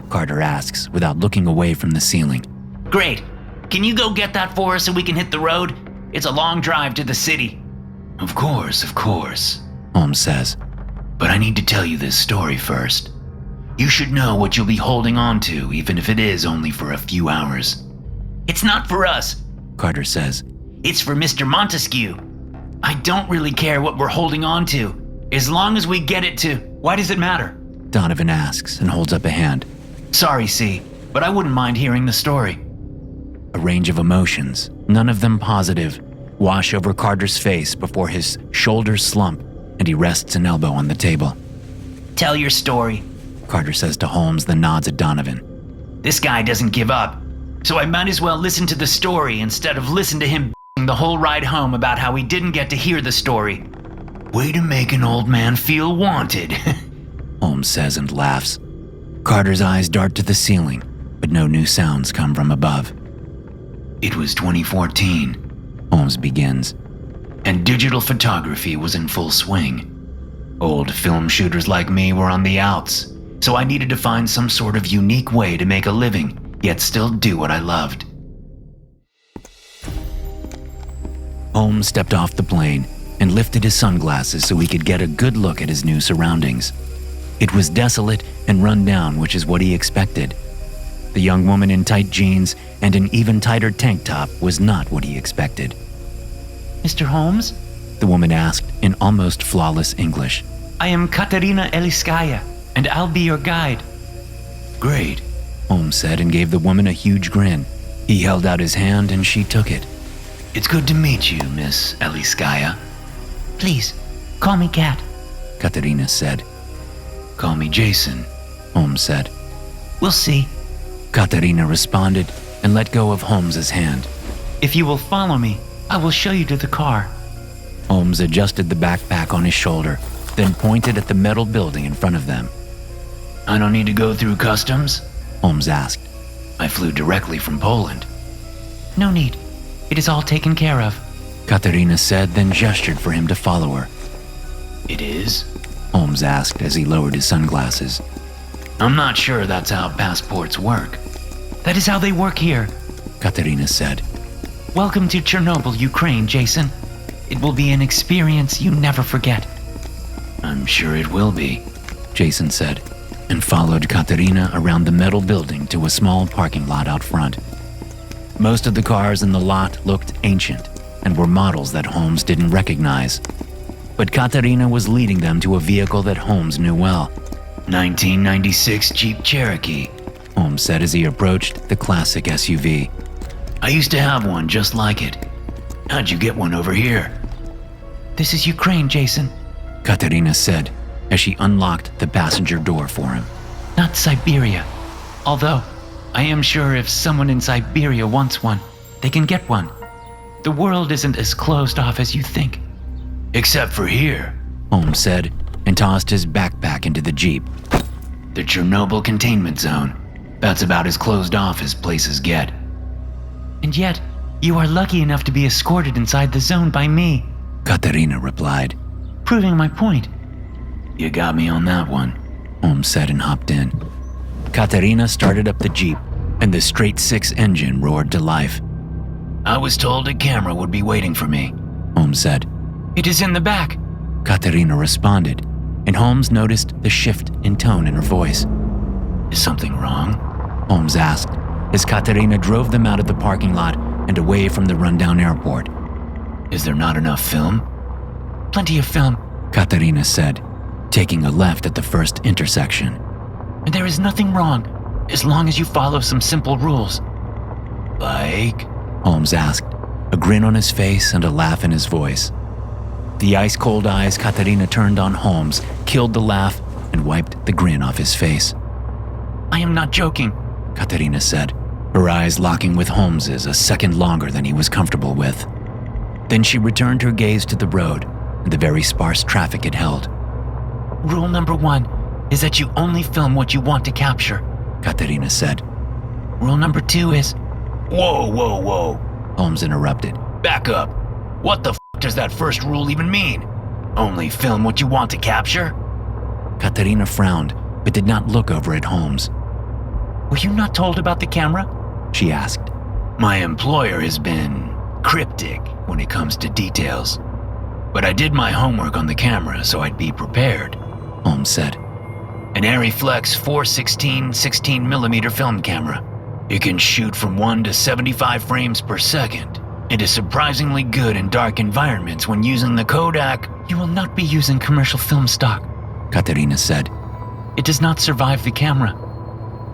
Carter asks without looking away from the ceiling. Great. Can you go get that for us so we can hit the road? It's a long drive to the city. Of course, Holmes says. But I need to tell you this story first. You should know what you'll be holding on to, even if it is only for a few hours. It's not for us, Carter says. It's for Mr. Montesquieu. I don't really care what we're holding on to. As long as we get it to... Why does it matter? Donovan asks and holds up a hand. Sorry, C, but I wouldn't mind hearing the story. A range of emotions, none of them positive, wash over Carter's face before his shoulders slump and he rests an elbow on the table. Tell your story, Carter says to Holmes, then nods at Donovan. This guy doesn't give up, so I might as well listen to the story instead of listen to him the whole ride home about how he didn't get to hear the story. Way to make an old man feel wanted, Holmes says and laughs. Carter's eyes dart to the ceiling, but no new sounds come from above. It was 2014, Holmes begins. And digital photography was in full swing. Old film shooters like me were on the outs, so I needed to find some sort of unique way to make a living, yet still do what I loved. Holmes stepped off the plane and lifted his sunglasses so he could get a good look at his new surroundings. It was desolate and run down, which is what he expected. The young woman in tight jeans and an even tighter tank top was not what he expected. Mr. Holmes? The woman asked in almost flawless English. I am Katerina Eliskaya, and I'll be your guide. Great, Holmes said and gave the woman a huge grin. He held out his hand and she took it. It's good to meet you, Miss Eliskaya. Please, call me Kat. Katerina said. Call me Jason, Holmes said. We'll see. Katerina responded and let go of Holmes's hand. If you will follow me, I will show you to the car. Holmes adjusted the backpack on his shoulder, then pointed at the metal building in front of them. I don't need to go through customs? Holmes asked. I flew directly from Poland. No need. It is all taken care of. Katerina said, then gestured for him to follow her. It is? Holmes asked as he lowered his sunglasses. I'm not sure that's how passports work. That is how they work here. Katerina said. Welcome to Chernobyl, Ukraine, Jason. It will be an experience you never forget. I'm sure it will be, Jason said, and followed Katerina around the metal building to a small parking lot out front. Most of the cars in the lot looked ancient and were models that Holmes didn't recognize. But Katerina was leading them to a vehicle that Holmes knew well. 1996 Jeep Cherokee, Holmes said as he approached the classic SUV. I used to have one just like it. How'd you get one over here? This is Ukraine, Jason. Katerina said as she unlocked the passenger door for him. Not Siberia. Although, I am sure if someone in Siberia wants one, they can get one. The world isn't as closed off as you think. Except for here, Holmes said, and tossed his backpack into the Jeep. The Chernobyl containment zone. That's about as closed off as places get. And yet, you are lucky enough to be escorted inside the zone by me, Katerina replied. proving my point. You got me on that one, Holmes said and hopped in. Katerina started up the Jeep, and the straight six engine roared to life. I was told a camera would be waiting for me, Holmes said. It is in the back. Katerina responded, and Holmes noticed the shift in tone in her voice. Is something wrong? Holmes asked, as Katerina drove them out of the parking lot and away from the rundown airport. Is there not enough film? Plenty of film. Katerina said, taking a left at the first intersection. And there is nothing wrong, as long as you follow some simple rules. Like? Holmes asked, a grin on his face and a laugh in his voice. The ice-cold eyes Katerina turned on Holmes killed the laugh and wiped the grin off his face. I am not joking, Katerina said, her eyes locking with Holmes's a second longer than he was comfortable with. Then she returned her gaze to the road and the very sparse traffic it held. Rule number 1 is that you only film what you want to capture. Katerina said. Rule number 2 is... Whoa. Holmes interrupted. Back up. What the f*** does that first rule even mean? Only film what you want to capture? Katerina frowned, but did not look over at Holmes. Were you not told about the camera? She asked. My employer has been cryptic when it comes to details. But I did my homework on the camera so I'd be prepared, Holmes said. An Arriflex 416 16mm film camera. It can shoot from 1 to 75 frames per second. It is surprisingly good in dark environments when using the Kodak. You will not be using commercial film stock, Katerina said. It does not survive the camera.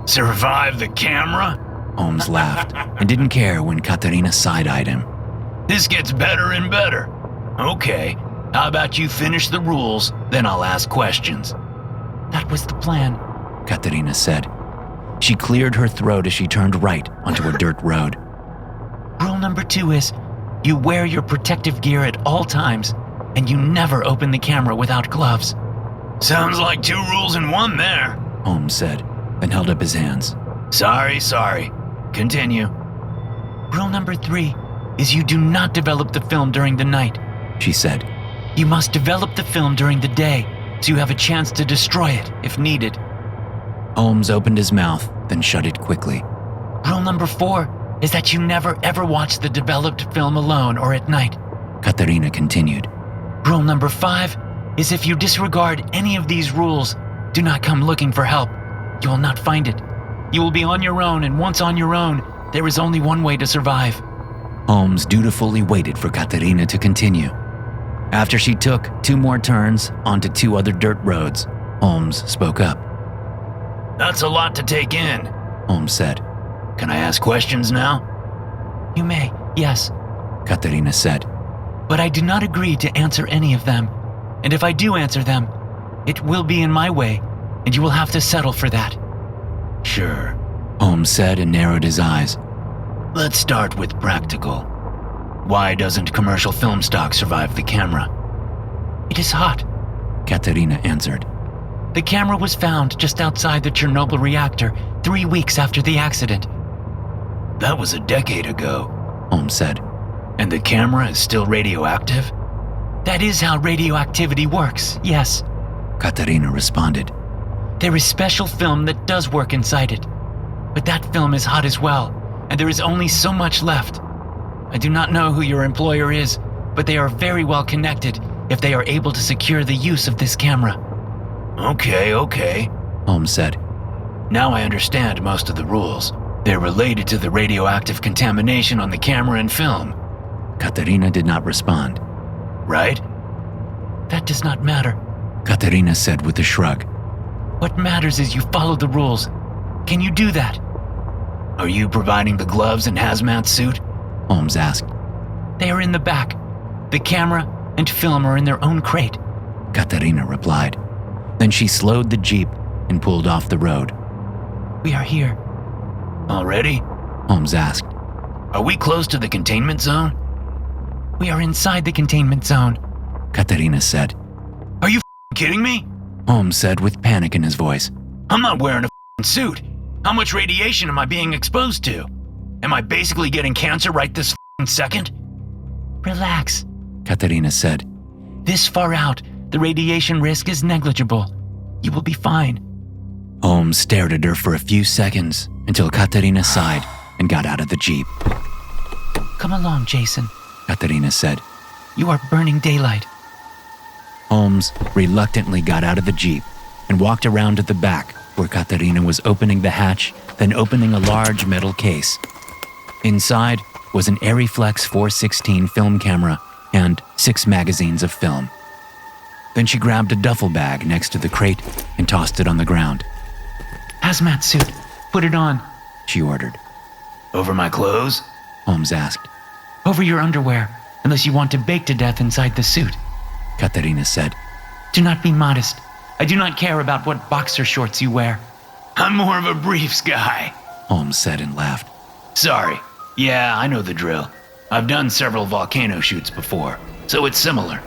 Survive the camera? Holmes laughed and didn't care when Katerina side-eyed him. This gets better and better. Okay, how about you finish the rules, then I'll ask questions. That was the plan, Katerina said. She cleared her throat as she turned right onto a dirt road. Rule number 2 is, you wear your protective gear at all times, and you never open the camera without gloves. Sounds like 2 rules in 1 there, Holmes said, then held up his hands. Sorry. Continue. Rule number 3 is you do not develop the film during the night, she said. You must develop the film during the day, so you have a chance to destroy it if needed. Holmes opened his mouth, then shut it quickly. Rule number 4 is that you never ever watch the developed film alone or at night. Katerina continued. Rule number 5 is if you disregard any of these rules, do not come looking for help. You will not find it. You will be on your own, and once on your own, there is only one way to survive. Holmes dutifully waited for Katerina to continue. After she took 2 more turns onto 2 other dirt roads, Holmes spoke up. That's a lot to take in. Holmes said. Can I ask questions now? You may, yes, Katerina said. but I do not agree to answer any of them. And if I do answer them, it will be in my way, and you will have to settle for that. Sure. Holmes said and narrowed his eyes. Let's start with practical. Why doesn't commercial film stock survive the camera? It is hot. Katerina answered. The camera was found just outside the Chernobyl reactor 3 weeks after the accident. That was a decade ago. Holmes said. And the camera is still radioactive? That is how radioactivity works, yes. Katerina responded. There is special film that does work inside it. But that film is hot as well, and there is only so much left. I do not know who your employer is, but they are very well connected if they are able to secure the use of this camera. Okay. Holmes said. Now I understand most of the rules. They're related to the radioactive contamination on the camera and film. Katerina did not respond. Right? That does not matter. Katerina said with a shrug. What matters is you follow the rules. Can you do that? Are you providing the gloves and hazmat suit? Holmes asked. They are in the back. The camera and film are in their own crate. Katerina replied. Then she slowed the jeep and pulled off the road. We are here. Already? Holmes asked. Are we close to the containment zone? We are inside the containment zone. Katerina said. Are you kidding me? Holmes said with panic in his voice. I'm not wearing a suit. How much radiation am I being exposed to? Am I basically getting cancer right this second? Relax. Katerina said. This far out, the radiation risk is negligible. You will be fine. Holmes stared at her for a few seconds until Katerina sighed and got out of the jeep. Come along, Jason, Katerina said. You are burning daylight. Holmes reluctantly got out of the jeep and walked around to the back where Katerina was opening the hatch, then opening a large metal case. Inside was an Arriflex 416 film camera and 6 magazines of film. Then she grabbed a duffel bag next to the crate and tossed it on the ground. Hazmat suit, put it on. She ordered. Over my clothes? Holmes asked. Over your underwear, unless you want to bake to death inside the suit. Katerina said. Do not be modest. I do not care about what boxer shorts you wear. I'm more of a briefs guy, Holmes said and laughed. Sorry. Yeah, I know the drill. I've done several volcano shoots before, so it's similar.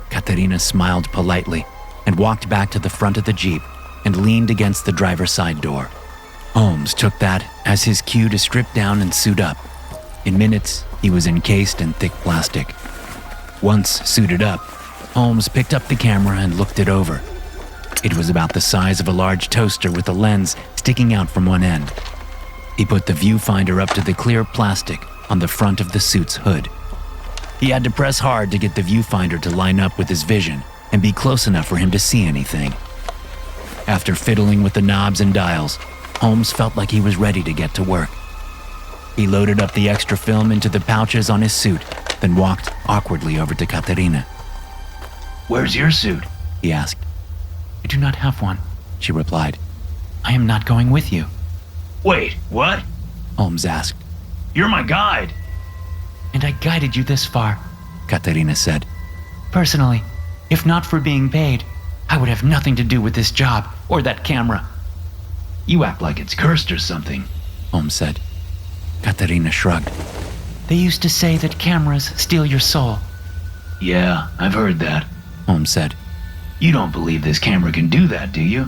Katerina smiled politely and walked back to the front of the jeep and leaned against the driver's side door. Holmes took that as his cue to strip down and suit up. In minutes, he was encased in thick plastic. Once suited up, Holmes picked up the camera and looked it over. It was about the size of a large toaster with a lens sticking out from one end. He put the viewfinder up to the clear plastic on the front of the suit's hood. He had to press hard to get the viewfinder to line up with his vision and be close enough for him to see anything. After fiddling with the knobs and dials, Holmes felt like he was ready to get to work. He loaded up the extra film into the pouches on his suit, then walked awkwardly over to Katerina. Where's your suit? He asked. I do not have one, She replied. I am not going with you. Wait, what? Holmes asked. You're my guide. And I guided you this far. Katerina said. Personally, if not for being paid, I would have nothing to do with this job or that camera. You act like it's cursed or something. Holmes said. Katerina shrugged. They used to say that cameras steal your soul. Yeah, I've heard that. Holmes said. You don't believe this camera can do that, do you?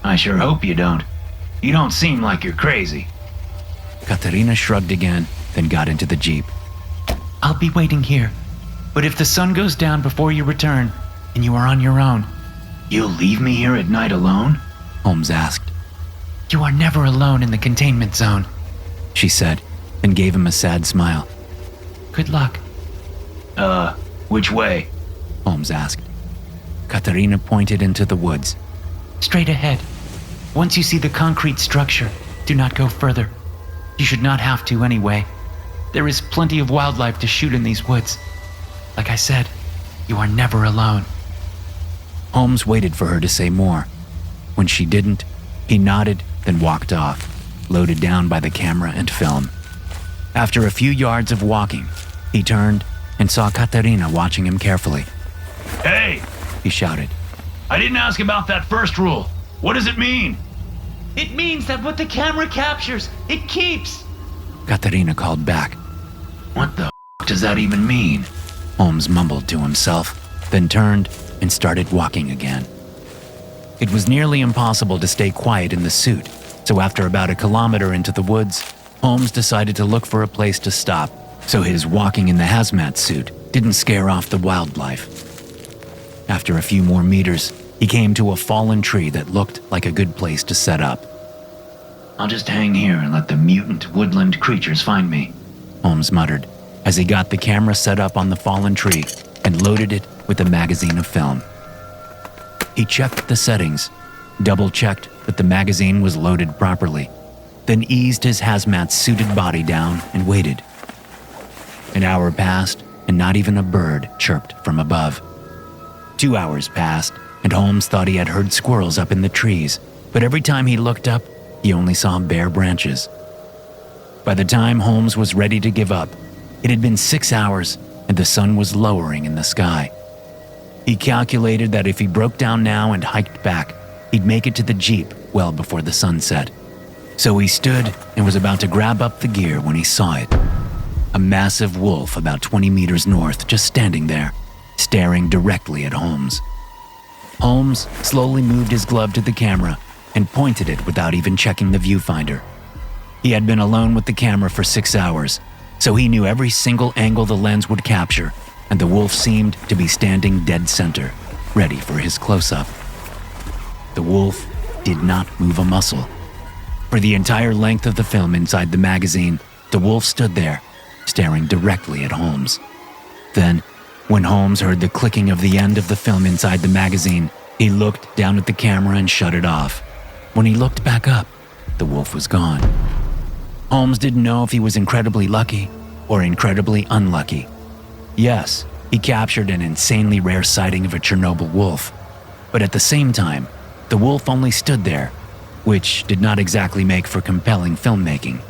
I sure hope you don't. You don't seem like you're crazy. Katerina shrugged again, then got into the jeep. I'll be waiting here. But if the sun goes down before you return, and you are on your own, You'll leave me here at night alone? Holmes asked. you are never alone in the containment zone. She said, and gave him a sad smile. Good luck. Which way? Holmes asked. Katerina pointed into the woods. Straight ahead. Once you see the concrete structure, do not go further. You should not have to anyway. There is plenty of wildlife to shoot in these woods. Like I said, you are never alone. Holmes waited for her to say more. When she didn't, he nodded, then walked off, loaded down by the camera and film. After a few yards of walking, he turned and saw Katerina watching him carefully. Hey! He shouted. I didn't ask about that first rule. What does it mean? It means that what the camera captures, it keeps. Katerina called back. What the does that even mean? Holmes mumbled to himself, then turned and started walking again. It was nearly impossible to stay quiet in the suit, so after about a kilometer into the woods, Holmes decided to look for a place to stop so his walking in the hazmat suit didn't scare off the wildlife. After a few more meters, he came to a fallen tree that looked like a good place to set up. I'll just hang here and let the mutant woodland creatures find me, Holmes muttered as he got the camera set up on the fallen tree and loaded it with a magazine of film. He checked the settings, double-checked that the magazine was loaded properly, then eased his hazmat-suited body down and waited. An hour passed, and not even a bird chirped from above. 2 hours passed, and Holmes thought he had heard squirrels up in the trees, but every time he looked up, he only saw bare branches. By the time Holmes was ready to give up, it had been 6 hours, and the sun was lowering in the sky. He calculated that if he broke down now and hiked back, he'd make it to the Jeep well before the sun set. So he stood and was about to grab up the gear when he saw it. A massive wolf about 20 meters north, just standing there, staring directly at Holmes. Holmes slowly moved his glove to the camera and pointed it without even checking the viewfinder. He had been alone with the camera for 6 hours, so he knew every single angle the lens would capture, and the wolf seemed to be standing dead center, ready for his close-up. The wolf did not move a muscle. For the entire length of the film inside the magazine, the wolf stood there, staring directly at Holmes. Then, when Holmes heard the clicking of the end of the film inside the magazine, he looked down at the camera and shut it off. When he looked back up, the wolf was gone. Holmes didn't know if he was incredibly lucky or incredibly unlucky. Yes, he captured an insanely rare sighting of a Chernobyl wolf, but at the same time, the wolf only stood there, which did not exactly make for compelling filmmaking.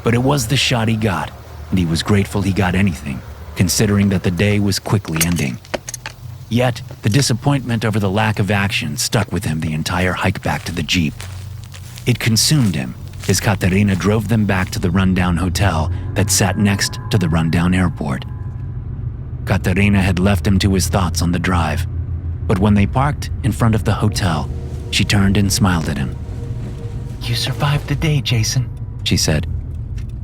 But it was the shot he got, and he was grateful he got anything, considering that the day was quickly ending. Yet, the disappointment over the lack of action stuck with him the entire hike back to the Jeep. It consumed him as Katerina drove them back to the rundown hotel that sat next to the rundown airport. Katerina had left him to his thoughts on the drive, but when they parked in front of the hotel, she turned and smiled at him. You survived the day, Jason, She said.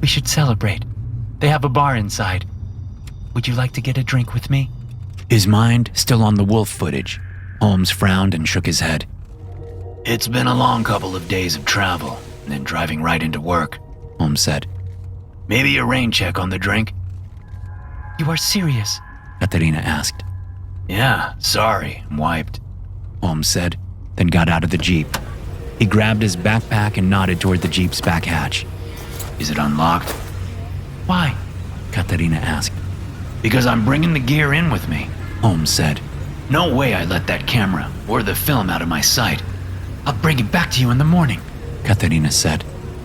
We should celebrate. They have a bar inside. Would you like to get a drink with me? His mind still on the wolf footage, Holmes frowned and shook his head. It's been a long couple of days of travel, and then driving right into work, Holmes said. Maybe a rain check on the drink? You are serious? Katerina asked. Yeah, sorry, I'm wiped. Holmes said, then got out of the Jeep. He grabbed his backpack and nodded toward the Jeep's back hatch. Is it unlocked? Why? Katerina asked. Because I'm bringing the gear in with me. Holmes said. No way I let that camera or the film out of my sight. I'll bring it back to you in the morning, Katerina said,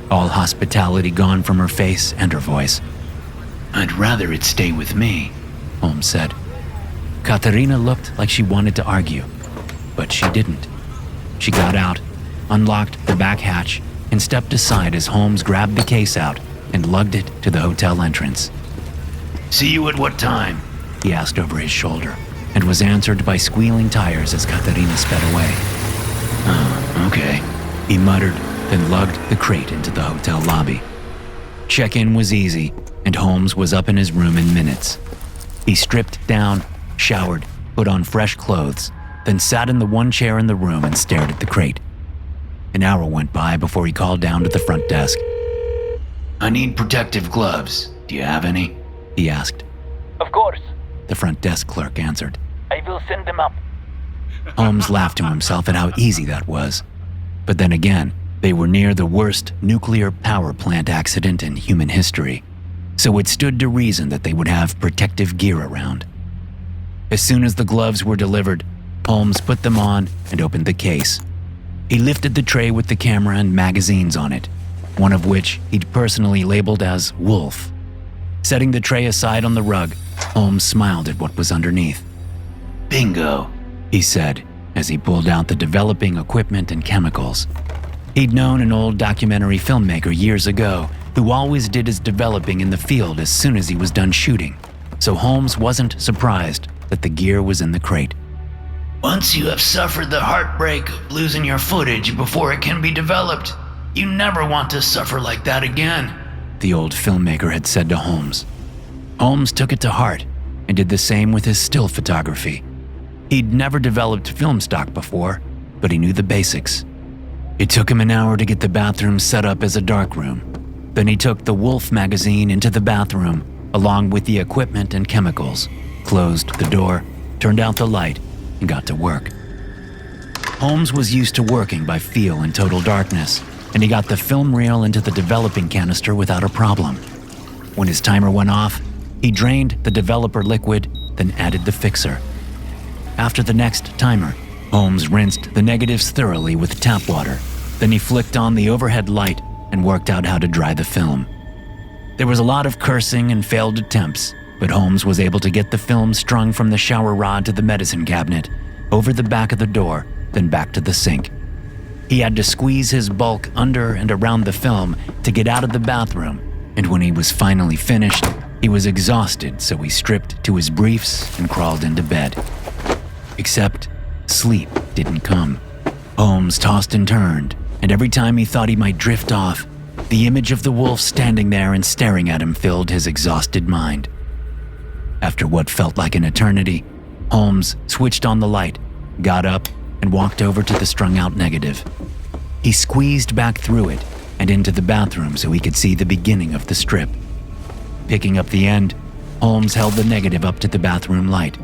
all hospitality gone from her face and her voice. I'd rather it stay with me, Holmes said. Katerina looked like she wanted to argue, but she didn't. She got out, unlocked the back hatch, and stepped aside as Holmes grabbed the case out and lugged it to the hotel entrance. See you at what time? He asked over his shoulder, and was answered by squealing tires as Katerina sped away. Okay. He muttered, then lugged the crate into the hotel lobby. Check-in was easy, and Holmes was up in his room in minutes. He stripped down, showered, put on fresh clothes, then sat in the one chair in the room and stared at the crate. An hour went by before he called down to the front desk. I need protective gloves. Do you have any? He asked. Of course. the front desk clerk answered. I will send them up. Holmes laughed to himself at how easy that was. But then again, they were near the worst nuclear power plant accident in human history, so it stood to reason that they would have protective gear around. As soon as the gloves were delivered, Holmes put them on and opened the case. He lifted the tray with the camera and magazines on it, one of which he'd personally labeled as Wolf. Setting the tray aside on the rug, Holmes smiled at what was underneath. Bingo, he said as he pulled out the developing equipment and chemicals. He'd known an old documentary filmmaker years ago who always did his developing in the field as soon as he was done shooting, so Holmes wasn't surprised that the gear was in the crate. Once you have suffered the heartbreak of losing your footage before it can be developed, you never want to suffer like that again, the old filmmaker had said to Holmes. Holmes took it to heart and did the same with his still photography. He'd never developed film stock before, but he knew the basics. It took him an hour to get the bathroom set up as a darkroom. Then he took the Wolf magazine into the bathroom, along with the equipment and chemicals, closed the door, turned out the light, and got to work. Holmes was used to working by feel in total darkness, and he got the film reel into the developing canister without a problem. When his timer went off, he drained the developer liquid, then added the fixer. After the next timer, Holmes rinsed the negatives thoroughly with tap water. Then he flicked on the overhead light and worked out how to dry the film. There was a lot of cursing and failed attempts, but Holmes was able to get the film strung from the shower rod to the medicine cabinet, over the back of the door, then back to the sink. He had to squeeze his bulk under and around the film to get out of the bathroom, and when he was finally finished, he was exhausted, so he stripped to his briefs and crawled into bed. Except sleep didn't come. Holmes tossed and turned, and every time he thought he might drift off, the image of the wolf standing there and staring at him filled his exhausted mind. After what felt like an eternity, Holmes switched on the light, got up, and walked over to the strung-out negative. He squeezed back through it and into the bathroom so he could see the beginning of the strip. Picking up the end, Holmes held the negative up to the bathroom light.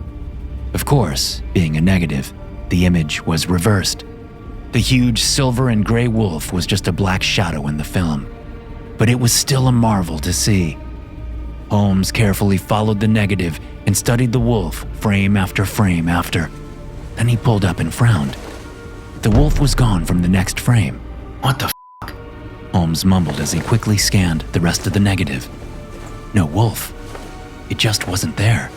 Of course, being a negative, the image was reversed. The huge silver and gray wolf was just a black shadow in the film, but it was still a marvel to see. Holmes carefully followed the negative and studied the wolf frame after frame after. Then he pulled up and frowned. The wolf was gone from the next frame. What the f***? Holmes mumbled as he quickly scanned the rest of the negative. No wolf. It just wasn't there.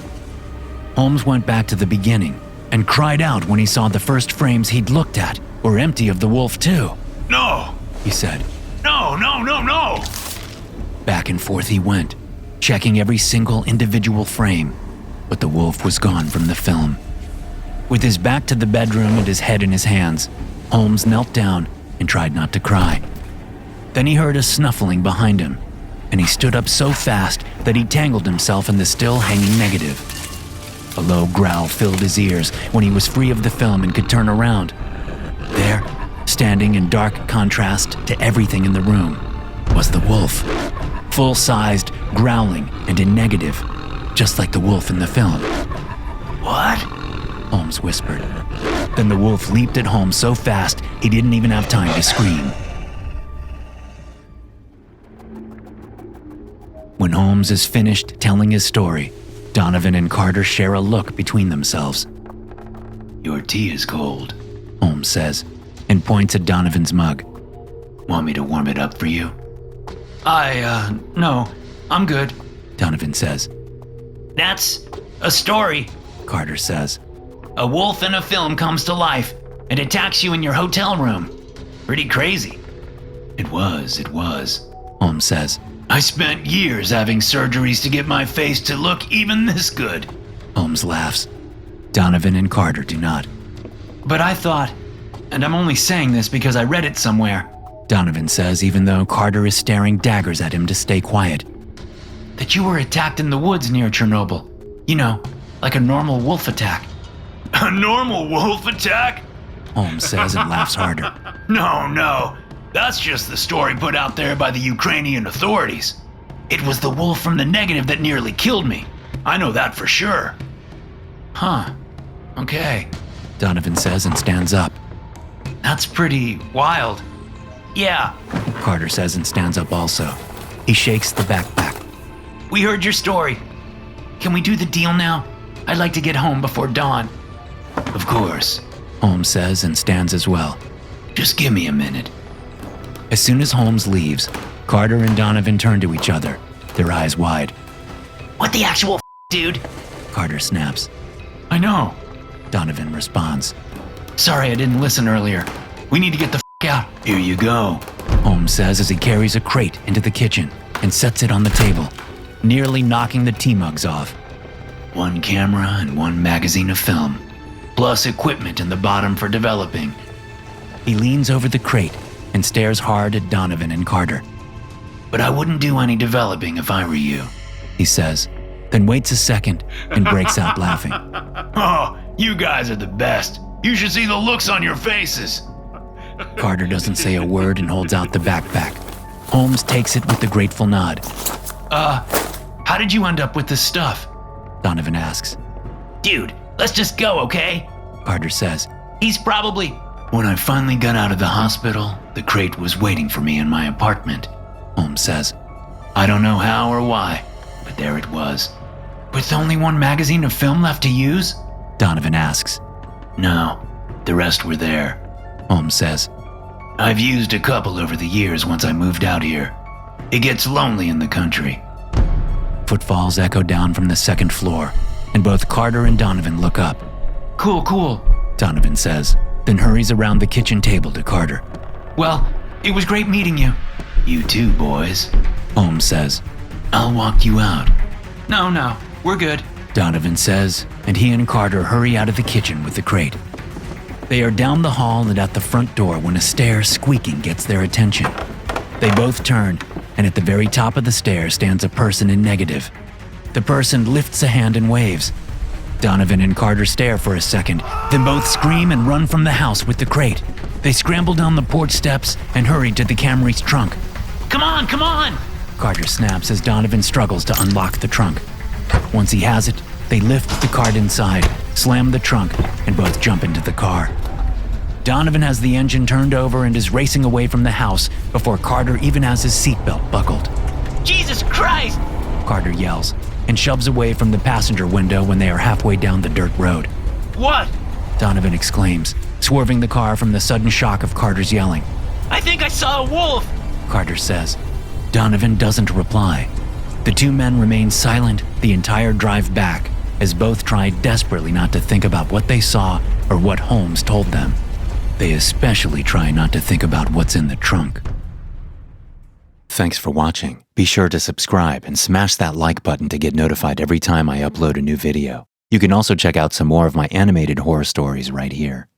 Holmes went back to the beginning and cried out when he saw the first frames he'd looked at were empty of the wolf too. No! He said. No, no, no, no! Back and forth he went, checking every single individual frame, but the wolf was gone from the film. With his back to the bedroom and his head in his hands, Holmes knelt down and tried not to cry. Then he heard a snuffling behind him, and he stood up so fast that he tangled himself in the still hanging negative. A low growl filled his ears when he was free of the film and could turn around. There, standing in dark contrast to everything in the room, was the wolf. Full-sized, growling, and in negative, just like the wolf in the film. What? Holmes whispered. Then the wolf leaped at Holmes so fast he didn't even have time to scream. When Holmes is finished telling his story, Donovan and Carter share a look between themselves. Your tea is cold, Holmes says, and points at Donovan's mug. Want me to warm it up for you? No, I'm good, Donovan says. That's a story, Carter says. A wolf in a film comes to life and attacks you in your hotel room. Pretty crazy. It was, Holmes says. I spent years having surgeries to get my face to look even this good. Holmes laughs. Donovan and Carter do not. But I thought, and I'm only saying this because I read it somewhere, Donovan says, even though Carter is staring daggers at him to stay quiet, that you were attacked in the woods near Chernobyl. You know, like a normal wolf attack. A normal wolf attack? Holmes says and laughs harder. No. That's just the story put out there by the Ukrainian authorities. It was the wolf from the negative that nearly killed me. I know that for sure. Huh. Okay. Donovan says and stands up. That's pretty wild. Yeah. Carter says and stands up also. He shakes the backpack. We heard your story. Can we do the deal now? I'd like to get home before dawn. Of course. Holmes says and stands as well. Just give me a minute. As soon as Holmes leaves, Carter and Donovan turn to each other, their eyes wide. What the actual dude? Carter snaps. I know. Donovan responds. Sorry I didn't listen earlier. We need to get the out. Here you go. Holmes says as he carries a crate into the kitchen and sets it on the table, nearly knocking the tea mugs off. 1 camera and 1 magazine of film, plus equipment in the bottom for developing. He leans over the crate and stares hard at Donovan and Carter. But I wouldn't do any developing if I were you. He says, then waits a second and breaks out laughing. Oh, you guys are the best. You should see the looks on your faces. Carter doesn't say a word and holds out the backpack. Holmes takes it with a grateful nod. How did you end up with this stuff? Donovan asks. Dude, let's just go, okay? Carter says. He's probably... When I finally got out of the hospital, the crate was waiting for me in my apartment. Holmes says. I don't know how or why, but there it was. With only 1 magazine of film left to use? Donovan asks. No, the rest were there. Holmes says. I've used a couple over the years once I moved out here. It gets lonely in the country. Footfalls echo down from the 2nd floor, and both Carter and Donovan look up. Cool. Donovan says, then hurries around the kitchen table to Carter. Well, it was great meeting you. You too, boys. Holmes says. I'll walk you out. No, we're good. Donovan says, and he and Carter hurry out of the kitchen with the crate. They are down the hall and at the front door when a stair squeaking gets their attention. They both turn, and at the very top of the stairs stands a person in negative. The person lifts a hand and waves. Donovan and Carter stare for a second, then both scream and run from the house with the crate. They scramble down the porch steps and hurry to the Camry's trunk. Come on! Carter snaps as Donovan struggles to unlock the trunk. Once he has it, they lift the cart inside, slam the trunk, and both jump into the car. Donovan has the engine turned over and is racing away from the house before Carter even has his seatbelt buckled. Jesus Christ! Carter yells and shoves away from the passenger window when they are halfway down the dirt road. What? Donovan exclaims, swerving the car from the sudden shock of Carter's yelling. I think I saw a wolf! Carter says. Donovan doesn't reply. The 2 men remain silent the entire drive back, as both try desperately not to think about what they saw or what Holmes told them. They especially try not to think about what's in the trunk. Thanks for watching. Be sure to subscribe and smash that like button to get notified every time I upload a new video. You can also check out some more of my animated horror stories right here.